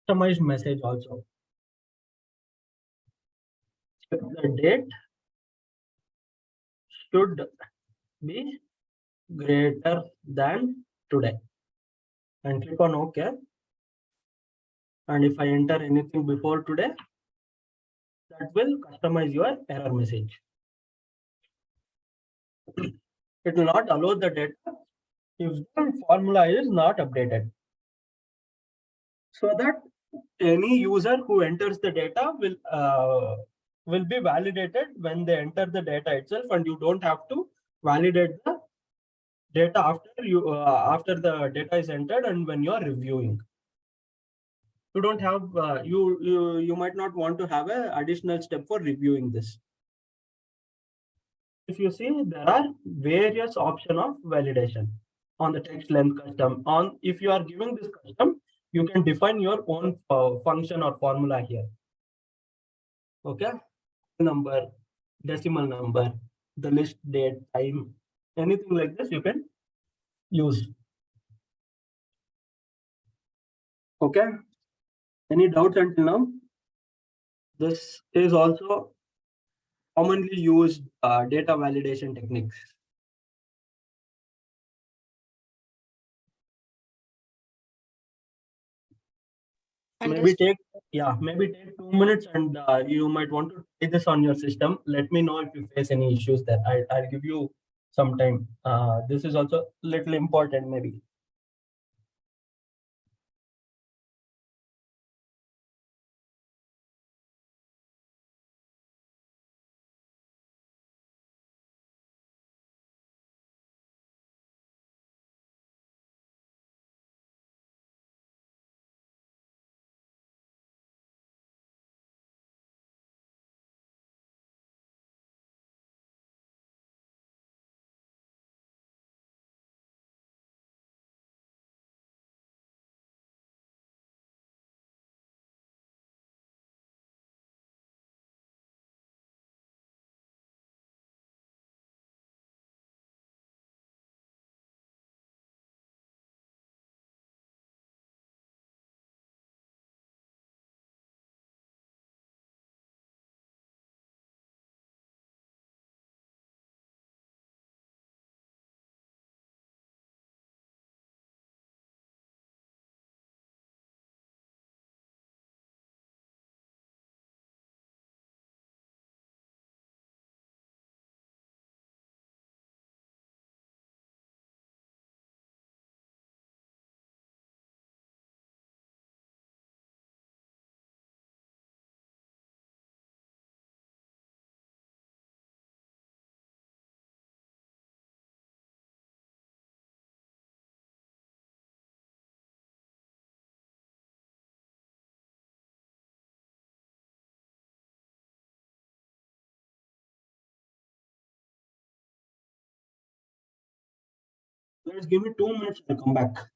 customized message also. The date should be greater than today. And click on OK. And if I enter anything before today, that will customize your error message. It will not allow the data if the formula is not updated. So that any user who enters the data will be validated when they enter the data itself, and you don't have to validate the data after the data is entered and when you are reviewing. You don't have you might not want to have an additional step for reviewing this. If you see, there are various options of validation on the text length custom. If you are giving this custom, you can define your own function or formula here. Okay, number decimal number, the list date, time, anything like this you can use. Okay. Any doubts until now? This is also commonly used data validation techniques. Maybe take 2 minutes, and you might want to try this on your system. Let me know if you face any issues there. I'll give you some time. This is also little important maybe. Let's give me 2 minutes to come back.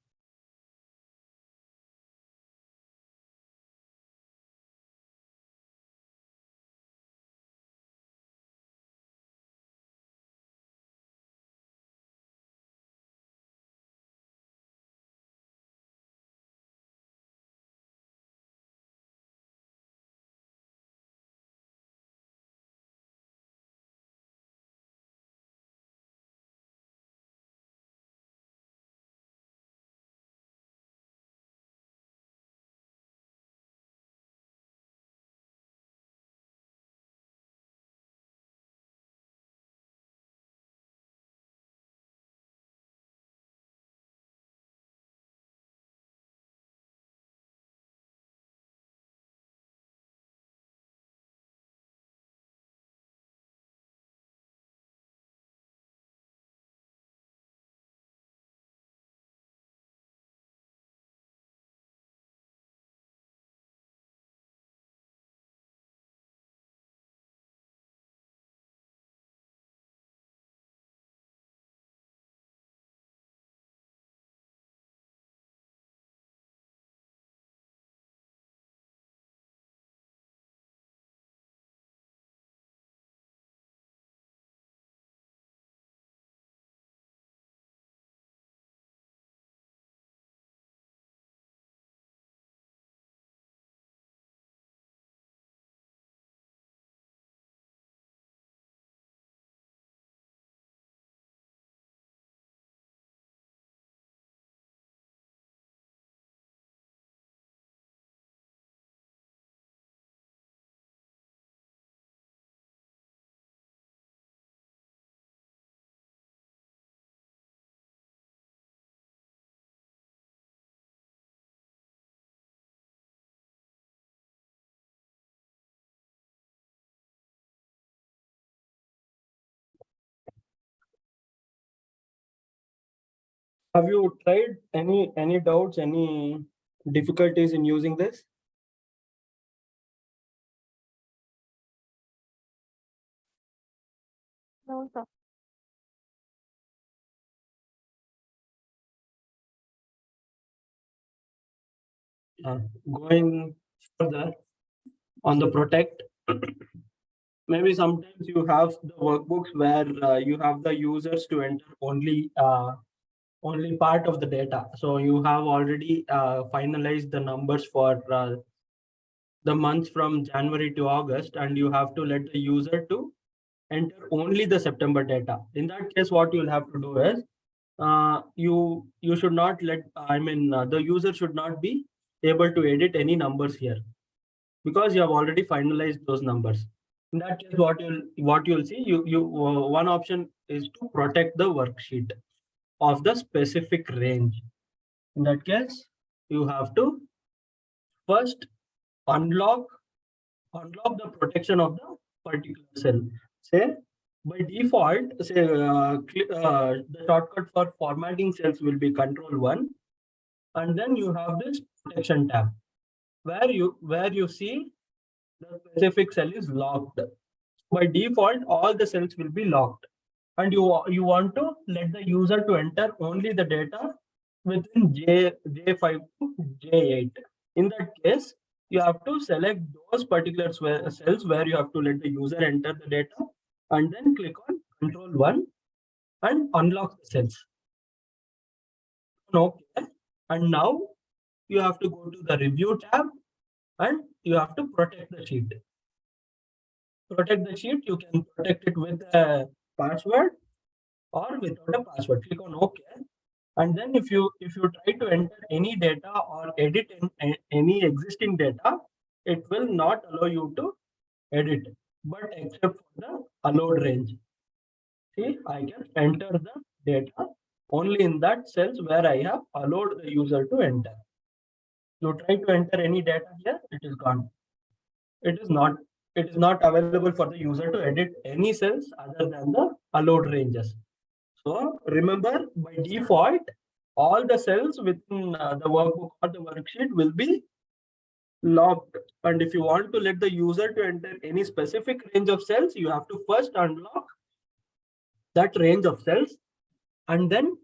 Have you tried any doubts, any difficulties in using this? No, sir. Going further on the protect, maybe sometimes you have the workbooks where you have the users to enter only part of the data. So you have already finalized the numbers for the months from January to August, and you have to let the user to enter only the September data. In that case, what you'll have to do is you should not let, the user should not be able to edit any numbers here, because you have already finalized those numbers. In that case, what you'll see, one option is to protect the worksheet of the specific range. In that case, you have to first unlock the protection of the particular cell. Say by default, the shortcut for formatting cells will be Control 1, and then you have this protection tab where you see the specific cell is locked. By default, all the cells will be locked, and you want to let the user to enter only the data within J5 to J8. In that case, you have to select those particular cells where you have to let the user enter the data, and then click on Control 1 and unlock the cells. Okay, and now you have to go to the Review tab and you have to protect the sheet. Protect the sheet, you can protect it with a password or without a password. Click on OK. And then if you try to enter any data or edit any existing data, it will not allow you to edit, but except for the allowed range. See, I can enter the data only in that cells where I have allowed the user to enter. You try to enter any data here, it is gone. It is not available for the user to edit any cells other than the allowed ranges. So remember, by default, all the cells within the workbook or the worksheet will be locked. And if you want to let the user to enter any specific range of cells, you have to first unlock that range of cells and then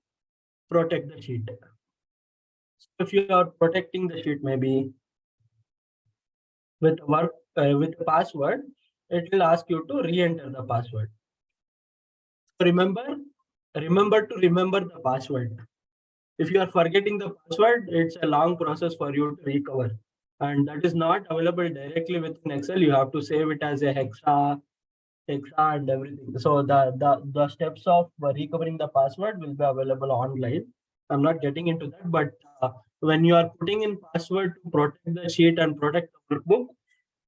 protect the sheet. So if you are protecting the sheet, maybe with a password, it will ask you to re-enter the password. So remember to remember the password. If you are forgetting the password, it's a long process for you to recover, and that is not available directly within Excel. You have to save it as a hexa and everything. So the steps of recovering the password will be available online. I'm not getting into that, but when you are putting in password to protect the sheet and protect the workbook,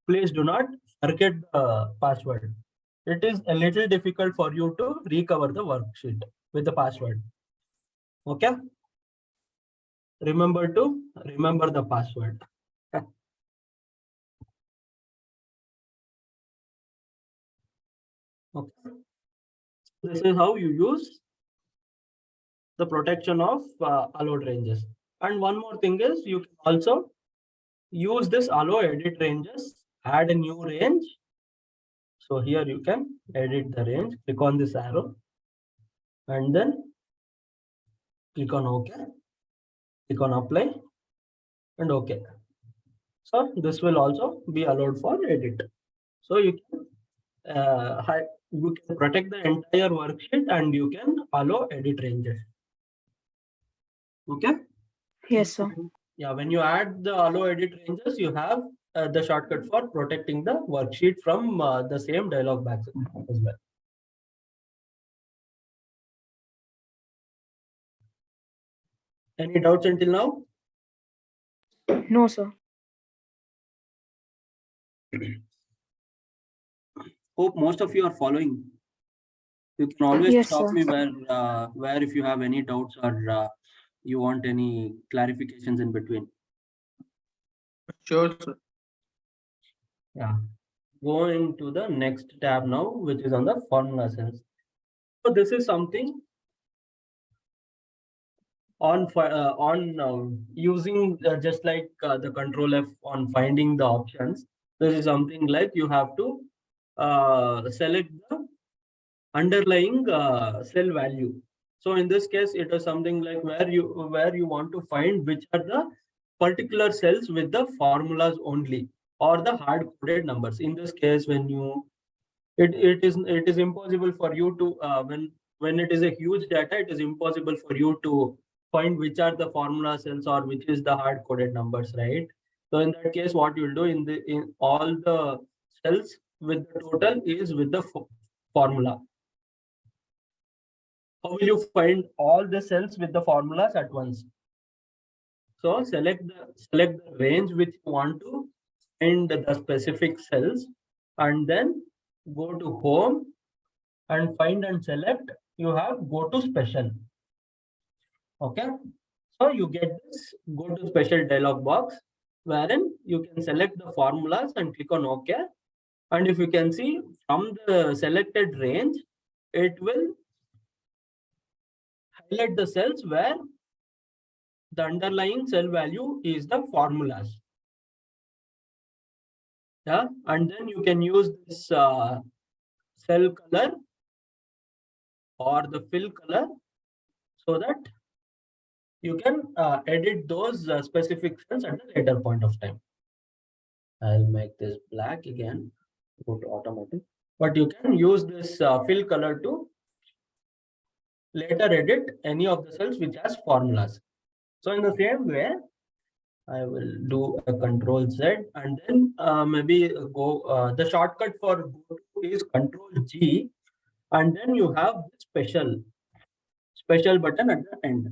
please do not forget the password. It is a little difficult for you to recover the worksheet with the password. Okay. Remember the password. Okay. This is how you use the protection of allowed ranges. And one more thing is, you can also use this allow edit ranges, add a new range. So here you can edit the range, click on this arrow, and then click on OK, click on apply, and OK. So this will also be allowed for edit. So you can protect the entire worksheet and you can allow edit ranges. Okay. Yes, sir. Yeah, when you add the allow edit ranges, you have the shortcut for protecting the worksheet from the same dialog box as well. Any doubts until now? No, sir. Hope most of you are following. You can always Yes, stop sir. me where if you have any doubts or you want any clarifications in between. Sure, sir. Yeah. Going to the next tab now, which is on the formula cells. So this is something on using just like the Control F on finding the options. This is something like you have to select the underlying cell value. So in this case, it is something like where you want to find which are the particular cells with the formulas only or the hard coded numbers. In this case, when you it is impossible for you to when it is a huge data, it is impossible for you to find which are the formula cells or which is the hard coded numbers, right? So in that case, what you'll do in all the cells with the total is with the formula. How will you find all the cells with the formulas at once? So select the range which you want to find the specific cells, and then go to home and find and select. You have go to special. Okay, so you get this go to special dialog box wherein you can select the formulas and click on OK. And if you can see from the selected range, it will highlight the cells where the underlying cell value is the formulas. Yeah, and then you can use this cell color or the fill color so that you can edit those specific cells at a later point of time. I'll make this black again, go to automatic. But you can use this fill color to later edit any of the cells which has formulas. So in the same way, I will do a Control Z and then maybe go. The shortcut for go to is Control G, and then you have the special button at the end.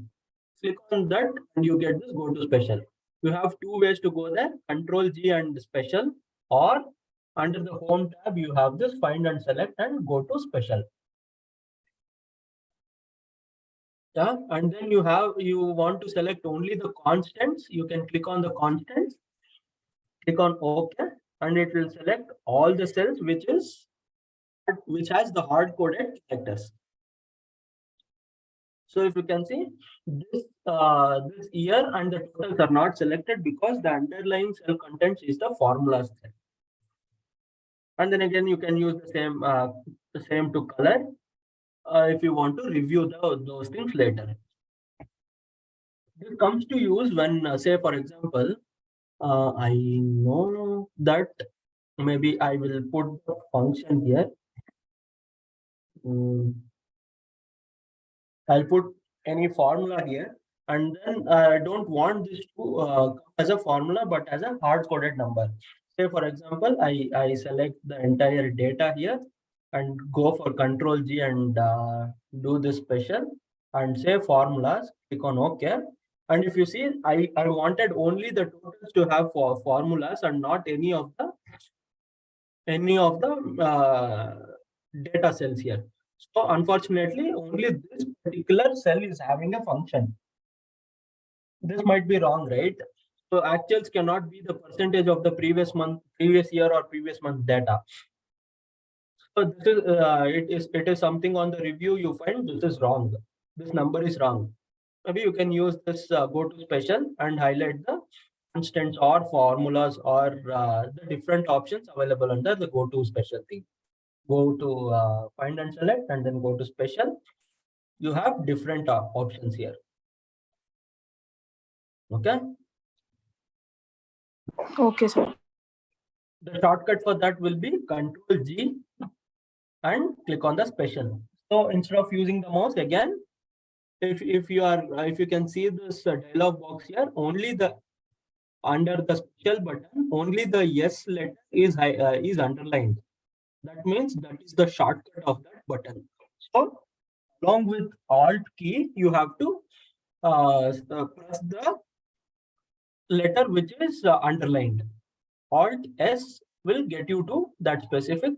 Click on that and you get this go to special. You have two ways to go there, Control G and special, or under the home tab you have this find and select and go to special. Yeah, and then you want to select only the constants. You can click on the constants, click on OK, and it will select all the cells which has the hard coded characters. So if you can see this this year and the totals are not selected because the underlying cell contents is the formulas cell. And then again you can use the same to color if you want to review those things later. This comes to use when say for example I know that maybe I will put the function here. I'll put any formula here, and then I don't want this to come as a formula but as a hard coded number. Say for example, I select the entire data here and go for Control G and do this special and say formulas, click on OK. And if you see, I wanted only the totals to have formulas and not any of the data cells here. So unfortunately, only this particular cell is having a function. This might be wrong, right? So actuals cannot be the percentage of the previous month, previous year, or previous month data. So this is it is something on the review you find this is wrong. This number is wrong. Maybe you can use this go to special and highlight the constants or formulas or the different options available under the go to special thing. Go to find and select and then go to special. You have different options here. Okay. Okay, sir. The shortcut for that will be Control G and click on the special. So instead of using the mouse again, if you can see this dialog box here, only the under the special button, only the yes letter is underlined. That means that is the shortcut of that button. So along with Alt key, you have to press the letter which is underlined. Alt S will get you to that specific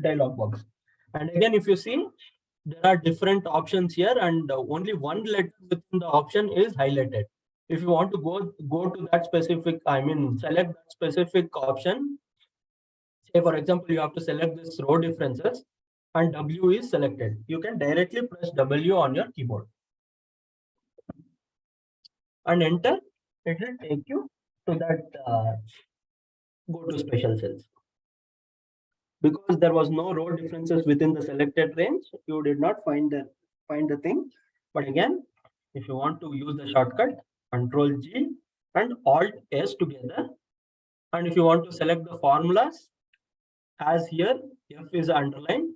dialog box. And again, if you see, there are different options here and only one letter within the option is highlighted. If you want to go to that specific, select that specific option. Say for example, you have to select this row differences and W is selected. You can directly press W on your keyboard and enter. It will take you to that go to special cells. Because there was no row differences within the selected range, you did not find the thing. But again, if you want to use the shortcut, Control G and Alt S together, and if you want to select the formulas, As here, F is underlined,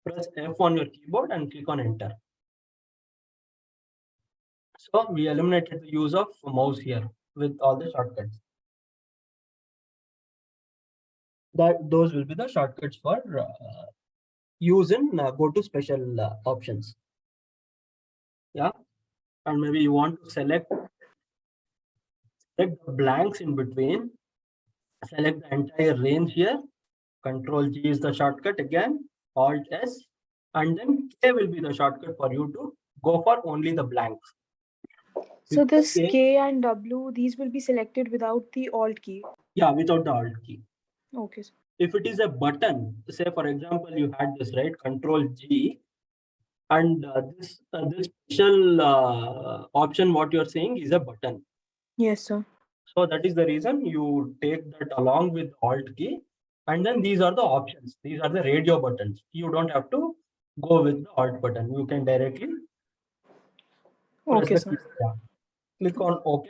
press F on your keyboard and click on enter. So we eliminated the use of mouse here with all the shortcuts. Those will be the shortcuts for use in go to special options. Yeah, and maybe you want to select the blanks in between. Select the entire range here. Control G is the shortcut again. Alt S, and then K will be the shortcut for you to go for only the blanks. So With this the K and W, these will be selected without the Alt key. Yeah, without the Alt key. Okay, sir. If it is a button, say for example, you had this, right? Control G, and this special option, what you're saying is a button. Yes, sir. So that is the reason you take that along with Alt key, and then these are the options. These are the radio buttons. You don't have to go with the Alt button. You can directly press Okay, the sir. key. Yeah. Click on OK.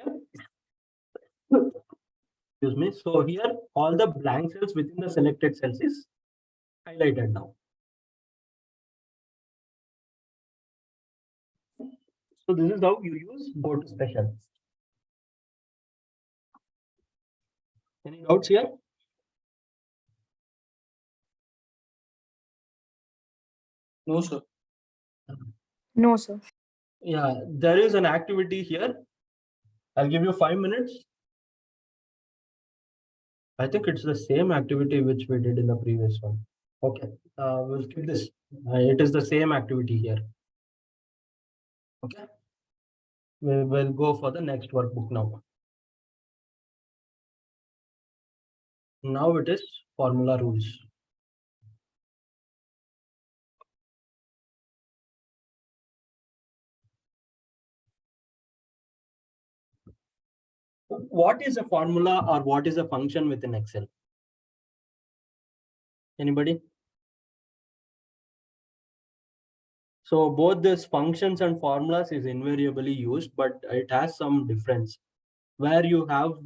Excuse me. So here all the blank cells within the selected cells is highlighted now. So this is how you use go to special. Any doubts here? No, sir. No, sir. Yeah, there is an activity here. I'll give you 5 minutes. I think it's the same activity which we did in the previous one. Okay, we'll skip this. It is the same activity here. Okay, we will go for the next workbook now. Now it is formula rules. What is a formula or what is a function within Excel? Anybody? So both these functions and formulas is invariably used, but it has some difference where you have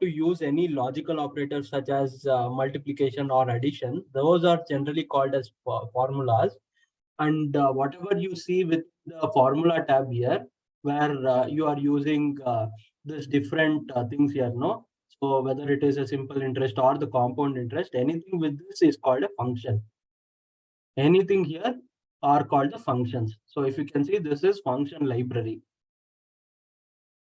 to use any logical operators such as multiplication or addition. Those are generally called as formulas. And whatever you see with the formula tab here, where you are using this different things here, no? So whether it is a simple interest or the compound interest, anything with this is called a function. Anything here are called the functions. So if you can see, this is function library.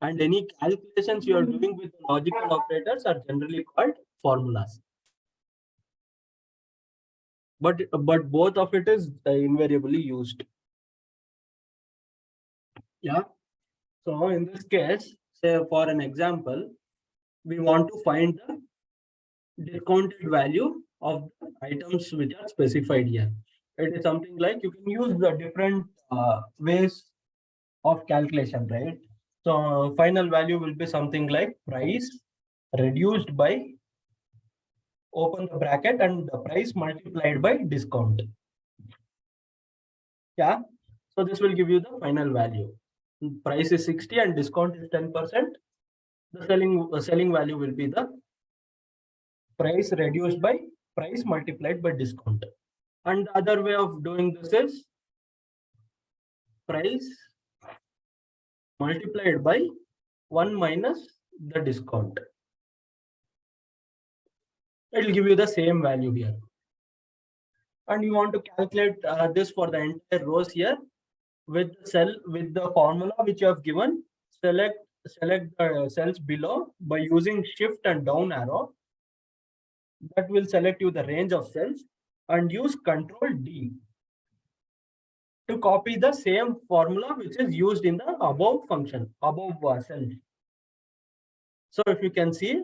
And any calculations you are doing with logical operators are generally called formulas. But both of it is invariably used. Yeah. So in this case, say for an example, we want to find the discounted value of the items which are specified here. It is something like you can use the different ways of calculation, right? So final value will be something like price reduced by, open the bracket, and the price multiplied by discount. Yeah. So this will give you the final value. Price is 60 and discount is 10%. The selling value will be the price reduced by price multiplied by discount. And the other way of doing this is price multiplied by 1 minus the discount. It will give you the same value here. And you want to calculate this for the entire rows here with the formula which you have given. Select the cells below by using shift and down arrow. That will select you the range of cells, and use Control D to copy the same formula which is used in the above function, above cells. So if you can see,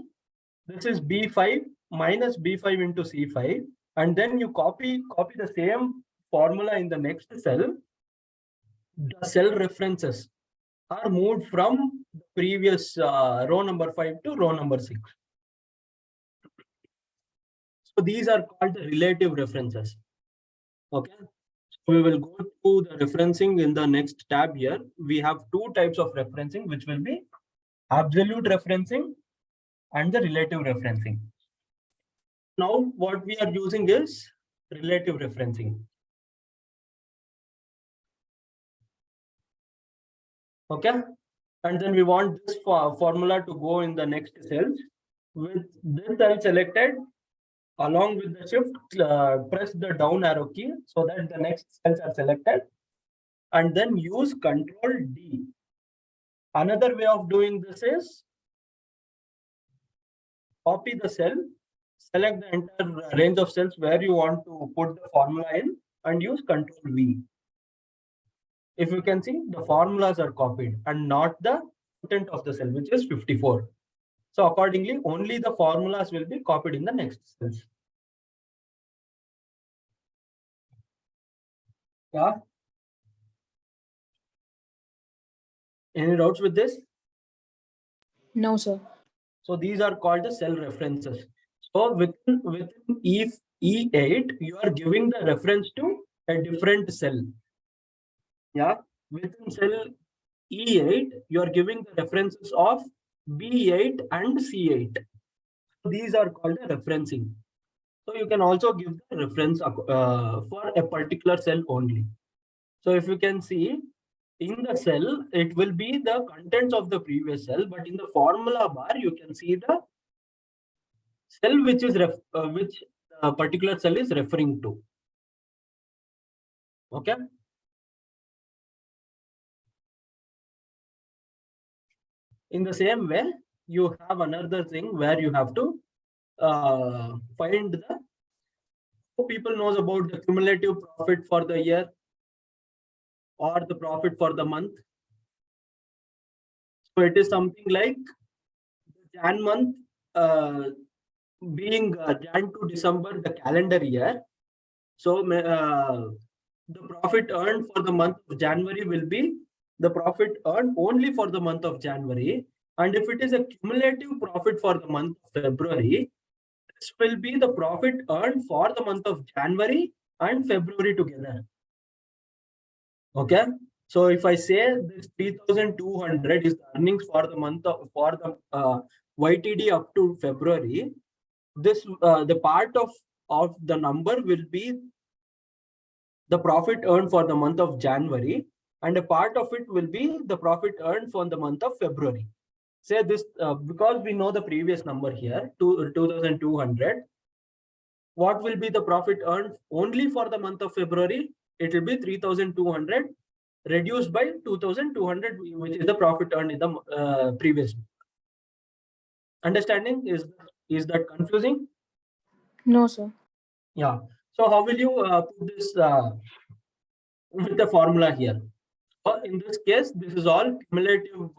this is B5 minus B5 into C5, and then you copy the same formula in the next cell. The cell references are moved from the previous row number 5 to row number 6. So these are called the relative references. Okay. So we will go to the referencing in the next tab here. We have two types of referencing, which will be absolute referencing and the relative referencing. Now what we are using is relative referencing. Okay, and then we want this formula to go in the next cells. With this cell selected, along with the shift, press the down arrow key so that the next cells are selected, and then use Control D. Another way of doing this is copy the cell, select the entire range of cells where you want to put the formula in, and use Control V. If you can see, the formulas are copied and not the content of the cell, which is 54. So accordingly, only the formulas will be copied in the next cells. Yeah. Any doubts with this? No, sir. So these are called the cell references. So within E8, you are giving the reference to a different cell. Yeah. Within cell E8, you are giving the references of B8 and C8. So these are called a referencing. So you can also give the reference for a particular cell only. So if you can see, in the cell, it will be the contents of the previous cell, but in the formula bar, you can see the cell which is which particular cell is referring to. Okay. In the same way, you have another thing where you have to find the people knows about the cumulative profit for the year or the profit for the month. So it is something like Jan month being Jan to December, the calendar year. So the profit earned for the month of January will be the profit earned only for the month of January. And if it is a cumulative profit for the month of February, this will be the profit earned for the month of January and February together. Okay. So if I say this 3,200 is the earnings for the month of YTD up to February, this the part of the number will be the profit earned for the month of January, and a part of it will be the profit earned for the month of February. Say this because we know the previous number here, 2,200. What will be the profit earned only for the month of February? It will be 3,200 reduced by 2,200, which is the profit earned in the previous month. Understanding? Is that confusing? No, sir. Yeah. So how will you put this with the formula here? In this case, this is all cumulative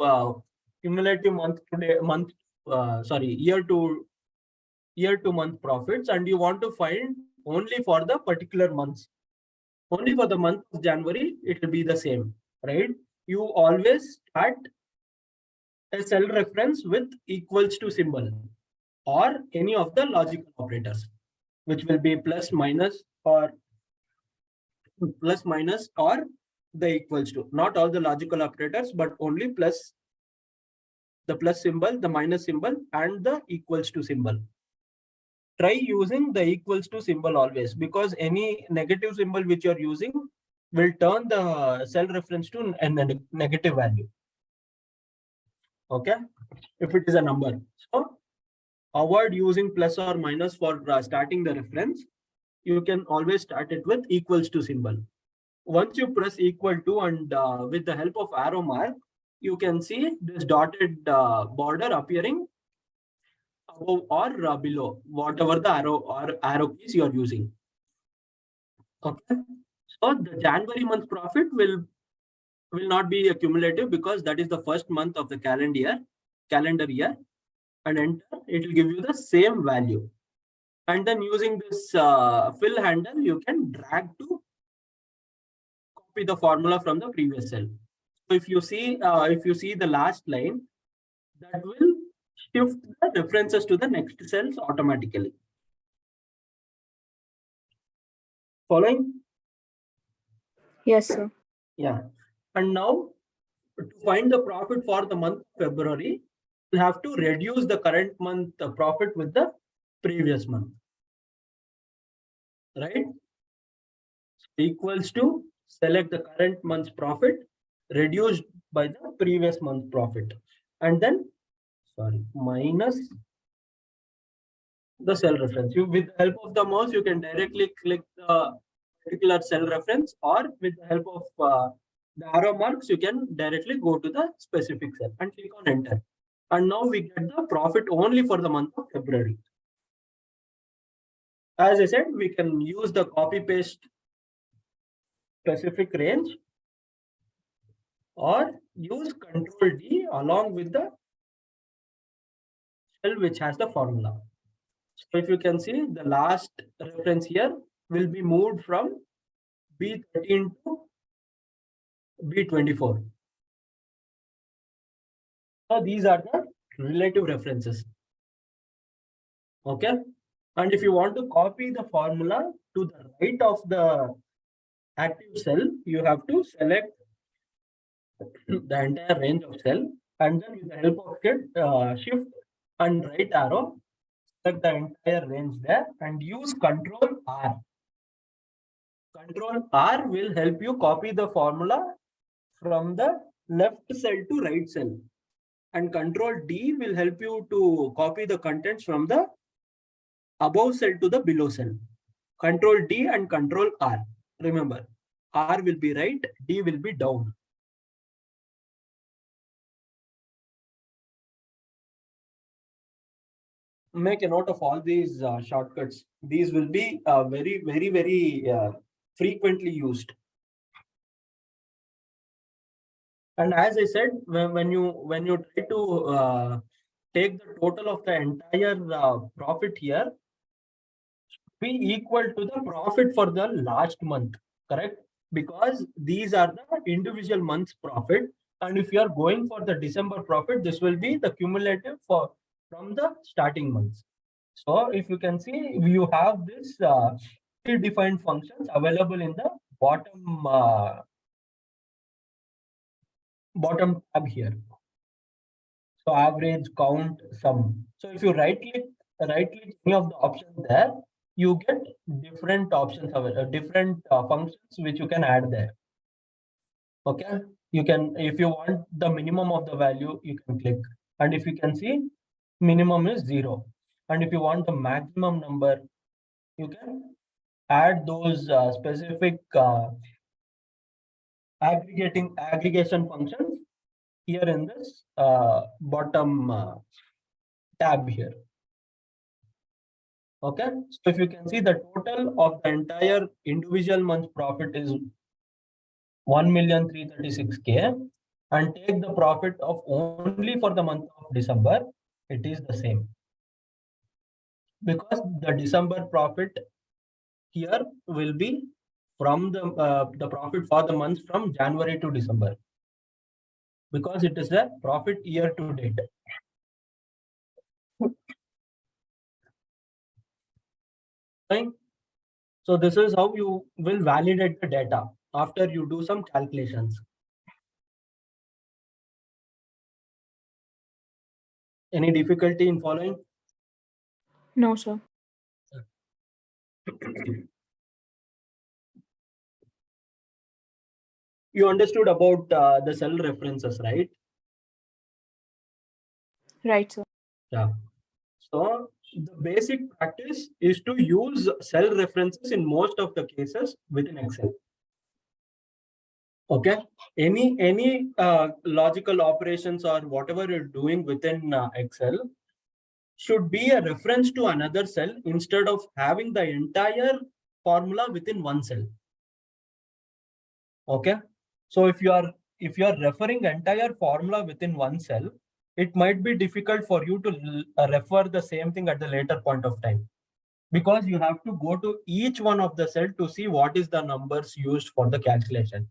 year to month profits, and you want to find only for the particular months. Only for the month of January, it will be the same, right? You always start a cell reference with equals to symbol or any of the logical operators, which will be plus, minus, or the equals to. Not all the logical operators, but only plus, the plus symbol, the minus symbol, and the equals to symbol. Try using the equals to symbol always, because any negative symbol which you're using will turn the cell reference to a negative value. Okay, if it is a number. So avoid using plus or minus for starting the reference. You can always start it with equals to symbol. Once you press equal to, and with the help of arrow mark, you can see this dotted border appearing above or below, whatever the arrow keys you are using. Okay. So the January month profit will not be accumulative because that is the first month of the calendar year, and enter, it will give you the same value. And then using this fill handle, you can drag to copy the formula from the previous cell. So if you see the last line, that will shift the references to the next cells automatically. Following? Yes, sir. Yeah. And now to find the profit for the month of February, you have to reduce the current month profit with the previous month. right? Equals to select the current month's profit reduced by the previous month's profit, and then minus the cell reference. You, with the help of the mouse, you can directly click the particular cell reference, or with the help of the arrow marks, you can directly go to the specific cell and click on enter. And now we get the profit only for the month of February. As I said, we can use the copy paste specific range, or use Control D along with the cell which has the formula. So if you can see, the last reference here will be moved from B13 to B24. So these are the relative references. Okay. And if you want to copy the formula to the right of the active cell, you have to select the entire range of cell, and then with the help of shift and right arrow, select the entire range there and use Control R. Control R will help you copy the formula from the left cell to right cell, and Control D will help you to copy the contents from the above cell to the below cell. Control D and Control R. Remember, R will be right, D will be down. Make a note of all these shortcuts. These will be very frequently used. And as I said, when you try to take the total of the entire profit here, be equal to the profit for the last month, correct? Because these are the individual month's profit, and if you are going for the December profit, this will be the cumulative from the starting months. So if you can see, you have this predefined functions available in the bottom tab here. So average, count, sum. So if you right click any of the options there, you get different options available, different functions which you can add there. Okay, you can, if you want the minimum of the value, you can click, and if you can see, minimum is 0, and if you want the maximum number, you can add those specific aggregation functions here in this bottom tab here. Okay, so if you can see, the total of the entire individual month profit is 1,336,000, and take the profit of only for the month of December, it is the same, because the December profit here will be from the profit for the month from January to December, because it is the profit year to date. Fine. So this is how you will validate the data after you do some calculations. Any difficulty in following? No, sir. You understood about the cell references, right? Right, sir. Yeah. So the basic practice is to use cell references in most of the cases within Excel. Okay. Any logical operations or whatever you're doing within Excel should be a reference to another cell instead of having the entire formula within one cell. Okay. So if you are referring entire formula within one cell, it might be difficult for you to refer the same thing at the later point of time, because you have to go to each one of the cell to see what is the numbers used for the calculation.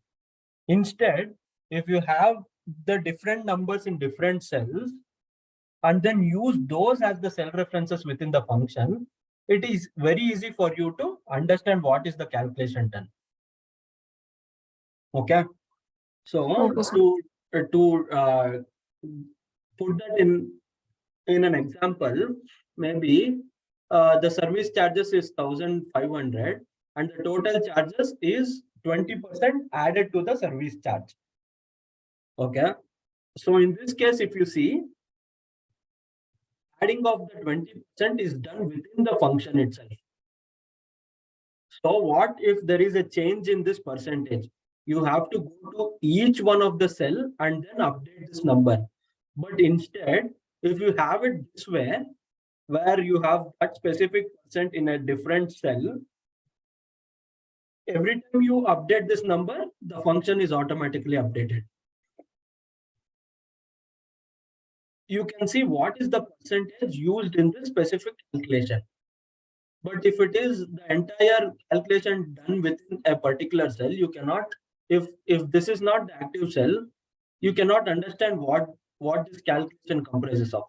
Instead, if you have the different numbers in different cells and then use those as the cell references within the function, it is very easy for you to understand what is the calculation done. Okay. So Okay, sir. to put that in an example, maybe the service charges is 1,500, and the total charges is 20% added to the service charge. Okay. So in this case, if you see, adding of the 20% is done within the function itself. So what if there is a change in this percentage? You have to go to each one of the cell and then update this number. But instead, if you have it this way, where you have that specific percent in a different cell, every time you update this number, the function is automatically updated. You can see what is the percentage used in this specific calculation. But if it is the entire calculation done within a particular cell, you cannot, if this is not the active cell, you cannot understand what this calculation comprises of.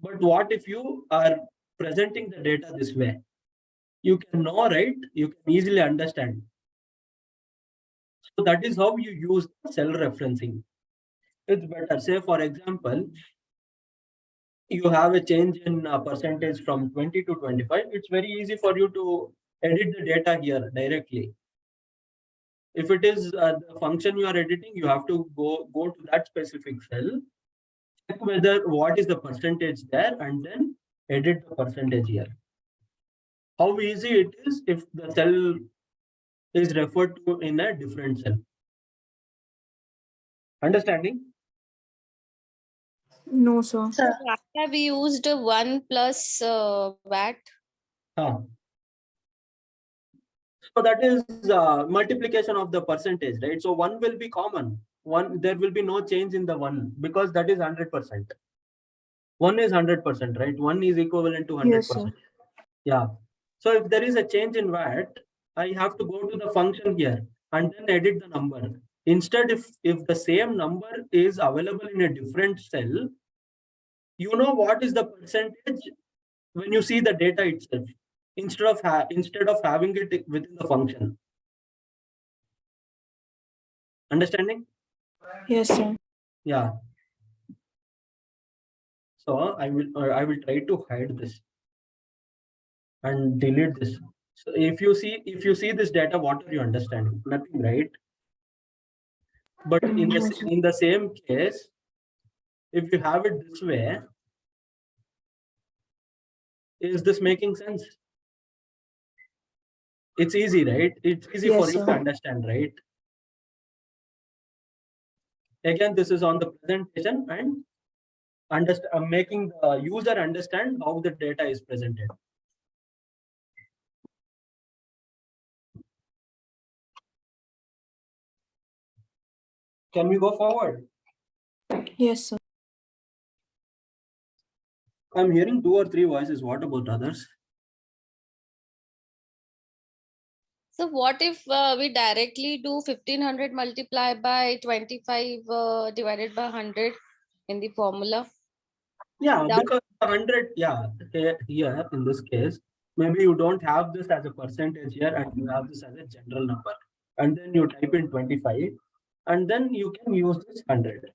But what if you are presenting the data this way? You can know, right? You can easily understand. So that is how you use cell referencing. It's better. Say, for example, you have a change in percentage from 20 to 25. It's very easy for you to edit the data here directly. If it is the function you are editing, you have to go to that specific cell, check whether what is the percentage there, and then edit the percentage here. How easy it is if the cell is referred to in a different cell. Understanding? No, sir. So why have we used 1 plus VAT? So that is multiplication of the percentage, right? So 1 will be common. There will be no change in the 1 because that is 100%. 1 is 100%, right? 1 is equivalent to 100%. Yes, sir. Yeah. So if there is a change in VAT, I have to go to the function here and then edit the number. Instead, if the same number is available in a different cell, you know what is the percentage when you see the data itself, instead of having it within the function. Understanding? Yes, sir. Yeah. So I will try to hide this and delete this. So if you see this data, what are you understanding? Nothing, right? But in No, sir. the same case, if you have it this way, is this making sense? It's easy, right? It's easy for Yes, you to sir. understand, right? Again, this is on the presentation and making the user understand how the data is presented. Can we go forward? Yes, sir. I'm hearing 2 or 3 voices. What about others? So what if we directly do 1500 multiply by 25 divided by 100 in the formula? Yeah, Without- because 100, yeah, here in this case, maybe you don't have this as a percentage here and you have this as a general number. And then you type in 25 and then you can use this 100.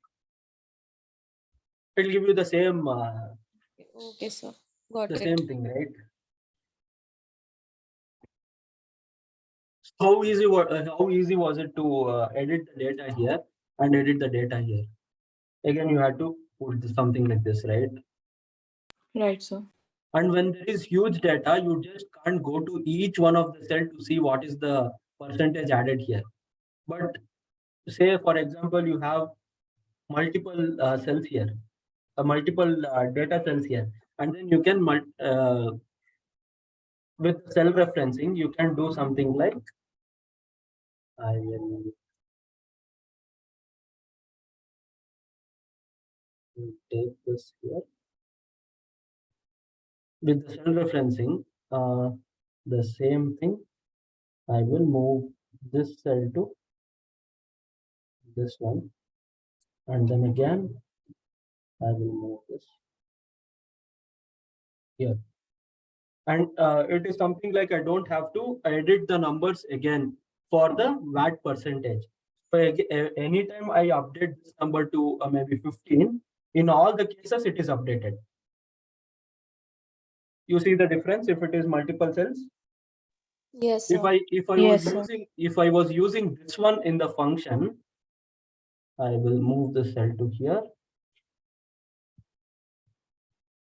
It'll give you the same Okay, sir. Got the it. same thing, right? How easy was it to edit the data here and edit the data here? Again, you had to put something like this, right? Right, sir. And when there is huge data, you just can't go to each one of the cell to see what is the percentage added here. But say, for example, you have multiple cells here, multiple data cells here, and then you can with cell referencing, you can do something like I will take this here. With the cell referencing, the same thing. I will move this cell to this one, and then again I will move this here. And it is something like I don't have to edit the numbers again for the VAT percentage. So anytime I update this number to maybe 15, in all the cases it is updated. You see the difference if it is multiple cells? Yes, If sir. I was using this one in the function, I will move the cell to here.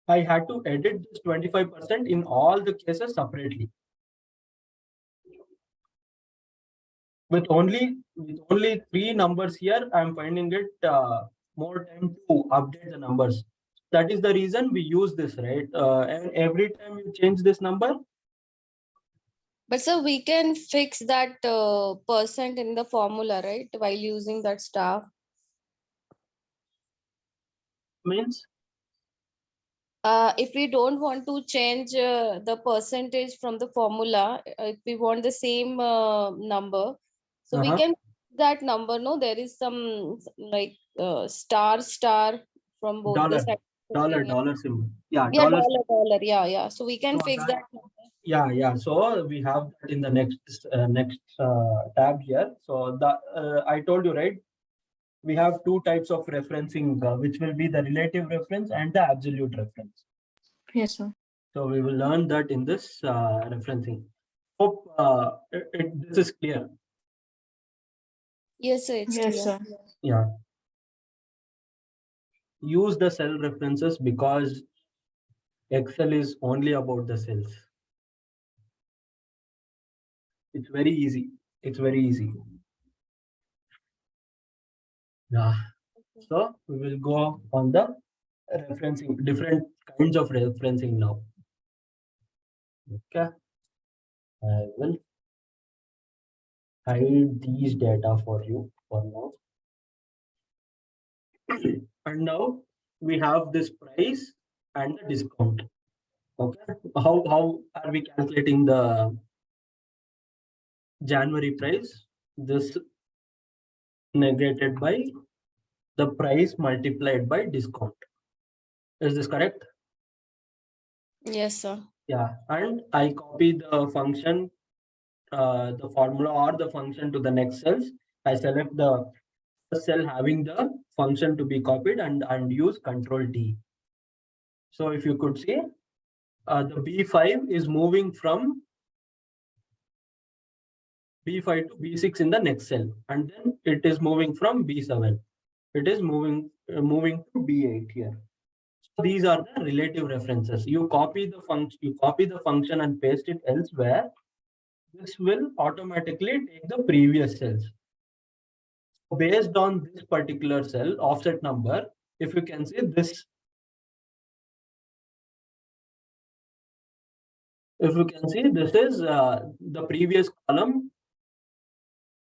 I had to edit this 25% in all the cases separately. With only 3 numbers here, I'm finding it more time to update the numbers. That is the reason we use this, right? And every time you change this number, But sir, we can fix that percent in the formula, right? While using that star. means If we don't want to change the percentage from the formula, if we want the same number, so we can that number. No, there is some like star from both the sides. dollar symbol. Yeah, Yeah, dollar. dollar. Yeah. So we can So fix that number. yeah. So we have that in the next tab here. So the I told you, right? We have 2 types of referencing, which will be the relative reference and the absolute reference. Yes, sir. So we will learn that in this referencing. Hope this is clear. Yes, sir. It's Yes, clear. sir. Yeah. Use the cell references because Excel is only about the cells. It's very easy. It's very easy. Yeah. So we will go on the referencing, different kinds of referencing now. Okay. I will hide these data for you for now. And now we have this price and the discount. Okay. How are we calculating the January price? This negated by the price multiplied by discount. Is this correct? Yes, sir. Yeah. And I copy the function, the formula or the function to the next cells. I select the cell having the function to be copied and use Control D. So if you could see, the B5 is moving from B5 to B6 in the next cell, and then it is moving from B7. It is moving to B8 here. So these are the relative references. You copy the function and paste it elsewhere. This will automatically take the previous cells. Based on this particular cell offset number, if you can see this, this is the previous column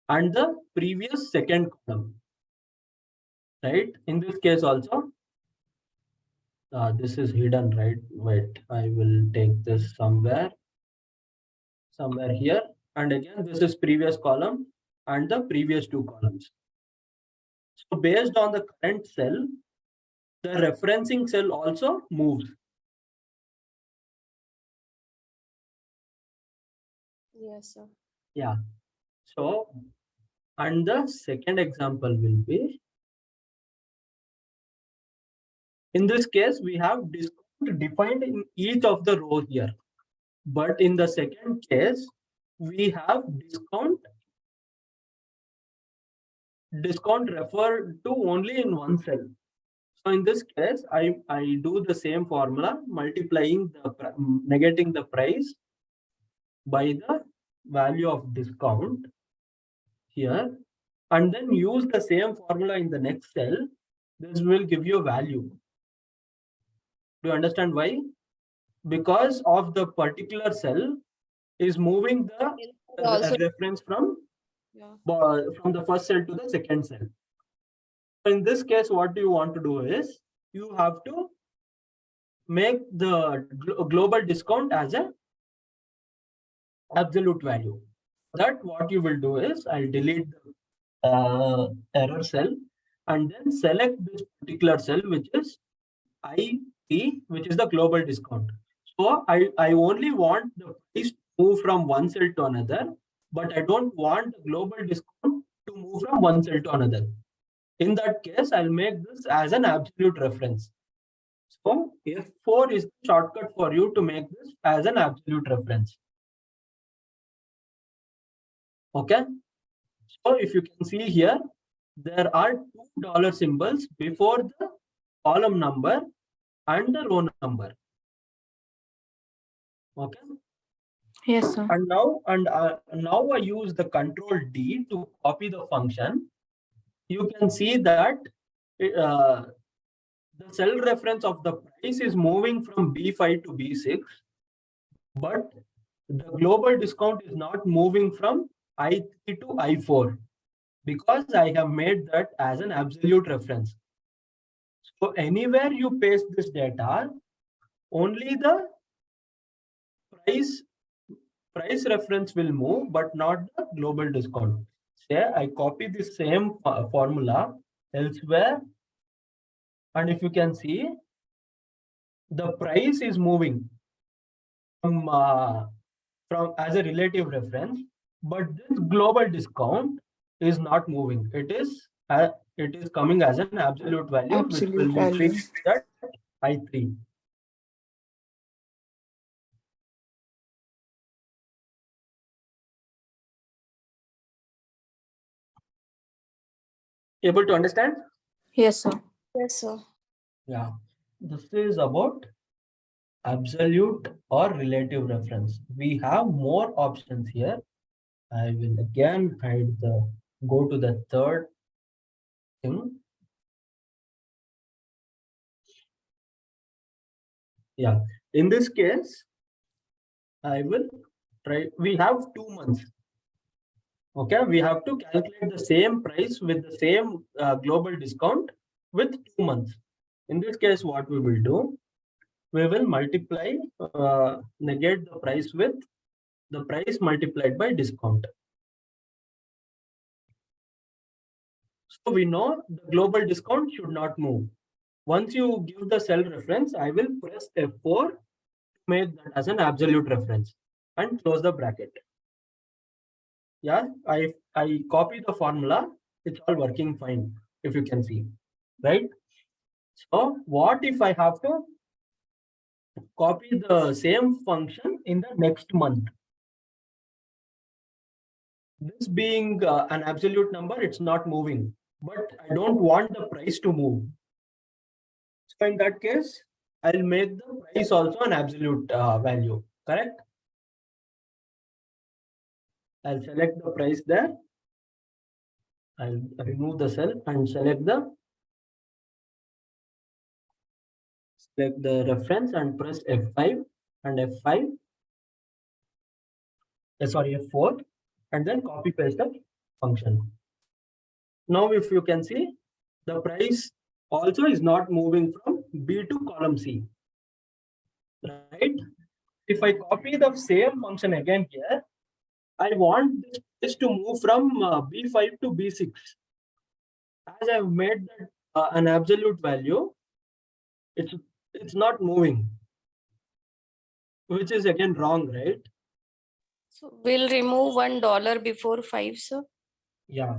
and the previous second column, right? In this case also, this is hidden, right? Wait, I will take this somewhere here, and again this is previous column and the previous 2 columns. So based on the current cell, the referencing cell also moves. Yes, sir. Yeah. So, and the second example will be, in this case, we have discount defined in each of the rows here. But in the second case, we have discount referred to only in one cell. So in this case, I do the same formula, multiplying negating the price by the value of discount here, and then use the same formula in the next cell. This will give you a value. Do you understand why? Because of the particular cell is moving the Also, reference from yeah. the first cell to the second cell. So in this case, what you want to do is you have to make the global discount as a absolute value. That what you will do is I'll delete the error cell and then select this particular cell, which is IP, which is the global discount. So I only want the price to move from one cell to another, but I don't want the global discount to move from one cell to another. In that case, I'll make this as an absolute reference. So F4 is the shortcut for you to make this as an absolute reference. Okay. So if you can see here, there are $2 symbols before the column number and the row number. Okay. Yes, sir. And now I use the Control D to copy the function. You can see that the cell reference of the price is moving from B5 to B6, but the global discount is not moving from I3 to I4 because I have made that as an absolute reference. So anywhere you paste this data, only the price reference will move, but not the global discount. Say I copy the same formula elsewhere, and if you can see, the price is moving from as a relative reference, but this global discount is not moving. It is coming as an absolute value, which will Absolute be value. fixed at I3. Able to understand? Yes, sir. Yes, sir. Yeah. This is about absolute or relative reference. We have more options here. I will again go to the third thing. Yeah. In this case, I will try. We have 2 months. Okay. We have to calculate the same price with the same global discount with 2 months. In this case, what we will do, we will multiply, negate the price with the price multiplied by discount. So we know the global discount should not move. Once you give the cell reference, I will press F4 to make that as an absolute reference and close the bracket. Yeah, I copy the formula. It's all working fine, if you can see, right? So what if I have to copy the same function in the next month? This being an absolute number, it's not moving, but I don't want the price to move. So in that case, I'll make the price also an absolute value, correct? I'll select the price there. I'll remove the cell and select the reference and press F5 and F5. Sorry, F4, and then copy paste the function. Now, if you can see, the price also is not moving from B to column C, right? If I copy the same function again here, I want this to move from B5 to B6. As I've made that an absolute value, it's not moving, which is again wrong, right? So we'll remove $1 before 5, sir. Yeah.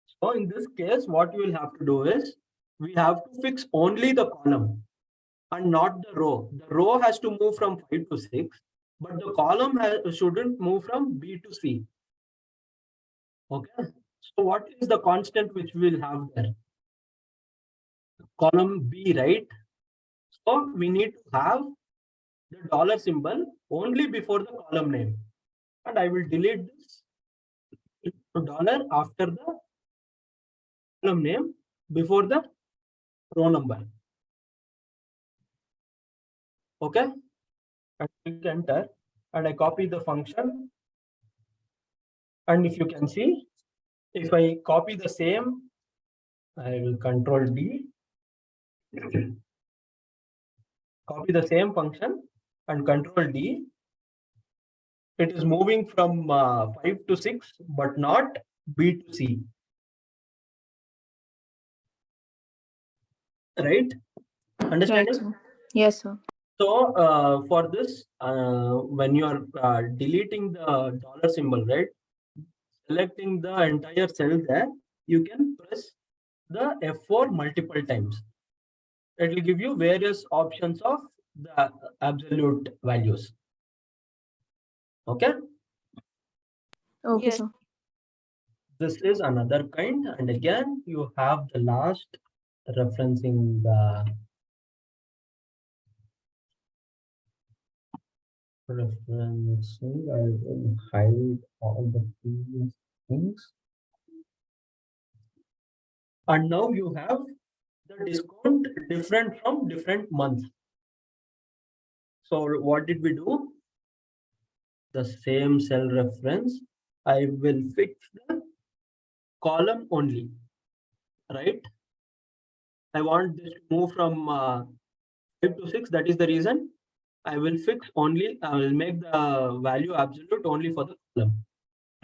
So in this case, what you will have to do is we have to fix only the column and not the row. The row has to move from 5 to 6, but the column shouldn't move from B to C. Okay. So what is the constant which we will have there? Column B, right? So we need to have the dollar symbol only before the column name. And I will delete this dollar after the column name before the row number. Okay. And click enter and I copy the function. And if you can see, if I copy the same, I will Control D, copy the same function and Control D. It is moving from 5 to 6, but not B to C. Right? Understanding? Right, sir. Yes, sir. So for this, when you are deleting the dollar symbol, right? Selecting the entire cell there, you can press the F4 multiple times. It will give you various options of the absolute values. Okay. Okay, Yes. sir. This is another kind, and again you have the last referencing referencing. I will hide all the previous things. And now you have the discount different from different months. So what did we do? The same cell reference, I will fix the column only, right? I want this to move from 5 to 6. That is the reason I will fix only, I will make the value absolute only for the column.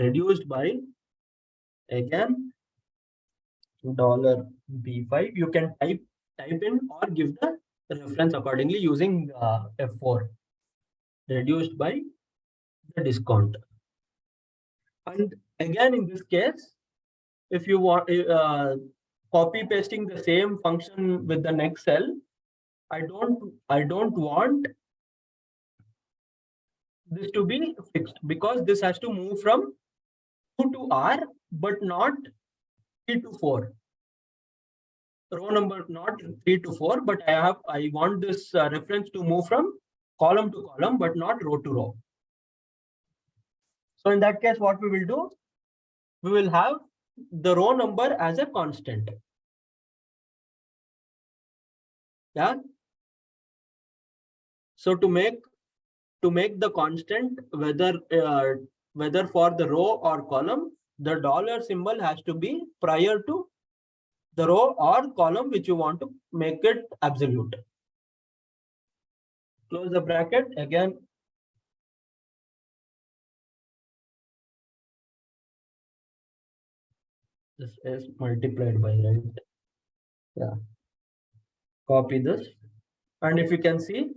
Reduced by, again, $B5. You can type in or give the reference accordingly using F4. Reduced by the discount. And again, in this case, if you want copy pasting the same function with the next cell, I don't want this to be fixed, because this has to move from Q to R, but not 3 to 4. Row number not 3 to 4, but I want this reference to move from column to column, but not row to row. So in that case, what we will do, we will have the row number as a constant. Yeah. So to make the constant, whether for the row or column, the dollar symbol has to be prior to the row or column which you want to make it absolute. Close the bracket again. This is multiplied by, right? Yeah. Copy this. And if you can see,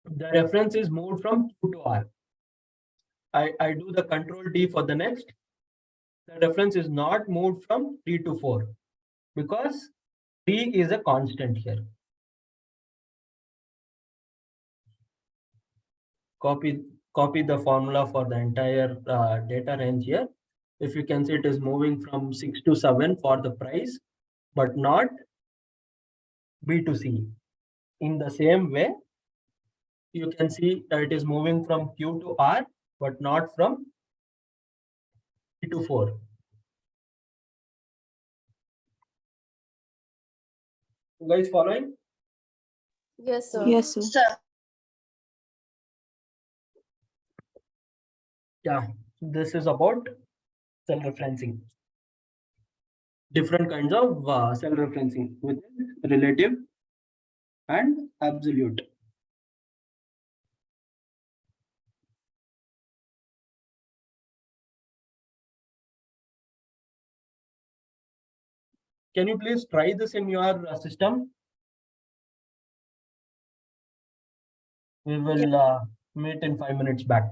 the reference is moved from Q to R. I do the control D for the next. The reference is not moved from 3 to 4 because 3 is a constant here. Copy the formula for the entire data range here. If you can see, it is moving from 6 to 7 for the price, but not B to C. In the same way, you can see that it is moving from Q to R, but not from 3 to 4. You guys following? Yes, sir. Yes, sir. Yeah, this is about cell referencing. Different kinds of cell referencing with relative and absolute. Can you please try this in your system? We will meet in 5 minutes back.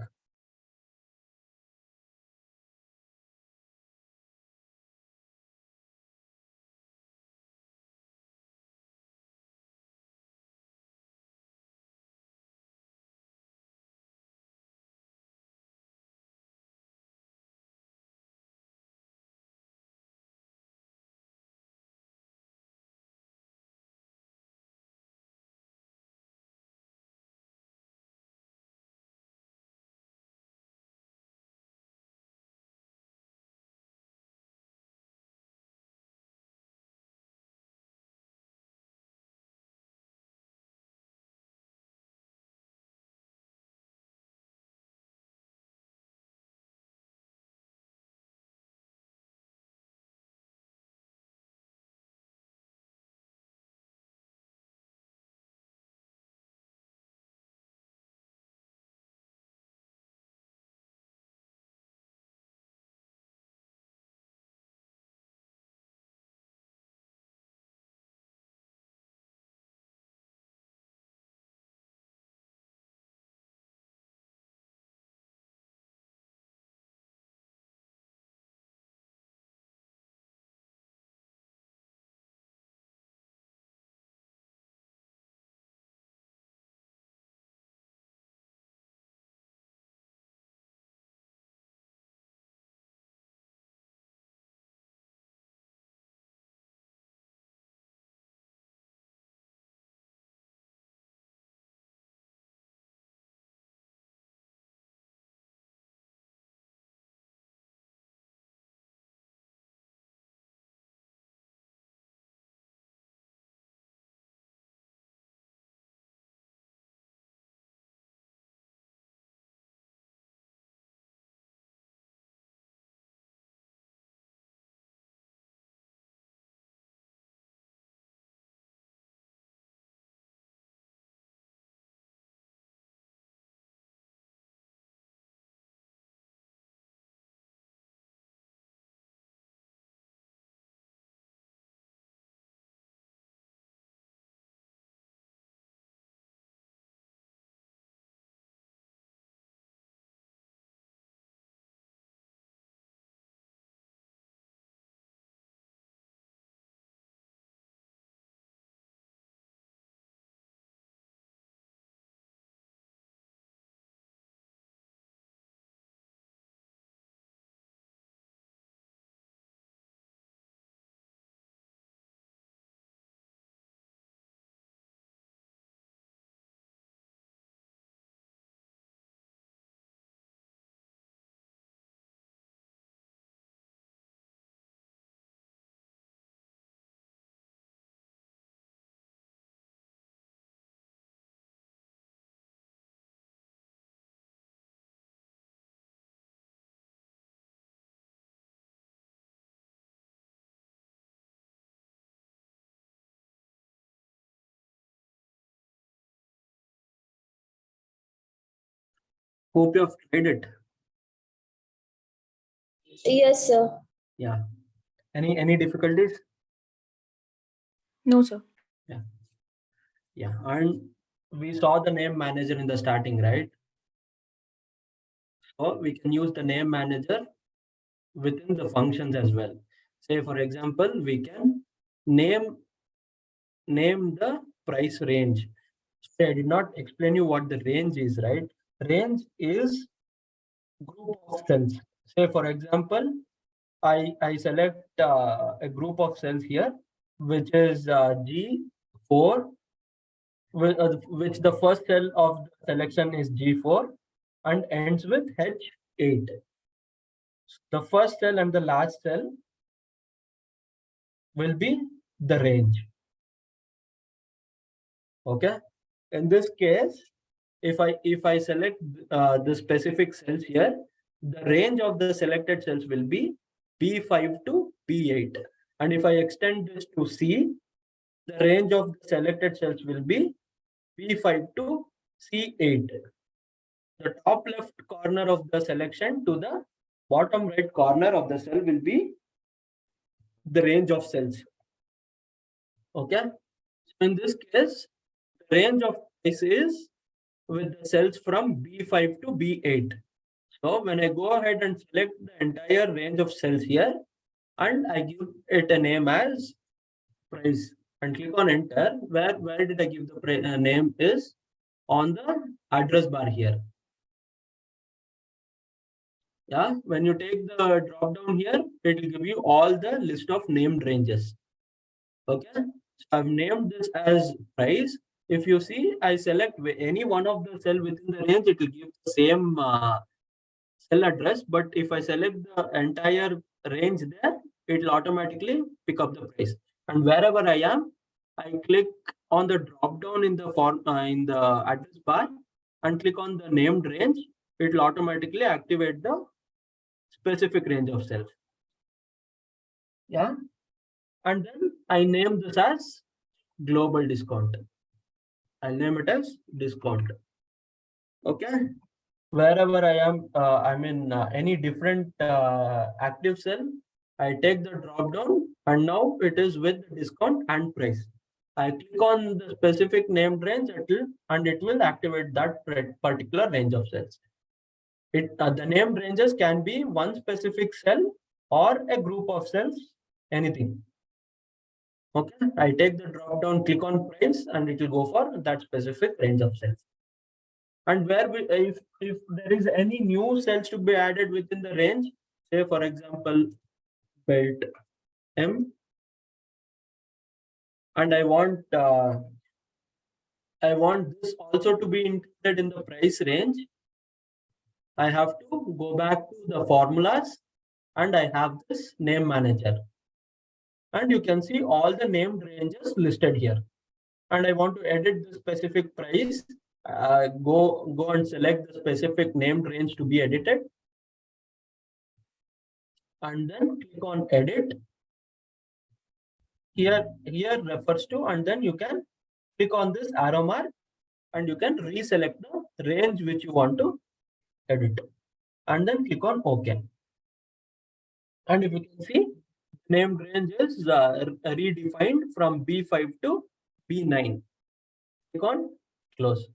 Hope you have tried it. Yes, sir. Yeah. Any difficulties? No, sir. Yeah. And we saw the name manager in the starting, right? So we can use the name manager within the functions as well. Say, for example, we can name the price range. So I did not explain you what the range is, right? Range is group of cells. Say, for example, I select a group of cells here, which is G4, which the first cell of the selection is G4 and ends with H8. The first cell and the last cell will be the range. Okay. In this case, if I select the specific cells here, the range of the selected cells will be B5 to B8. And if I extend this to C, the range of the selected cells will be B5 to C8. The top left corner of the selection to the bottom right corner of the cell will be the range of cells. Okay. So in this case, the range of price is with the cells from B5 to B8. So when I go ahead and select the entire range of cells here, and I give it a name as price and click on enter, where did I give the name is on the address bar here. Yeah, when you take the drop down here, it will give you all the list of named ranges. Okay, so I've named this as price. If you see, I select any one of the cell within the range, it will give the same cell address. But if I select the entire range there, it will automatically pick up the price. And wherever I am, I click on the drop down in the in the address bar and click on the named range. It will automatically activate the specific range of cells. Yeah. And then I name this as global discount. I'll name it as discount. Okay. Wherever I am, I'm in any different active cell, I take the drop down and now it is with discount and price. I click on the specific named range and it will activate that particular range of cells. The named ranges can be one specific cell or a group of cells, anything. Okay, I take the drop down, click on price, and it will go for that specific range of cells. And if there is any new cells to be added within the range, say for example, belt M, and I want this also to be included in the price range, I have to go back to the formulas and I have this name manager. And you can see all the named ranges listed here. And I want to edit the specific price, go and select the specific named range to be edited. And then click on edit. Here refers to, and then you can click on this arrow mark and you can reselect the range which you want to edit. And then click on OK. And if you can see, named range is redefined from B5 to B9. Click on close.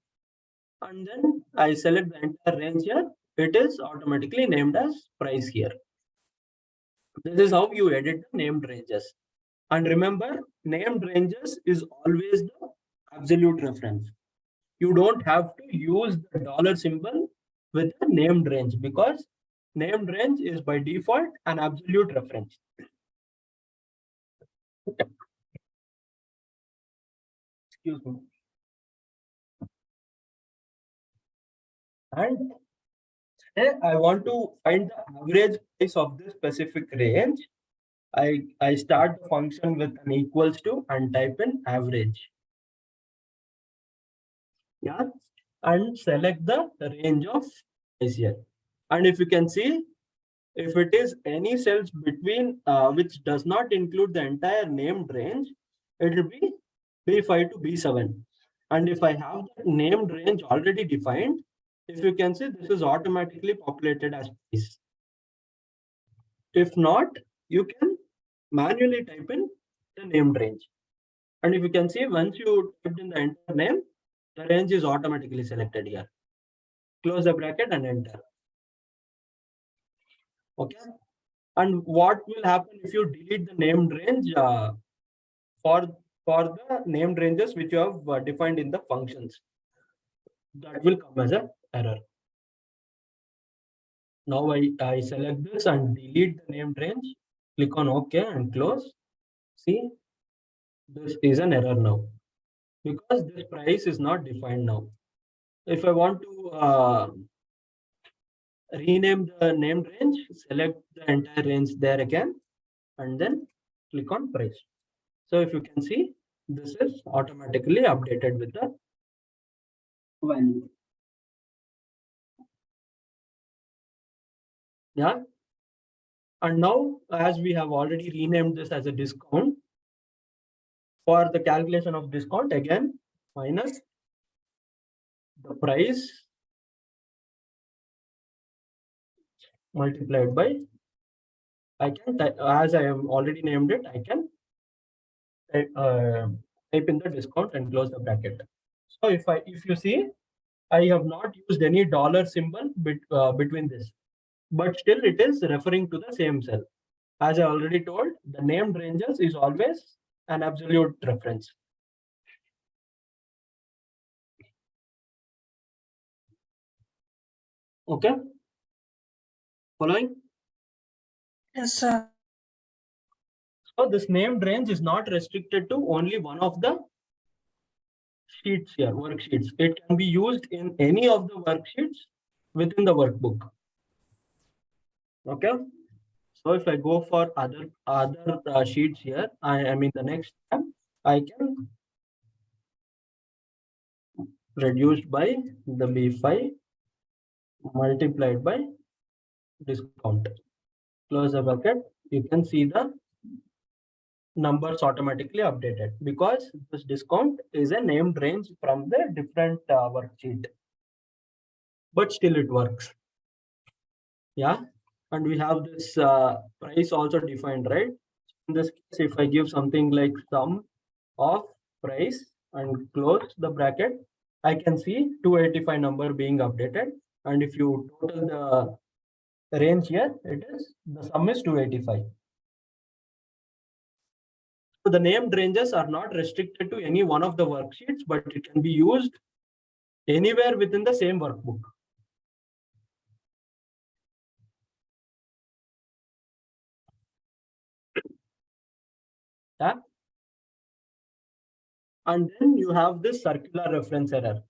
And then I select the entire range here. It is automatically named as price here. This is how you edit the named ranges. And remember, named ranges is always the absolute reference. You don't have to use the dollar symbol with the named range because named range is by default an absolute reference. Excuse me. And I want to find the average price of this specific range. I start the function with an equals to and type in average. Yeah, and select the range of price here. And if you can see, if it is any cells between which does not include the entire named range, it will be B5 to B7. And if I have the named range already defined, if you can see, this is automatically populated as price. If not, you can manually type in the named range. And if you can see, once you typed in the enter name, the range is automatically selected here. Close the bracket and enter. Okay. And what will happen if you delete the named range for the named ranges which you have defined in the functions? That will come as an error. Now I select this and delete the named range. Click on OK and close. See, this is an error now because this price is not defined now. If I want to rename the named range, select the entire range there again, and then click on price. So if you can see, this is automatically updated with the value. Yeah. And now, as we have already renamed this as a discount, for the calculation of discount, again, minus the price multiplied by, I can, as I have already named it, I can type in the discount and close the bracket. So if you see, I have not used any dollar symbol between this, but still it is referring to the same cell. As I already told, the named ranges is always an absolute reference. Okay. Following? Yes, sir. So this named range is not restricted to only one of the sheets here, worksheets. It can be used in any of the worksheets within the workbook. Okay. So if I go for other sheets here, I mean the next tab, I can reduced by the B5 multiplied by discount. Close the bracket. You can see the numbers automatically updated because this discount is a named range from the different worksheet, but still it works. Yeah. And we have this price also defined, right? In this case, if I give something like sum of price and close the bracket, I can see 285 number being updated. And if you total the range here, it is the sum is 285. So the named ranges are not restricted to any one of the worksheets, but it can be used anywhere within the same workbook. Yeah. And then you have this circular reference error,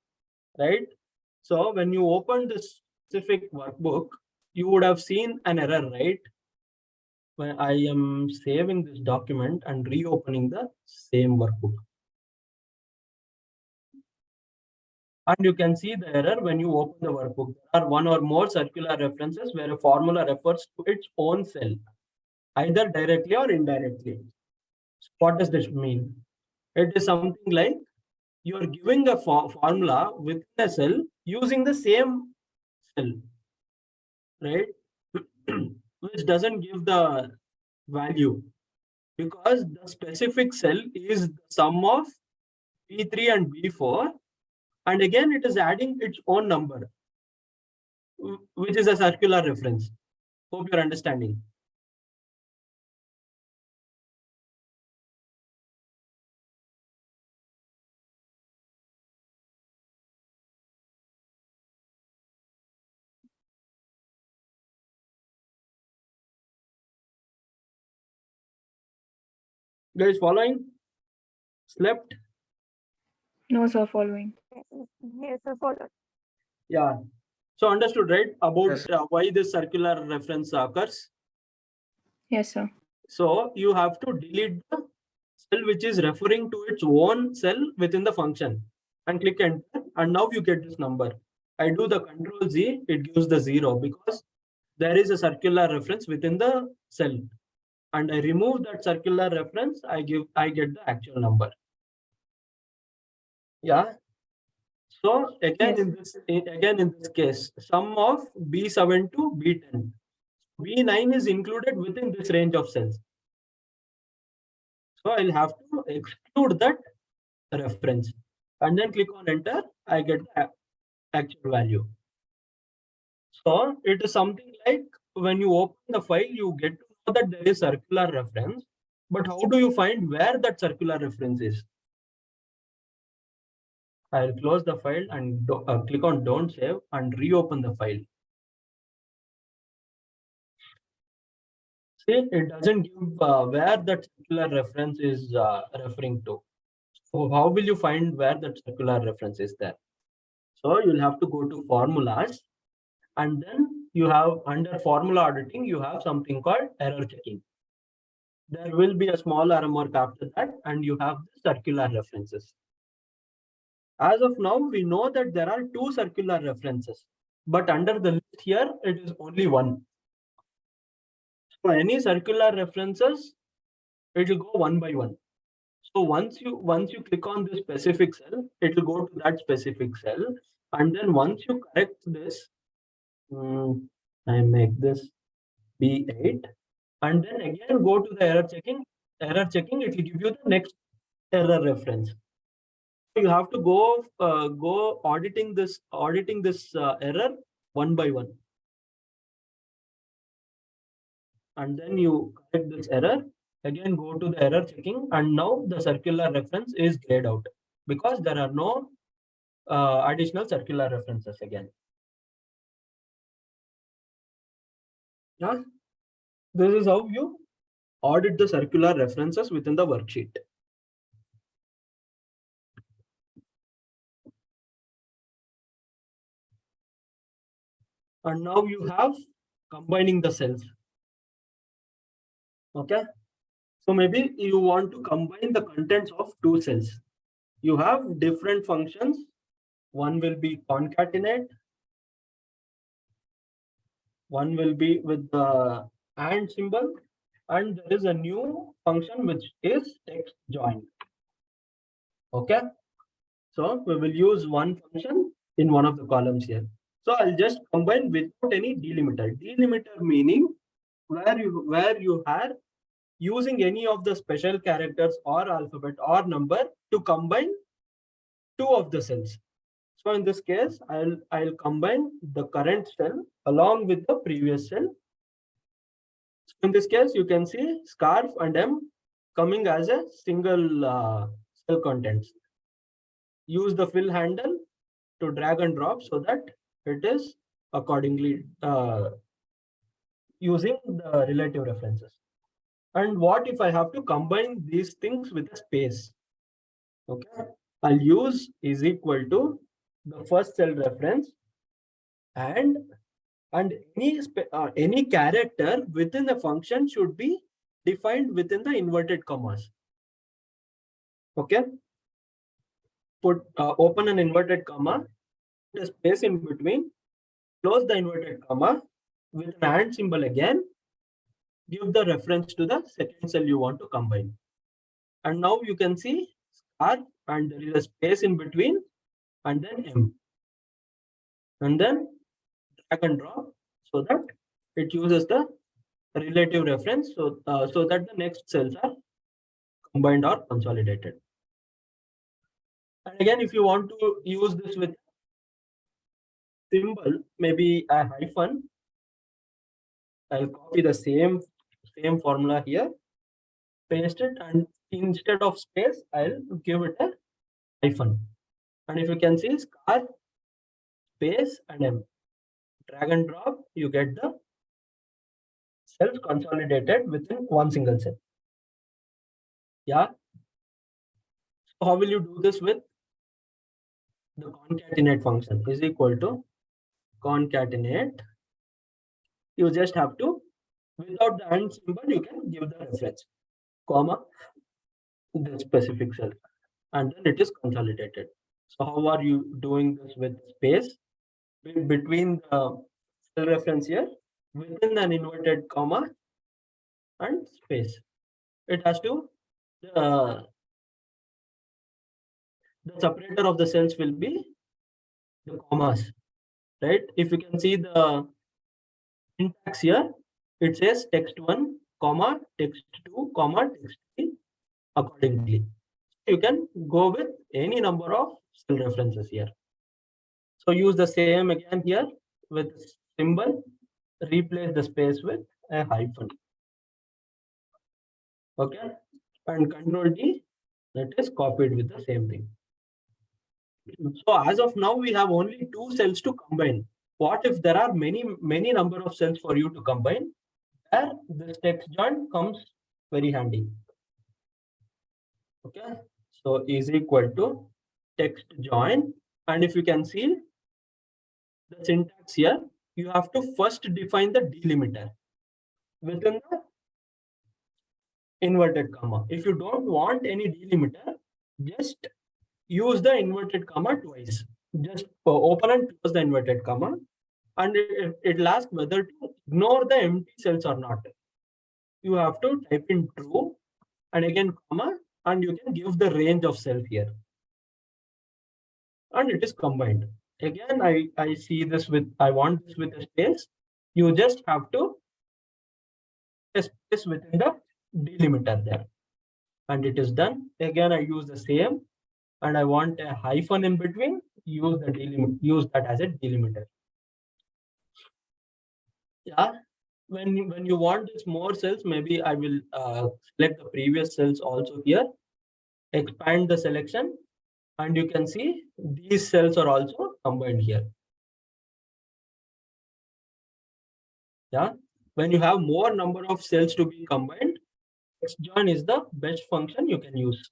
right? So when you open this specific workbook, you would have seen an error, right? When I am saving this document and reopening the same workbook. And you can see the error when you open the workbook. There are one or more circular references where a formula refers to its own cell, either directly or indirectly. So what does this mean? It is something like you are giving a formula within a cell using the same cell, right? Which doesn't give the value because the specific cell is the sum of B3 and B4, and again it is adding its own number, which is a circular reference. Hope you're understanding. Guys, following? Slept? No, sir, following. Yes, sir, follow. Yeah. So understood, right? About Yes. why this circular reference occurs. Yes, sir. So you have to delete the cell which is referring to its own cell within the function and click enter, and now you get this number. I do the Control Z, it gives the 0 because there is a circular reference within the cell, and I remove that circular reference, I get the actual number. Yeah. So again Yes. in this case, sum of B7 to B10. B9 is included within this range of cells. So I'll have to exclude that reference and then click on enter. I get the actual value. So it is something like when you open the file, you get to know that there is circular reference, but how do you find where that circular reference is? I'll close the file and click on don't save and reopen the file. See, it doesn't give where that circular reference is referring to. So how will you find where that circular reference is there? So you'll have to go to formulas, and then you have under formula auditing, you have something called error checking. There will be a small arrow mark after that, and you have the circular references. As of now, we know that there are 2 circular references, but under the list here, it is only 1. So any circular references, it will go 1 by 1. So once you click on this specific cell, it will go to that specific cell, and then once you correct this, I make this B8, and then again go to the error checking. Error checking, it will give you the next error reference. You have to go auditing this error 1 by 1, and then you correct this error. Again, go to the error checking, and now the circular reference is grayed out because there are no additional circular references again. Yeah, this is how you audit the circular references within the worksheet. And now you have combining the cells. Okay, so maybe you want to combine the contents of 2 cells. You have different functions. One will be concatenate, one will be with the and symbol, and there is a new function which is text join. Okay, so we will use one function in one of the columns here. So I'll just combine without any delimiter. Delimiter meaning where you are using any of the special characters or alphabet or number to combine 2 of the cells. So in this case, I'll combine the current cell along with the previous cell. So in this case, you can see scarf and M coming as a single cell contents. Use the fill handle to drag and drop so that it is accordingly using the relative references. And what if I have to combine these things with a space? Okay, I'll use is equal to the first cell reference and any character within the function should be defined within the inverted commas. Okay, open an inverted comma, put a space in between, close the inverted comma with an and symbol again, give the reference to the second cell you want to combine. And now you can see star and there is a space in between and then M. And then drag and drop so that it uses the relative reference so that the next cells are combined or consolidated. And again, if you want to use this with symbol, maybe a hyphen, I'll copy the same formula here, paste it, and instead of space, I'll give it a hyphen. And if you can see star, space, and M, drag and drop, you get the cells consolidated within one single cell. Yeah. So how will you do this with the concatenate function? Is equal to concatenate. You just have to, without the and symbol, you can give the reference, comma, the specific cell, and then it is consolidated. So how are you doing this with space between the cell reference here, within an inverted comma and space? It has to, the separator of the cells will be the commas, right? If you can see the syntax here, it says text1, comma, text2, comma, text3 accordingly. You can go with any number of cell references here. So use the same again here with symbol, replace the space with a hyphen. Okay, and Control D, that is copied with the same thing. So as of now, we have only 2 cells to combine. What if there are many number of cells for you to combine? There, this text join comes very handy. Okay, so is equal to text join, and if you can see the syntax here, you have to first define the delimiter within the inverted comma. If you don't want any delimiter, just use the inverted comma twice. Just open and close the inverted comma, and it'll ask whether to ignore the empty cells or not. You have to type in true and again comma, and you can give the range of cells here. And it is combined. Again, I see this with, I want this with a space. You just have to space within the delimiter there. And it is done. Again, I use the same, and I want a hyphen in between, use the delimiter, use that as a delimiter. Yeah, when you want this more cells, maybe I will select the previous cells also here, expand the selection, and you can see these cells are also combined here. Yeah, when you have more number of cells to be combined, text join is the best function you can use.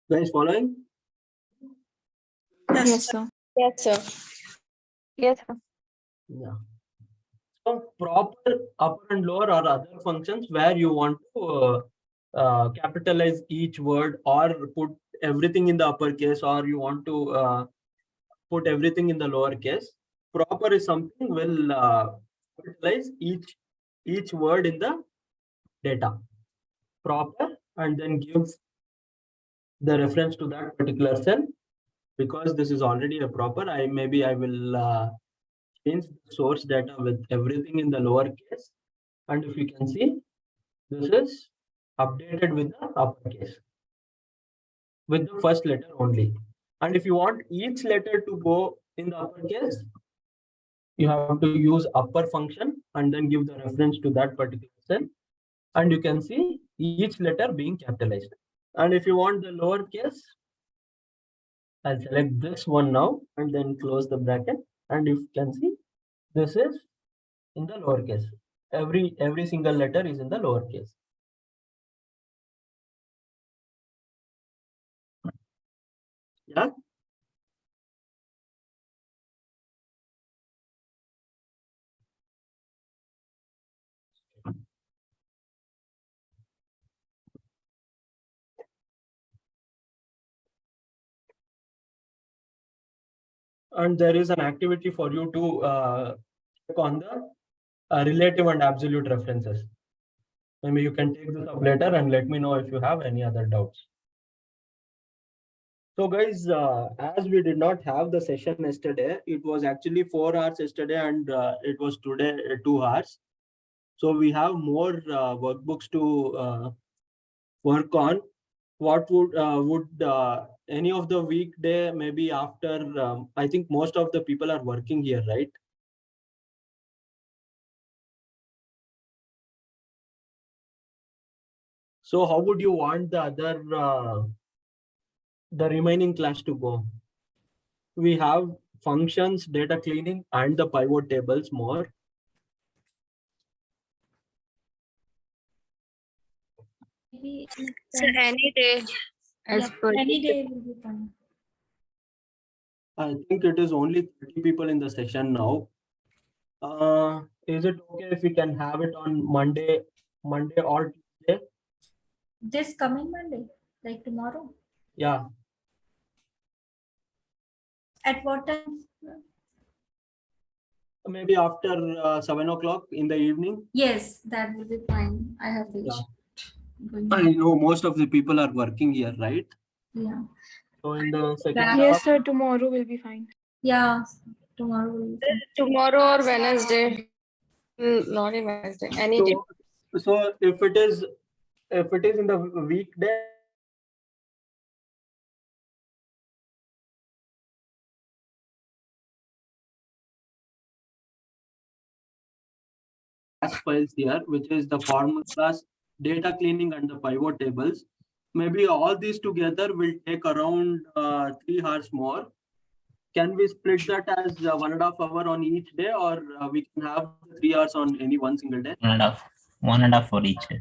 Guys, following? Yes, sir. Yes, sir. Yes, sir. Yeah. So proper upper and lower are other functions where you want to capitalize each word or put everything in the uppercase, or you want to put everything in the lowercase. Proper is something will capitalize each word in the data. Proper, and then give the reference to that particular cell. Because this is already a proper, I will change the source data with everything in the lowercase, and if you can see, this is updated with the uppercase with the first letter only. And if you want each letter to go in the uppercase, you have to use upper function and then give the reference to that particular cell, and you can see each letter being capitalized. And if you want the lowercase, I'll select this one now and then close the bracket, and you can see this is in the lowercase. Every single letter is in the lowercase. Yeah. And there is an activity for you to check on the relative and absolute references. Maybe you can take this up later and let me know if you have any other doubts. So guys, as we did not have the session yesterday, it was actually 4 hours yesterday, and it was today 2 hours. So we have more workbooks to work on. What would any of the weekday, maybe after, I think most of the people are working here, right? So how would you want the other, the remaining class to go? We have functions, data cleaning, and the pivot tables more. So any day as per Any day will be fine. I think it is only 30 people in the session now. Is it okay if we can have it on Monday or Tuesday? This coming Monday, like tomorrow. Yeah. At what time? Maybe after 7 o'clock in the evening. Yes, that will be fine. I have reached. going I on. know most of the people are working here, right? Yeah. So in the second Yeah. half, Yes, sir. Tomorrow will be fine. Yeah. Tomorrow will be fine. Tomorrow or Wednesday. Not in Wednesday. Any day. so if it is in the weekday, files here, which is the formulas, data cleaning, and the pivot tables. Maybe all these together will take around 3 hours more. Can we split that as 1.5 hour on each day, or we can have 3 hours on any one single day? 1.5 for each day.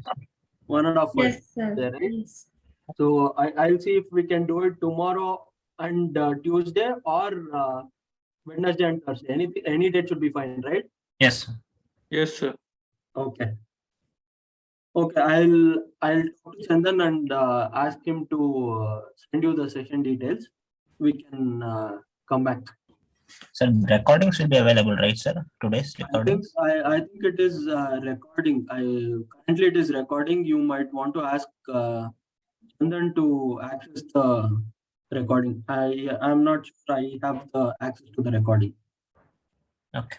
1.5 for Yes, sir. day, right? Yes. So I'll see if we can do it tomorrow and Tuesday, or Wednesday and Thursday. Any date should be fine, right? Yes. Yes, sir. Okay. Okay, I'll talk to Chandan and ask him to send you the session details. We can come back. Sir, recordings will be available, right, sir? Today's I think recordings. I think it is recording. Currently it is recording. You might want to ask Chandan to access the recording. I'm not sure I have the access to the recording. Okay.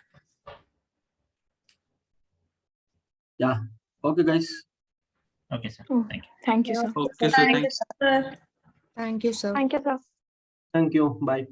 Yeah. Okay, guys. Okay, sir. Oh, Thank you. thank you, sir. Okay, sir. Thank you, sir. Thank you, sir. Thank you. Bye.